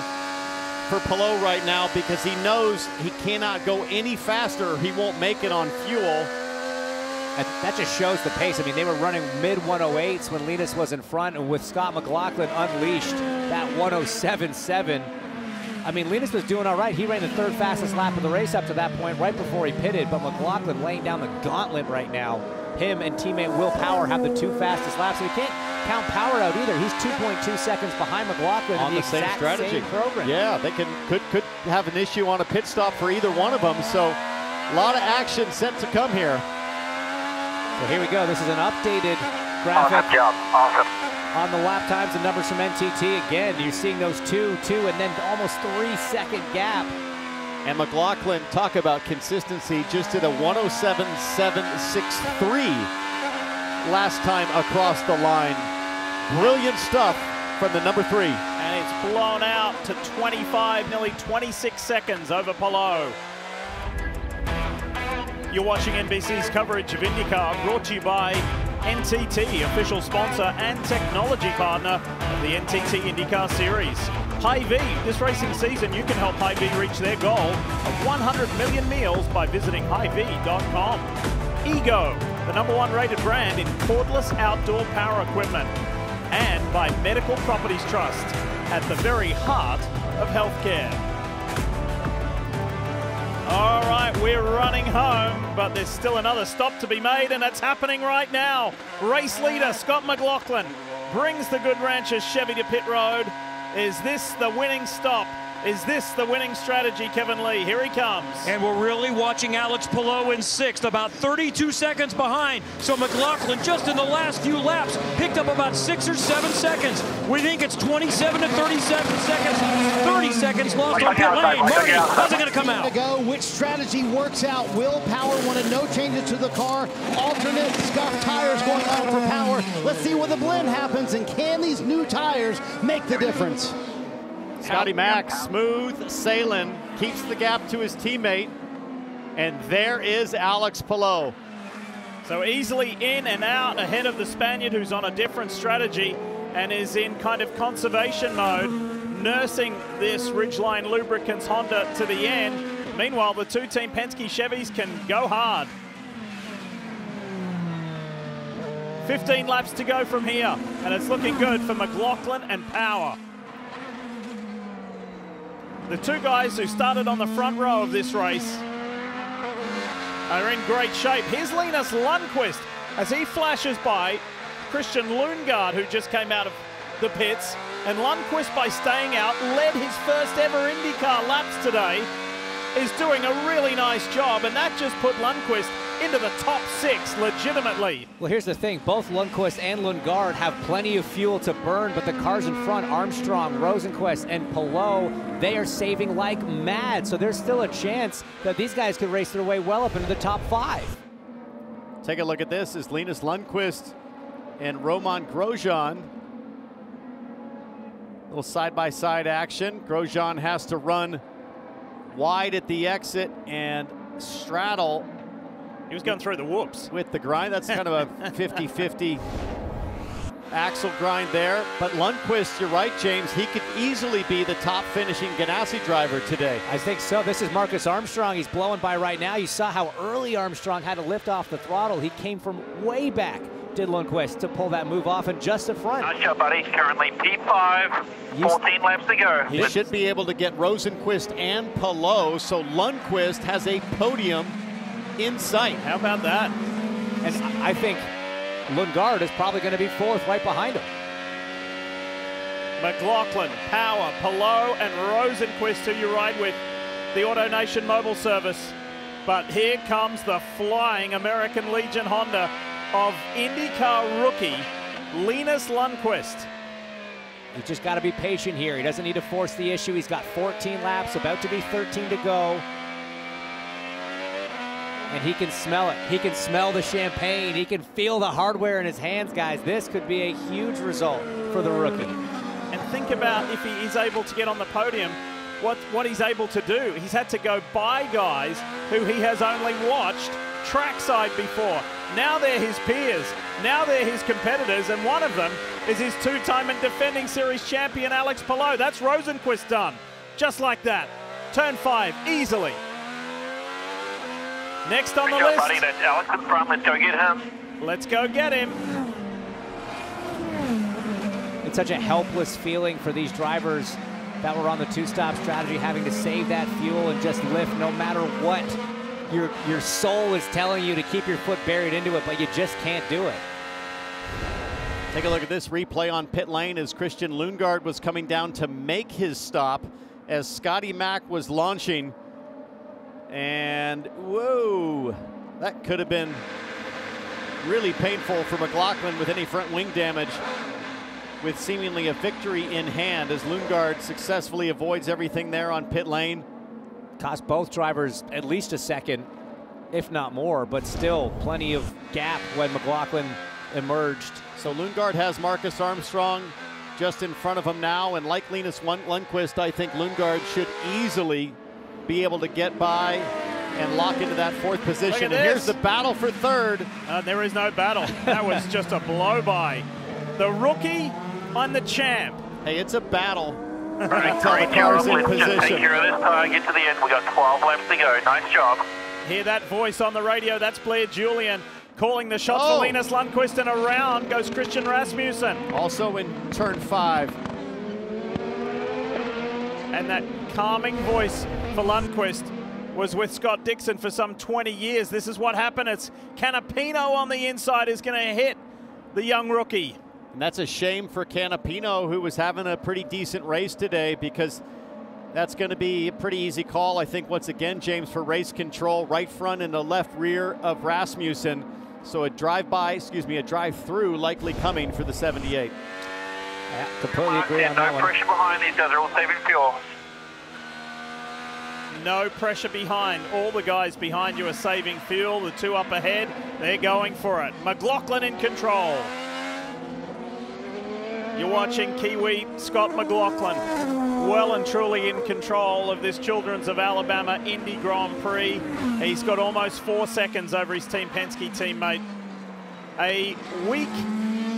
for Palou right now because he knows he cannot go any faster or he won't make it on fuel. And that just shows the pace. I mean, they were running mid-108s when Linus was in front, and with Scott McLaughlin unleashed, that 107.7. I mean, Linus was doing all right. He ran the 3rd fastest lap of the race up to that point, right before he pitted. But McLaughlin laying down the gauntlet right now. Him and teammate Will Power have the 2 fastest laps. So we can't count Power out either. He's 2.2 seconds behind McLaughlin on the same strategy. Program. Yeah, they could have an issue on a pit stop for either one of them. So a lot of action set to come here. So here we go. This is an updated graphic. Awesome job. Awesome. On the lap times and numbers from NTT. Again, you're seeing those 2, and then almost 3-second gap. And McLaughlin, talk about consistency, just did a 107.763 last time across the line. Brilliant stuff from the number 3. And it's blown out to 25, nearly 26 seconds over Palou. You're watching NBC's coverage of IndyCar, brought to you by NTT, official sponsor and technology partner of the NTT IndyCar Series. Hy-Vee, this racing season you can help Hy-Vee reach their goal of 100 million meals by visiting hyvee.com. Ego, the #1 rated brand in cordless outdoor power equipment. And by Medical Properties Trust, at the very heart of healthcare. All right, we're running home, but there's still another stop to be made, and it's happening right now. Race leader Scott McLaughlin brings the Good Ranchers Chevy to pit road. Is this the winning stop? Is this the winning strategy, Kevin Lee? Here he comes. And we're really watching Alex Palou in 6th, about 32 seconds behind. So McLaughlin, just in the last few laps, picked up about 6 or 7 seconds. We think it's 27 to 37 seconds. 30 seconds lost on pit lane. Marty, how's it going to come out? Which strategy works out? Will Power wanted no changes to the car. Alternate scuff tires going on for Power. Let's see where the blend happens, and can these new tires make the difference? Scotty Mack, smooth sailing, keeps the gap to his teammate, and there is Alex Palou. So easily in and out ahead of the Spaniard, who's on a different strategy and is in kind of conservation mode, nursing this Ridgeline Lubricants Honda to the end. Meanwhile, the 2 Team Penske Chevys can go hard. 15 laps to go from here, and it's looking good for McLaughlin and Power. The 2 guys who started on the front row of this race are in great shape. Here's Linus Lundqvist as he flashes by Christian Lundgaard, who just came out of the pits. And Lundqvist, by staying out, led his first ever IndyCar laps today, is doing a really nice job, and that just put Lundqvist into the top 6 legitimately. Well, here's the thing. Both Lundqvist and Lundgaard have plenty of fuel to burn, but the cars in front, Armstrong, Rosenqvist, and Palou, they are saving like mad. So there's still a chance that these guys could race their way well up into the top 5. Take a look at this as Linus Lundqvist and Roman Grosjean Little side-by-side action. Grosjean has to run wide at the exit and straddle. He was going through the whoops. With the grind. That's kind of a 50-50 axle grind there. But Lundqvist, you're right, James, he could easily be the top finishing Ganassi driver today. I think so. This is Marcus Armstrong. He's blowing by right now. You saw how early Armstrong had to lift off the throttle. He came from way back, did Lundqvist, to pull that move off and just the front. Nice job, buddy. Currently P5, 14 laps to go. He should be able to get Rosenqvist and Palou, so Lundqvist has a podium in sight. How about that? And I think Lundgaard is probably going to be fourth right behind him. McLaughlin, Power, Palou, and Rosenqvist, who you ride with the AutoNation mobile service. But here comes the flying American Legion Honda of IndyCar rookie Linus Lundqvist. He's just got to be patient here. He doesn't need to force the issue. He's got 14 laps, about to be 13 to go. And he can smell it. He can smell the champagne. He can feel the hardware in his hands, guys. This could be a huge result for the rookie. And think about if he is able to get on the podium, what he's able to do. He's had to go by guys who he has only watched trackside before. Now they're his peers. Now they're his competitors, and one of them is his two-time and defending series champion, Alex Palou. That's Rosenqvist done. Just like that. Turn 5, easily. Next on the list. Buddy, that's Alex in front. Let's go get him. Let's go get him. It's such a helpless feeling for these drivers that were on the two-stop strategy, having to save that fuel and just lift no matter what your soul is telling you to keep your foot buried into it, but you just can't do it. Take a look at this replay on pit lane as Christian Lundgaard was coming down to make his stop as Scotty Mack was launching. And whoa, that could have been really painful for McLaughlin with any front wing damage, with seemingly a victory in hand as Lundgaard successfully avoids everything there on pit lane. Cost both drivers at least a second, if not more, but still plenty of gap when McLaughlin emerged. So Lundgaard has Marcus Armstrong just in front of him now, and like Linus Lundqvist, I think Lundgaard should easily be able to get by and lock into that fourth position. And here's the battle for third. There is no battle. That was just a blow by. The rookie on the champ. Hey, it's a battle. Until the car's in position. Just take care of this tire, get to the end. We got 12 laps to go. Nice job. Hear that voice on the radio. That's Blair Julian calling the shots for Linus Lundqvist, and around goes Christian Rasmussen. Also in turn 5. And that calming voice for Lundqvist was with Scott Dixon for some 20 years. This is what happened. It's Canapino on the inside is going to hit the young rookie. And that's a shame for Canapino, who was having a pretty decent race today, because that's going to be a pretty easy call, I think, once again, James, for race control, right front and the left rear of Rasmussen. So a drive-through likely coming for the 78. Yeah, completely agree on that one. No pressure behind, these guys are all saving fuel. No pressure behind. All the guys behind you are saving fuel. The two up ahead, they're going for it. McLaughlin in control. You're watching Kiwi Scott McLaughlin, well and truly in control of this Children's of Alabama Indy Grand Prix. He's got almost 4 seconds over his Team Penske teammate. A week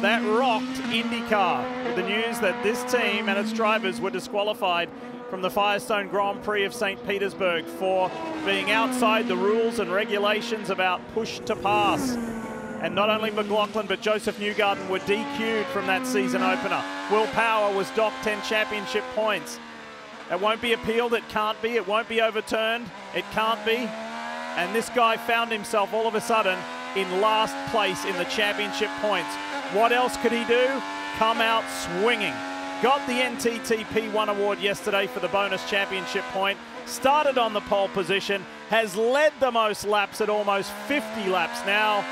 that rocked IndyCar with the news that this team and its drivers were disqualified from the Firestone Grand Prix of St. Petersburg for being outside the rules and regulations about push to pass. And not only McLaughlin, but Joseph Newgarden were DQ'd from that season opener. Will Power was docked 10 championship points. It won't be appealed, it can't be, it won't be overturned, it can't be. And this guy found himself all of a sudden in last place in the championship points. What else could he do? Come out swinging. Got the NTTP1 award yesterday for the bonus championship point. Started on the pole position, has led the most laps at almost 50 laps now,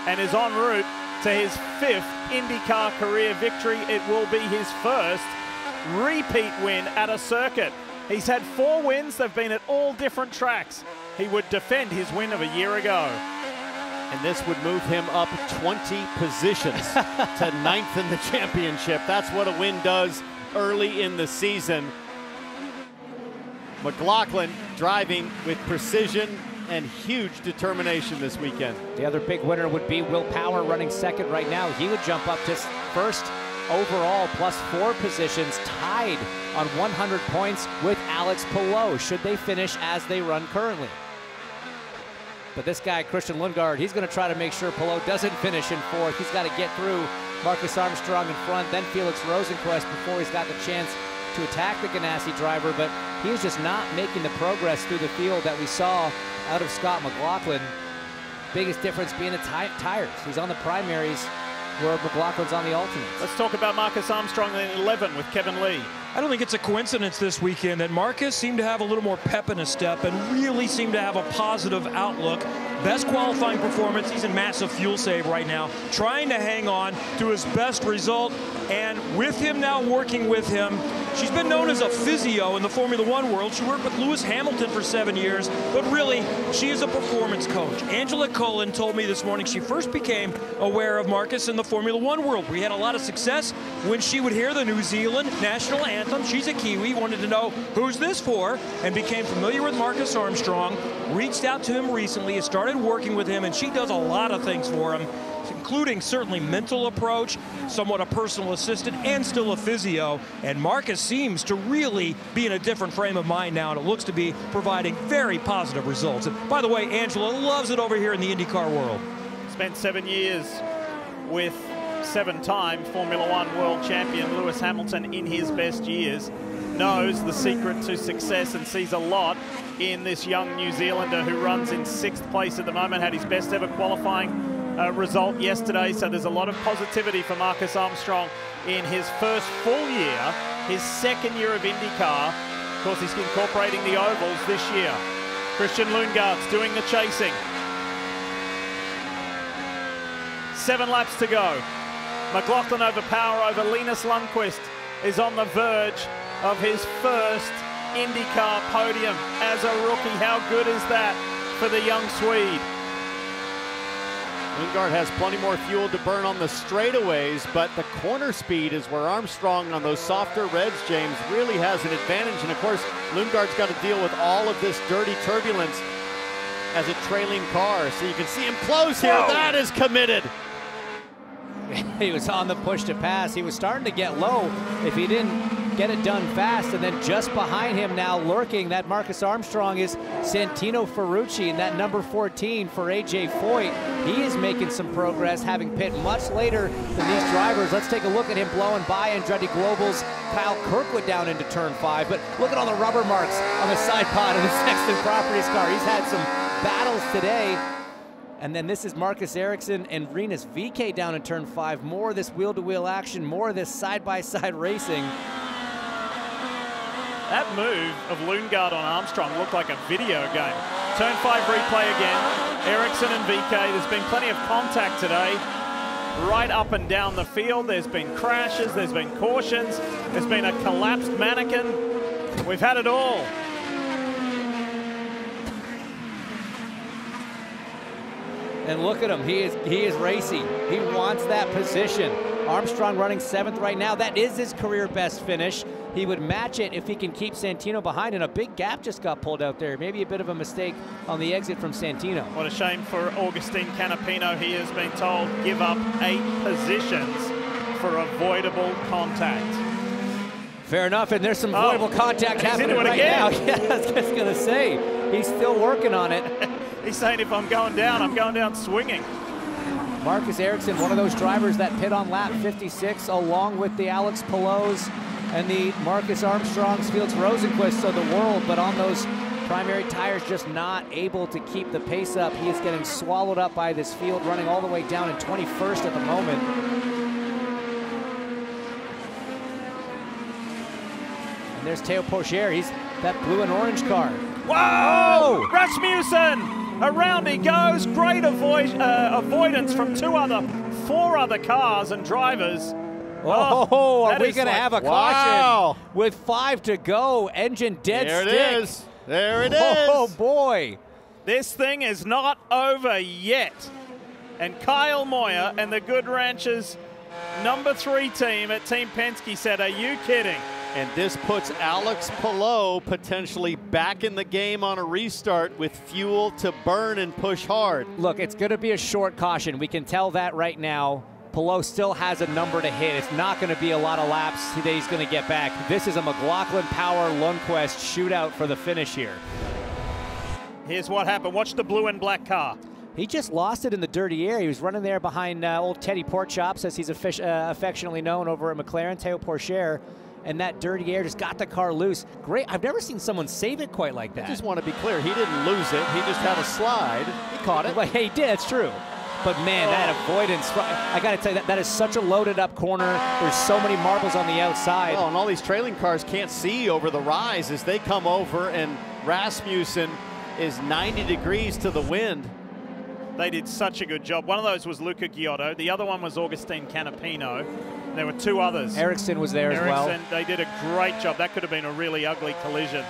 and is en route to his 5th IndyCar career victory. It will be his first repeat win at a circuit. He's had 4 wins. They've been at all different tracks. He would defend his win of a year ago. And this would move him up 20 positions to 9th in the championship. That's what a win does early in the season. McLaughlin driving with precision and huge determination this weekend. The other big winner would be Will Power running second right now. He would jump up to first overall, +4 positions, tied on 100 points with Alex Palou, should they finish as they run currently. But this guy, Christian Lundgaard, he's going to try to make sure Palou doesn't finish in fourth. He's got to get through Marcus Armstrong in front, then Felix Rosenqvist before he's got the chance to attack the Ganassi driver, but he's just not making the progress through the field that we saw out of Scott McLaughlin. Biggest difference being the tires. He's on the primaries where McLaughlin's on the alternates. Let's talk about Marcus Armstrong in 11 with Kevin Lee. I don't think it's a coincidence this weekend that Marcus seemed to have a little more pep in his step and really seemed to have a positive outlook. Best qualifying performance. He's in massive fuel save right now, trying to hang on to his best result. And with him now working with him, she's been known as a physio in the Formula One world. She worked with Lewis Hamilton for 7 years, but really, she is a performance coach. Angela Cullen told me this morning she first became aware of Marcus in the Formula One world. We had a lot of success when she would hear the New Zealand national anthem. She's a Kiwi, wanted to know who's this for, and became familiar with Marcus Armstrong, reached out to him recently, started working with him, and she does a lot of things for him, including certainly mental approach, somewhat a personal assistant, and still a physio. And Marcus seems to really be in a different frame of mind now, and it looks to be providing very positive results. And by the way, Angela loves it over here in the IndyCar world. Spent 7 years with 7-time Formula One world champion Lewis Hamilton in his best years, knows the secret to success and sees a lot in this young New Zealander who runs in 6th place at the moment, had his best ever qualifying result yesterday, so there's a lot of positivity for Marcus Armstrong in his first full year, his 2nd year of IndyCar. Of course, he's incorporating the ovals this year. Christian Lundgaard's doing the chasing. 7 laps to go. McLaughlin over Power over Linus Lundqvist is on the verge of his first IndyCar podium as a rookie. How good is that for the young Swede? Lundgaard has plenty more fuel to burn on the straightaways, but the corner speed is where Armstrong on those softer reds, James, really has an advantage. And of course, Lundgaard's got to deal with all of this dirty turbulence as a trailing car. So you can see him close here. Whoa. That is committed. He was on the push to pass. He was starting to get low if he didn't get it done fast. And then just behind him now lurking, that Marcus Armstrong, is Santino Ferrucci, and that number 14 for AJ Foyt. He is making some progress, having pit much later than these drivers. Let's take a look at him blowing by Andretti Global's Kyle Kirkwood down into turn 5. But look at all the rubber marks on the side pod of the Sexton Properties car. He's had some battles today. And then this is Marcus Ericsson and Rinus VeeKay down in turn 5. More of this wheel-to-wheel action, more of this side-by-side racing. That move of Lundgaard on Armstrong looked like a video game. Turn 5 replay again. Ericsson and VeeKay. There's been plenty of contact today. Right up and down the field. There's been crashes, there's been cautions, there's been a collapsed mannequin. We've had it all. And look at him, he is racing. He wants that position. Armstrong running 7th right now. That is his career best finish. He would match it if he can keep Santino behind, and a big gap just got pulled out there. Maybe a bit of a mistake on the exit from Santino. What a shame for Augustine Canapino. He has been told give up 8 positions for avoidable contact. Fair enough, and there's some avoidable contact happening right now. Yeah, I was just gonna say, he's still working on it. He's saying if I'm going down swinging. Marcus Ericsson, one of those drivers that pit on lap 56, along with the Alex Palous and the Marcus Armstrongs, Felix Rosenqvist of the world, but on those primary tires, just not able to keep the pace up. He is getting swallowed up by this field, running all the way down in 21st at the moment. And there's Theo Pocher. He's that blue and orange car. Whoa! Rasmussen! Around he goes. Great avoidance from 4 other cars and drivers. Oh, are we going to have a caution with 5 to go? Engine dead stick. There it is. There it is. Oh, boy. This thing is not over yet. And Kyle Moyer and the Good Ranchers Number 3 team at Team Penske said, are you kidding? And this puts Alex Palou potentially back in the game on a restart with fuel to burn and push hard. Look, it's going to be a short caution. We can tell that right now. Palou still has a number to hit. It's not going to be a lot of laps that he's going to get back. This is a McLaughlin Power Lundqvist shootout for the finish here. Here's what happened. Watch the blue and black car. He just lost it in the dirty air. He was running there behind old Teddy Porkchops, as he's affectionately known over at McLaren, Theo Pourchaire. And that dirty air just got the car loose. Great. I've never seen someone save it quite like that. I just want to be clear. He didn't lose it. He just had a slide. He caught it. Well, he did. It's true. But, man, that avoidance, I got to tell you, that is such a loaded-up corner. There's so many marbles on the outside. Well, and all these trailing cars can't see over the rise as they come over, and Rasmussen is 90 degrees to the wind. They did such a good job. One of those was Luca Giotto. The other one was Augustine Canapino. There were 2 others. Ericsson was there as well. They did a great job. That could have been a really ugly collision.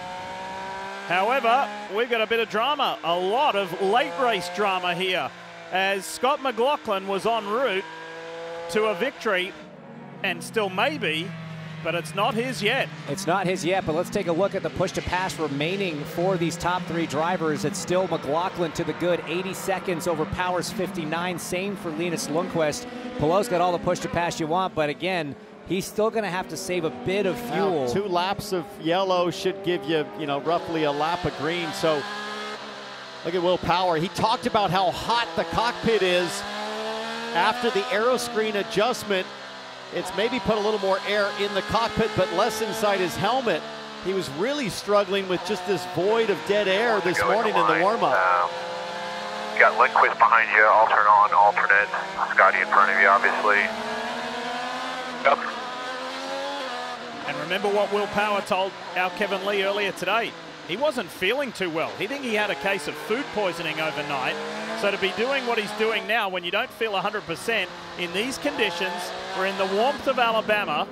However, we've got a bit of drama, a lot of late race drama here, as Scott McLaughlin was en route to a victory, and still maybe, but it's not his yet. It's not his yet, but let's take a look at the push-to-pass remaining for these top 3 drivers. It's still McLaughlin to the good, 80 seconds over Power's 59. Same for Linus Lundqvist. Palou's got all the push-to-pass you want, but again, he's still going to have to save a bit of fuel. Now, 2 laps of yellow should give you, roughly a lap of green. So look at Will Power. He talked about how hot the cockpit is after the aero screen adjustment. It's maybe put a little more air in the cockpit, but less inside his helmet. He was really struggling with just this void of dead air this morning in the warm-up. You got Lundqvist behind you, alternate on, alternate. Scotty in front of you, obviously. Yep. And remember what Will Power told our Kevin Lee earlier today. He wasn't feeling too well. He think he had a case of food poisoning overnight. So to be doing what he's doing now when you don't feel 100% in these conditions, we're in the warmth of Alabama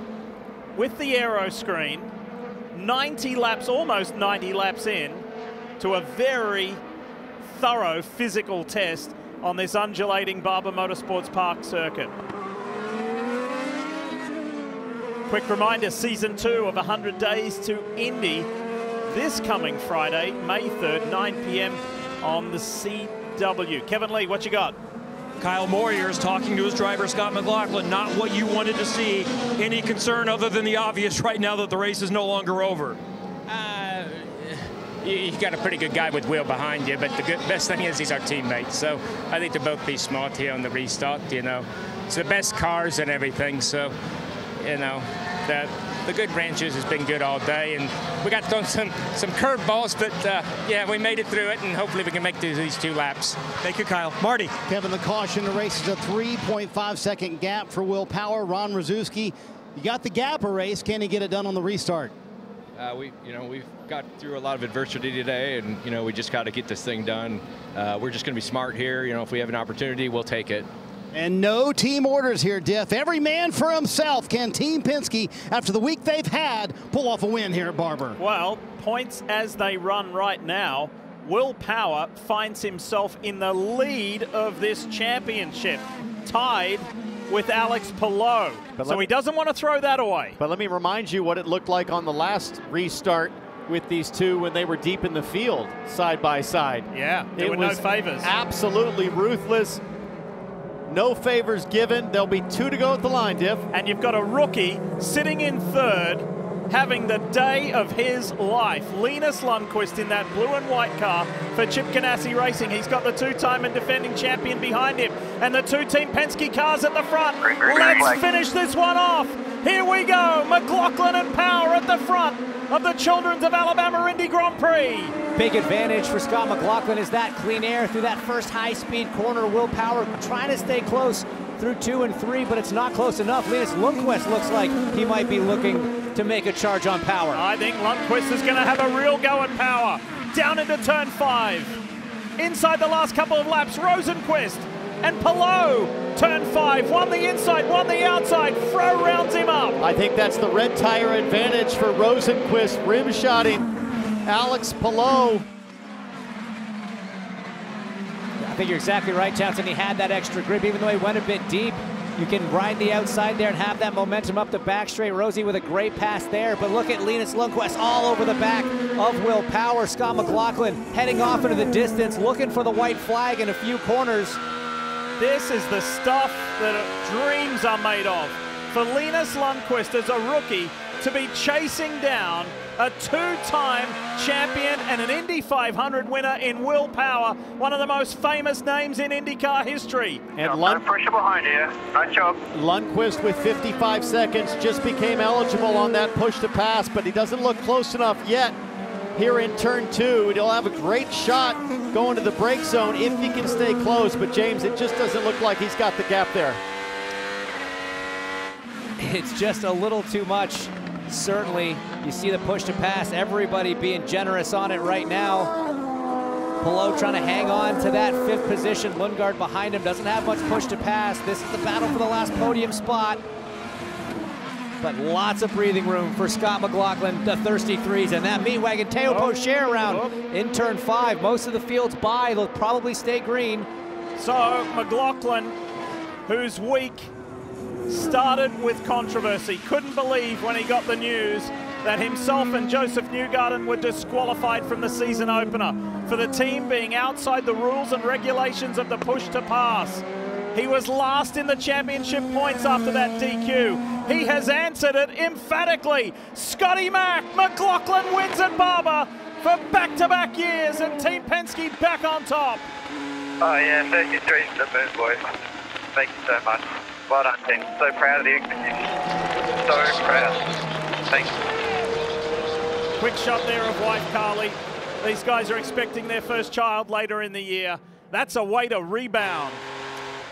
with the aero screen, 90 laps, almost 90 laps in to a very thorough physical test on this undulating Barber Motorsports Park circuit. Quick reminder, Season 2 of 100 Days to Indy this coming Friday, May 3rd, 9 p.m. on the CW. Kevin Lee, what you got? Kyle Moyer is talking to his driver, Scott McLaughlin. Not what you wanted to see. Any concern other than the obvious right now that the race is no longer over? You've got a pretty good guy with Will behind you, but the best thing is he's our teammate. So I think they'll both be smart here on the restart, It's the best cars and everything, so, the good wrenches has been good all day, and we got done some curveballs, but yeah, we made it through it, and hopefully we can make these 2 laps. Thank you, Kyle. Marty. Kevin, the caution, the race is a 3.5-second gap for Will Power. Ron Rzuski, you got the gap erased. Can he get it done on the restart? We've got through a lot of adversity today, and we just got to get this thing done. We're just going to be smart here. If we have an opportunity, we'll take it. And no team orders here, Diff. Every man for himself. Can Team Penske, after the week they've had, pull off a win here at Barber? Well, points as they run right now, Will Power finds himself in the lead of this championship, tied with Alex Palou. So he doesn't want to throw that away. But let me remind you what it looked like on the last restart with these 2 when they were deep in the field, side by side. Yeah, there were no favors. Absolutely ruthless. No favors given. There'll be 2 to go at the line, Diff. And you've got a rookie sitting in 3rd, having the day of his life. Linus Lundqvist in that blue and white car for Chip Ganassi Racing. He's got the 2-time and defending champion behind him. And the 2 Team Penske cars at the front. Let's finish this one off. Here we go. McLaughlin and Power at the front of the Children's of Alabama Indy Grand Prix. Big advantage for Scott McLaughlin is that clean air through that first high-speed corner. Will Power trying to stay close through 2 and 3, but it's not close enough. Linus Lundqvist looks like he might be looking to make a charge on Power. I think Lundqvist is going to have a real go at Power. Down into turn 5. Inside the last couple of laps, Rosenqvist and Palou. Turn 5, won the inside, won the outside. Fro rounds him up. I think that's the red tire advantage for Rosenqvist, rim-shotting Alex Palou. I think you're exactly right, Townsend. He had that extra grip, even though he went a bit deep. You can ride the outside there and have that momentum up the back straight. Rosie with a great pass there, but look at Linus Lundqvist all over the back of Will Power. Scott McLaughlin heading off into the distance, looking for the white flag in a few corners. This is the stuff that dreams are made of. For Linus Lundqvist as a rookie to be chasing down a two-time champion and an Indy 500 winner in Will Power, one of the most famous names in IndyCar history. And pressure behind you. Nice job. Lundqvist with 55 seconds just became eligible on that push to pass, but he doesn't look close enough yet. Here in turn 2, he'll have a great shot going to the brake zone if he can stay close, but James, it just doesn't look like he's got the gap there. It's just a little too much. Certainly, you see the push to pass, everybody being generous on it right now. Palou trying to hang on to that 5th position. Lundgaard behind him, doesn't have much push to pass. This is the battle for the last podium spot. But lots of breathing room for Scott McLaughlin, the thirsty threes, and that meat wagon Teo Pocher around in turn 5. Most of the field's by, they'll probably stay green. So McLaughlin, whose week started with controversy, couldn't believe when he got the news that himself and Joseph Newgarden were disqualified from the season opener for the team being outside the rules and regulations of the push to pass. He was last in the championship points after that DQ. He has answered it emphatically. Scotty Mack, McLaughlin wins at Barber for back-to-back years, and Team Penske back on top. Oh yeah, 33 to the moon, boys. Thank you so much. Well done, team. So proud of the execution. So proud. Thank you. Quick shot there of wife Carly. These guys are expecting their first child later in the year. That's a way to rebound.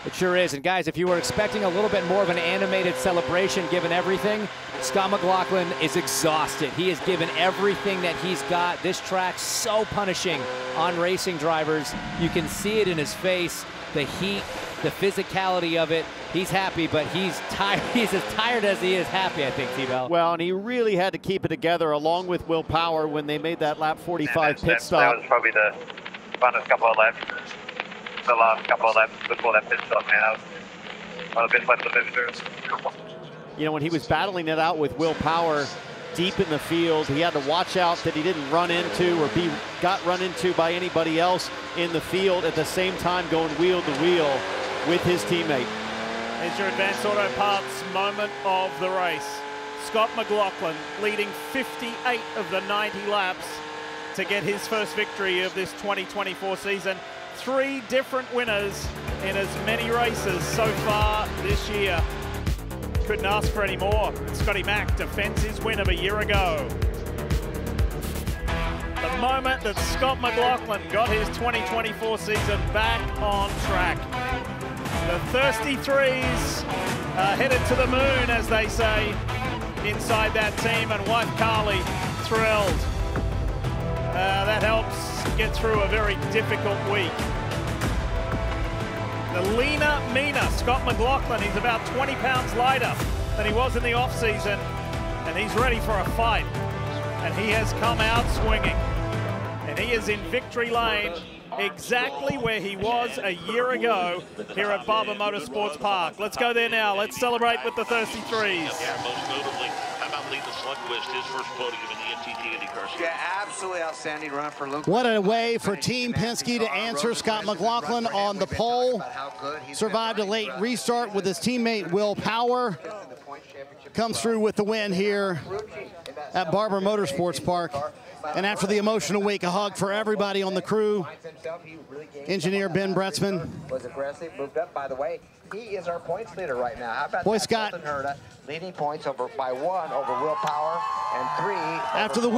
It sure is. And guys, if you were expecting a little bit more of an animated celebration given everything, Scott McLaughlin is exhausted. He has given everything that he's got. This track's so punishing on racing drivers. You can see it in his face, the heat, the physicality of it. He's happy, but he's tired. He's as tired as he is happy, I think, T-Bell. Well, and he really had to keep it together along with Will Power when they made that lap 45 pit stop. That was probably the funnest couple of laps. The last couple of laps before that pit stop, man. That was one of the best laps I've ever through. You know, when he was battling it out with Will Power deep in the field, he had to watch out that he didn't run into or got run into by anybody else in the field at the same time going wheel to wheel with his teammate. Here's your Advanced Auto Parts moment of the race. Scott McLaughlin leading 58 of the 90 laps to get his first victory of this 2024 season. 3 different winners in as many races so far this year. Couldn't ask for any more. Scotty Mack defends his win of a year ago. The moment that Scott McLaughlin got his 2024 season back on track. The thirsty threes are headed to the moon, as they say, inside that team, and wife Carly thrilled. That helps get through a very difficult week. The leaner, meaner Scott McLaughlin, he's about 20 pounds lighter than he was in the off-season, and he's ready for a fight. And he has come out swinging. And he is in victory lane, exactly where he was a year ago here at Barber Motorsports Park. Let's go there now. Let's celebrate with the thirsty threes. Yeah, most notably, how about Linus Lundqvist, his first podium in the NTT IndyCar series? Yeah, absolutely outstanding run for Luke. What a way for Team Penske to answer Scott McLaughlin on the pole. Survived a late restart with his teammate Will Power. Comes through with the win here at Barber Motorsports Park. And after the emotional week, a hug for everybody on the crew. Engineer Ben Bretzman. Was aggressive, moved up, by the way. He is our points leader right now. How about Boy, that? Scott. Herta leading points by 1 over Will Power and 3. After the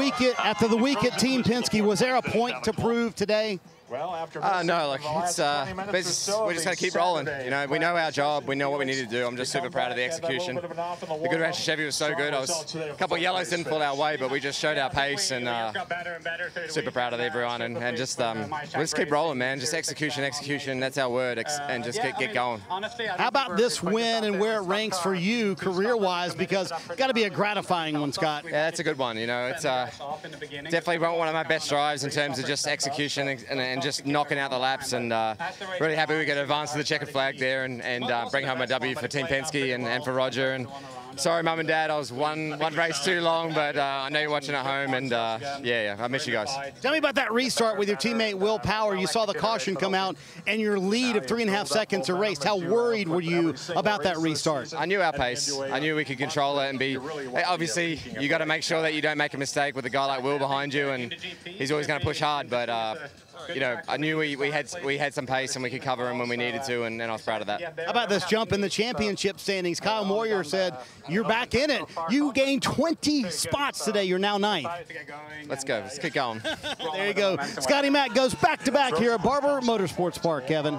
week at Team Penske, was there a point to prove today? No, look, it's we're just going to keep rolling. You know, we know our job, we know what we need to do. I'm just super proud of the execution. The good race Chevy was so good. A couple of yellows didn't pull our way, but we just showed our pace, and super proud of everyone. And just we'll just keep rolling, man. Just execution. That's our word. And just get going. How about this win and where it ranks for you career-wise? Because it's got to be a gratifying one, Scott. Yeah, that's a good one. You know, it's definitely one of my best drives in terms of just execution and and just knocking out the laps, and really happy we could advance to the checkered flag there and bring home a W for Team Penske and for Roger. And sorry, Mum and Dad, I was one race too long, but I know you're watching at home, and yeah, I miss you guys. Tell me about that restart with your teammate Will Power. You saw the caution come out and your lead of 3.5 seconds a race. How worried were you about that restart? I knew our pace. I knew we could control it and be. Obviously, you got to make sure that you don't make a mistake with a guy like Will behind you, and he's always going to push hard. But you know, I knew we had some pace and we could cover him when we needed to, and I was proud of that. How about this jump in the championship standings? Kyle Moyer said you're back in it. You gained 20 spots today. You're now 9th. Let's go. Let's keep going. There you go. Scotty Mack goes back-to-back here at Barber Motorsports Park, Kevin.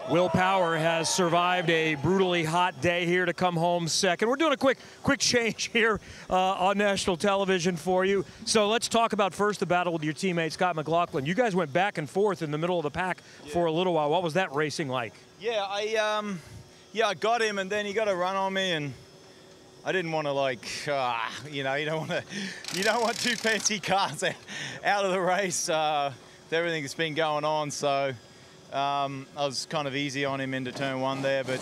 Will Power has survived a brutally hot day here to come home second. We're doing a quick change here on national television for you. So let's talk about first the battle with your teammate Scott McLaughlin. You guys went back and forth in the middle of the pack for a little while. What was that racing like? Yeah, I got him, and then he got a run on me, and I didn't want to you know, you don't want two Penske cars out of the race with everything that's been going on. So I was kind of easy on him into turn 1 there, but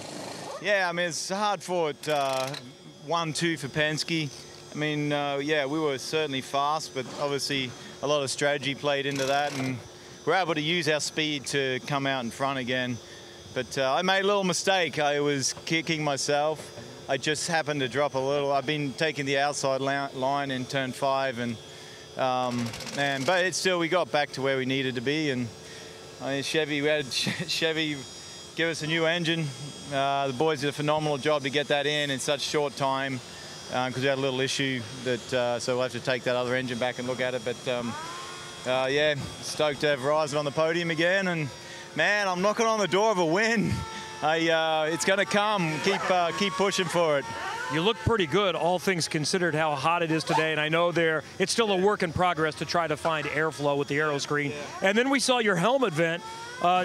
yeah, I mean, it's hard fought 1-2 for Penske. I mean, yeah, we were certainly fast, but obviously a lot of strategy played into that, and we're able to use our speed to come out in front again. But I made a little mistake. I was kicking myself. I just happened to drop a little. I've been taking the outside line in turn 5, and but it's still, we got back to where we needed to be, and I mean, we had Chevy give us a new engine. The boys did a phenomenal job to get that in such short time, because we had a little issue that, so we'll have to take that other engine back and look at it. But yeah, stoked to have Verizon on the podium again, and man, I'm knocking on the door of a win. It's going to come. Keep pushing for it. You look pretty good, all things considered, how hot it is today, and I know it's still a work in progress to try to find airflow with the aero screen. And then we saw your helmet vent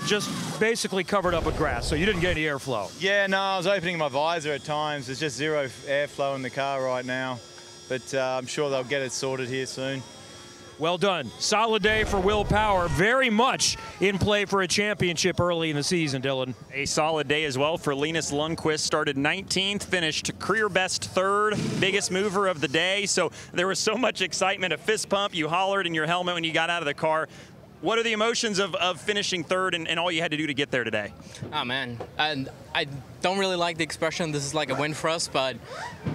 just basically covered up with grass, so you didn't get any airflow. Yeah, no, I was opening my visor at times. There's just zero airflow in the car right now, but I'm sure they'll get it sorted here soon. Well done. Solid day for Will Power. Very much in play for a championship early in the season, Dylan. A solid day as well for Linus Lundqvist. Started 19th, finished career best 3rd, biggest mover of the day. So there was so much excitement, a fist pump. You hollered in your helmet when you got out of the car. What are the emotions of finishing 3rd and all you had to do to get there today? Oh, man. I don't really like the expression, this is like a win for us, but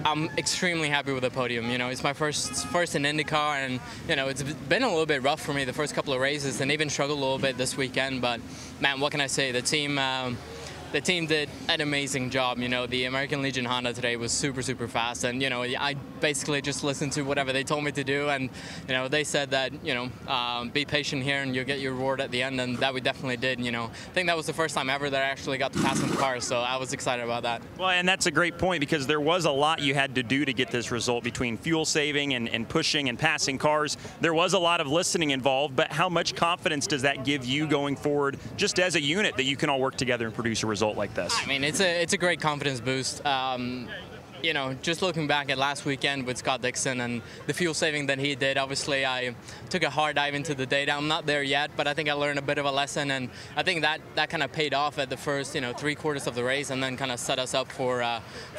I'm extremely happy with the podium. You know, it's my first in IndyCar, and, you know, it's been a little bit rough for me the first couple of races and even struggled a little bit this weekend. But, man, what can I say? The team did an amazing job. You know, the American Legion Honda today was super, super fast. And, you know, I basically just listened to whatever they told me to do. And, you know, they said that, you know, be patient here and you'll get your reward at the end. And that we definitely did. You know, I think that was the first time ever that I actually got to pass in the car. So I was excited about that. Well, and that's a great point, because there was a lot you had to do to get this result between fuel saving and pushing and passing cars. There was a lot of listening involved, but how much confidence does that give you going forward, just as a unit, that you can all work together and produce a result like this? I mean, it's a great confidence boost. You know, just looking back at last weekend with Scott Dixon and the fuel saving that he did, obviously I took a hard dive into the data. I'm not there yet, but I think I learned a bit of a lesson, and I think that kind of paid off at the first, you know, 3/4 of the race, and then kind of set us up for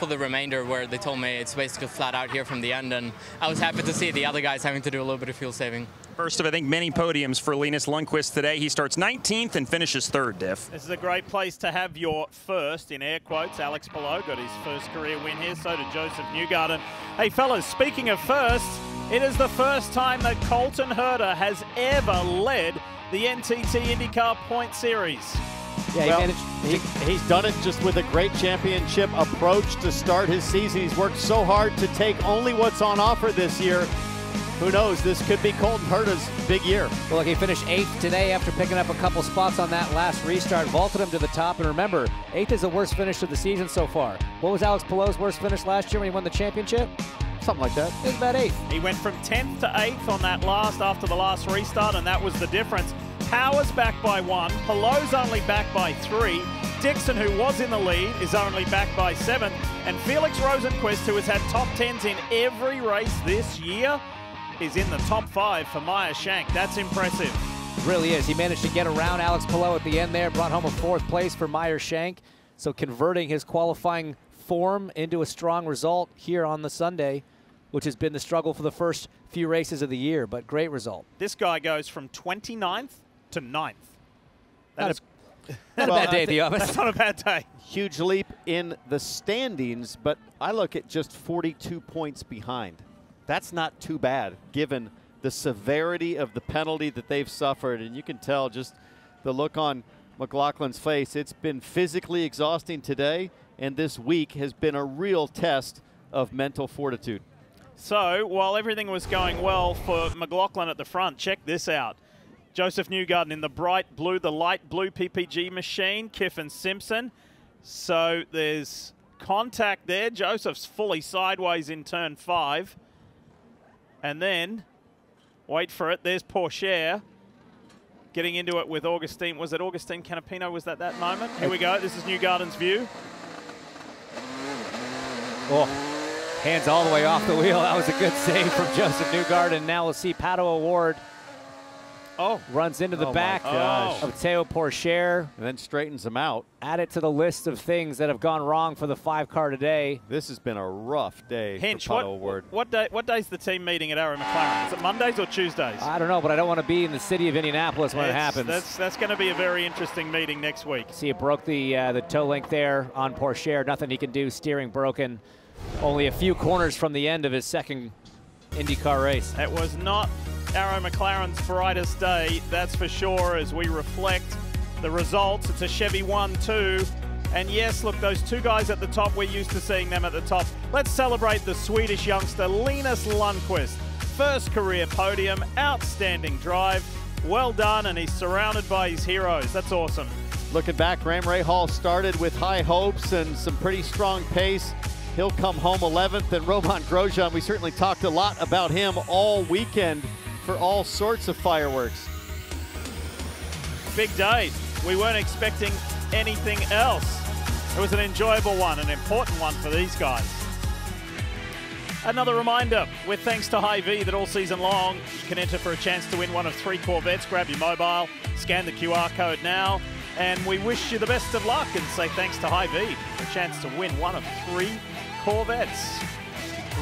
the remainder, where they told me it's basically flat out here from the end, and I was happy to see the other guys having to do a little bit of fuel saving. First of, I think, many podiums for Linus Lundqvist today. He starts 19th and finishes 3rd, Diff. This is a great place to have your first, in air quotes. Alex Palou got his first career win here, so did Joseph Newgarden. Hey, fellas, speaking of first, it is the first time that Colton Herta has ever led the NTT IndyCar Point Series. Yeah, well, he's done it just with a great championship approach to start his season. He's worked so hard to take only what's on offer this year. Who knows, this could be Colton Herta's big year. Well, look, he finished 8th today after picking up a couple spots on that last restart, vaulted him to the top, and remember, 8th is the worst finish of the season so far. What was Alex Palou's worst finish last year when he won the championship? Something like that. It was about 8th. He went from 10th to 8th on that after the last restart, and that was the difference. Power's back by 1, Palou's only back by 3, Dixon, who was in the lead, is only back by 7th, and Felix Rosenqvist, who has had top 10s in every race this year, is in the top 5 for Meyer Shank. That's impressive. Really is. He managed to get around Alex Palou at the end there, brought home a 4th place for Meyer Shank. So converting his qualifying form into a strong result here on the Sunday, which has been the struggle for the first few races of the year, but great result. This guy goes from 29th to 9th. Not a bad day at the office. That's not a bad day. Huge leap in the standings, but I look at just 42 points behind. That's not too bad, given the severity of the penalty that they've suffered. And you can tell just the look on McLaughlin's face. It's been physically exhausting today, and this week has been a real test of mental fortitude. So, while everything was going well for McLaughlin at the front, check this out. Joseph Newgarden in the bright blue, the light blue PPG machine, Kiffin Simpson. So there's contact there. Joseph's fully sideways in turn 5. And then, wait for it, there's Pourchaire getting into it with Augustine. Was it Augustine Canapino? Was that moment? Here we go. This is Newgarden's view. Oh, hands all the way off the wheel. That was a good save from Joseph Newgarden. Now we'll see Pato O'Ward. Runs into the back of Théo Pourchaire. And then straightens him out. Add it to the list of things that have gone wrong for the 5-car today. This has been a rough day Hinch, for Pato O'Ward. What day's the team meeting at Arrow McLaren? Is it Mondays or Tuesdays? I don't know, but I don't want to be in the city of Indianapolis when it happens. That's going to be a very interesting meeting next week. See, it broke the toe link there on Pourchaire. Nothing he can do, steering broken. Only a few corners from the end of his second IndyCar race. It was not Arrow McLaren's brightest day, that's for sure, as we reflect the results. It's a Chevy 1-2. And yes, look, those 2 guys at the top, we're used to seeing them at the top. Let's celebrate the Swedish youngster, Linus Lundqvist. First career podium, outstanding drive. Well done, and he's surrounded by his heroes. That's awesome. Looking back, Ram Rahal started with high hopes and some pretty strong pace. He'll come home 11th, and Roman Grosjean, we certainly talked a lot about him all weekend for all sorts of fireworks. Big day. We weren't expecting anything else. It was an enjoyable one, an important one for these guys. Another reminder, with thanks to Hy-Vee, that all season long you can enter for a chance to win one of 3 Corvettes. Grab your mobile, scan the QR code now, and we wish you the best of luck and say thanks to Hy-Vee for a chance to win one of 3 Corvettes.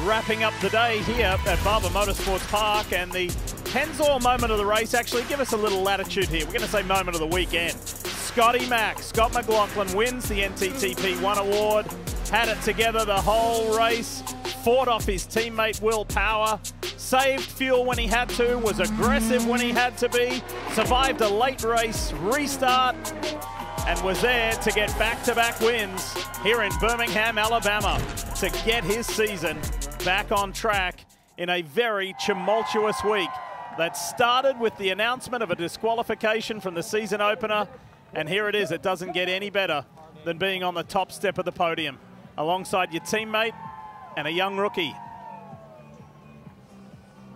Wrapping up the day here at Barber Motorsports Park, and the Pennzoil moment of the race. Actually, give us a little latitude here. We're going to say moment of the weekend. Scott McLaughlin wins the NTTP 1 award. Had it together the whole race. Fought off his teammate Will Power. Saved fuel when he had to. Was aggressive when he had to be. Survived a late race restart. And was there to get back-to-back wins here in Birmingham, Alabama, to get his season back on track in a very tumultuous week that started with the announcement of a disqualification from the season opener. And here it is. It doesn't get any better than being on the top step of the podium alongside your teammate and a young rookie.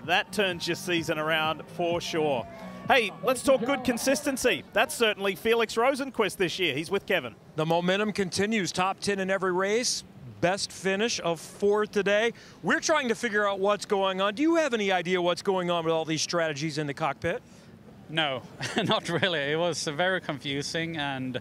That turns your season around for sure. Hey, let's talk good consistency. That's certainly Felix Rosenqvist this year. He's with Kevin. The momentum continues. Top 10 in every race. Best finish of 4th today. We're trying to figure out what's going on. Do you have any idea what's going on with all these strategies in the cockpit? No, not really. It was very confusing, and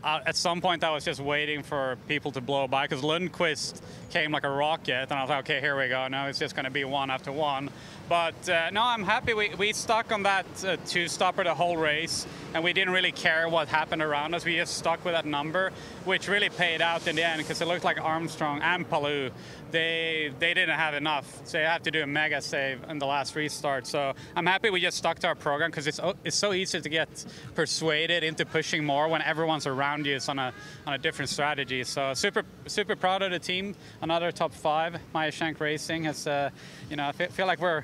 at some point I was just waiting for people to blow by, because Lundqvist came like a rocket, and I was like, okay, here we go. Now it's just going to be one after one. But no, I'm happy we stuck on that 2-stopper the whole race, and we didn't really care what happened around us. We just stuck with that number, which really paid out in the end, because it looked like Armstrong and Palou, they didn't have enough. So they had to do a mega save in the last restart. So I'm happy we just stuck to our program, because it's so easy to get persuaded into pushing more when everyone's around you is on a different strategy. So super proud of the team. Another top 5. Meyer Shank Racing has, you know, I feel like we're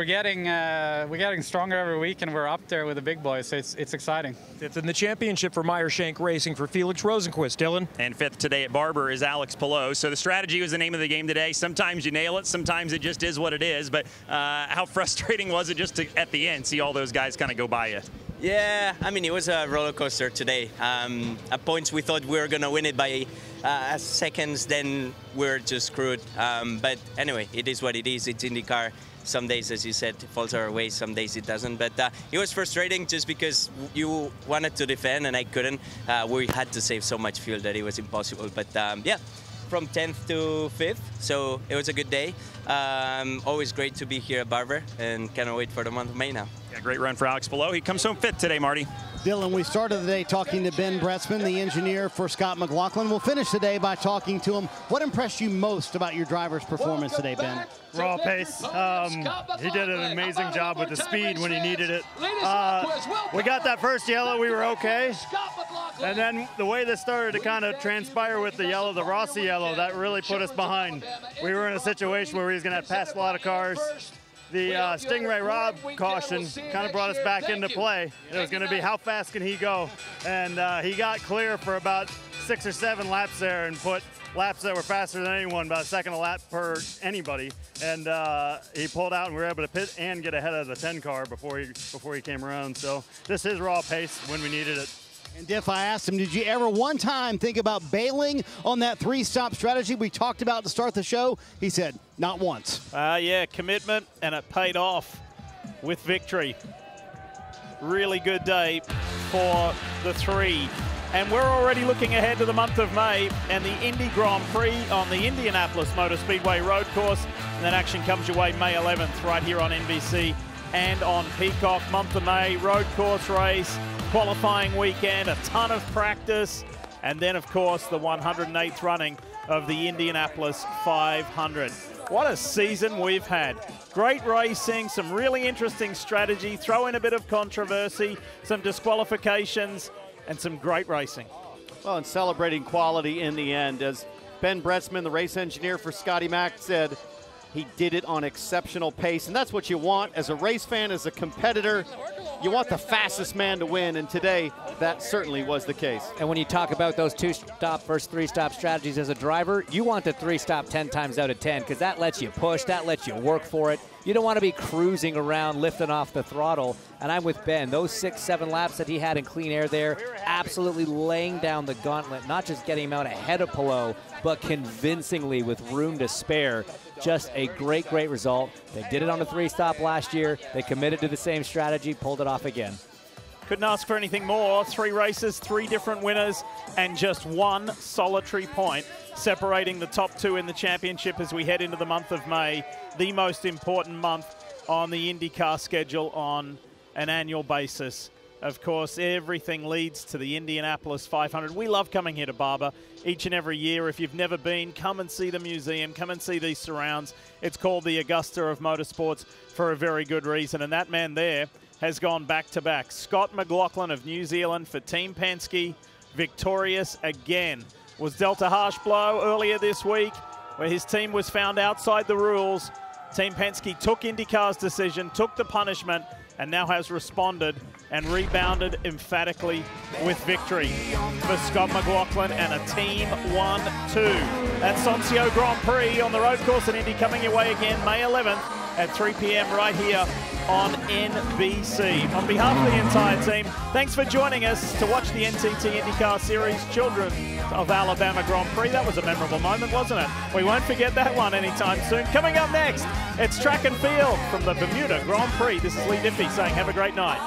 getting stronger every week, and we're up there with the big boys, so it's exciting. 5th in the championship for Meyer Shank Racing for Felix Rosenqvist. Dylan? And 5th today at Barber is Alex Palou. So the strategy was the name of the game today. Sometimes you nail it, sometimes it just is what it is. But how frustrating was it just to, at the end, see all those guys kind of go by you? Yeah, I mean, it was a roller coaster today. At points we thought we were going to win it by seconds, then we're just screwed. But anyway, it is what it is. It's IndyCar. Some days, as you said, it falls our way. Some days it doesn't. But it was frustrating just because you wanted to defend and I couldn't. We had to save so much fuel that it was impossible. But yeah, from 10th to 5th, so it was a good day. Always great to be here at Barber, and cannot wait for the month of May now. Yeah, great run for Alex Palou. He comes home fit today, Marty. Dylan, we started the day talking to Ben Bretzman, the engineer for Scott McLaughlin. We'll finish the day by talking to him. What impressed you most about your driver's performance today, Ben? Raw pace. He did an amazing job with the speed when he needed it. We got that first yellow, we were okay. And then the way this started to kind of transpire with the yellow, the Rossi yellow, that really put us behind. We were in a situation where we was going to pass a lot of cars. The Stingray Rob caution kind of brought us back into play. It was going to be how fast can he go? And he got clear for about 6 or 7 laps there and put laps that were faster than anyone, about a second a lap per anybody. And he pulled out and we were able to pit and get ahead of the 10 car before he came around. So this is raw pace when we needed it. And Diff, I asked him, did you ever one time think about bailing on that 3-stop strategy we talked about to start the show? He said, not once. Yeah, commitment, and it paid off with victory. Really good day for the 3. And we're already looking ahead to the month of May and the Indy Grand Prix on the Indianapolis Motor Speedway road course. And then action comes your way May 11th right here on NBC and on Peacock. Month of May, road course race, qualifying weekend, a ton of practice, and then, of course, the 108th running of the Indianapolis 500. What a season we've had. Great racing, some really interesting strategy, throw in a bit of controversy, some disqualifications, and some great racing. Well, and celebrating quality in the end. As Ben Bretzman, the race engineer for Scotty Mack, said, he did it on exceptional pace, and that's what you want as a race fan, as a competitor. You want the fastest man to win, and today that certainly was the case. And when you talk about those 2-stop versus 3-stop strategies as a driver, you want the 3-stop 10 times out of 10 because that lets you push, that lets you work for it. You don't want to be cruising around, lifting off the throttle. And I'm with Ben. Those 6-7 laps that he had in clean air there, absolutely laying down the gauntlet, not just getting him out ahead of Palou, but convincingly with room to spare. Just a great, great result. They did it on the 3-stop last year. They committed to the same strategy, pulled it off again. Couldn't ask for anything more. 3 races, 3 different winners, and just 1 solitary point separating the top 2 in the championship as we head into the month of May, the most important month on the IndyCar schedule on an annual basis. Of course, everything leads to the Indianapolis 500. We love coming here to Barber each and every year. If you've never been, come and see the museum, come and see these surrounds. It's called the Augusta of Motorsports for a very good reason. And that man there has gone back-to-back. Scott McLaughlin of New Zealand for Team Penske, victorious again. Was dealt a harsh blow earlier this week where his team was found outside the rules. Team Penske took IndyCar's decision, took the punishment, and now has responded and rebounded emphatically with victory for Scott McLaughlin and a Team 1-2. That's Soncio Grand Prix on the road course in Indy coming your way again May 11th at 3 p.m. right here on NBC. On behalf of the entire team, thanks for joining us to watch the NTT IndyCar Series Children of Alabama Grand Prix. That was a memorable moment, wasn't it? We won't forget that one anytime soon. Coming up next, it's track and field from the Bermuda Grand Prix. This is Lee Diffie saying have a great night.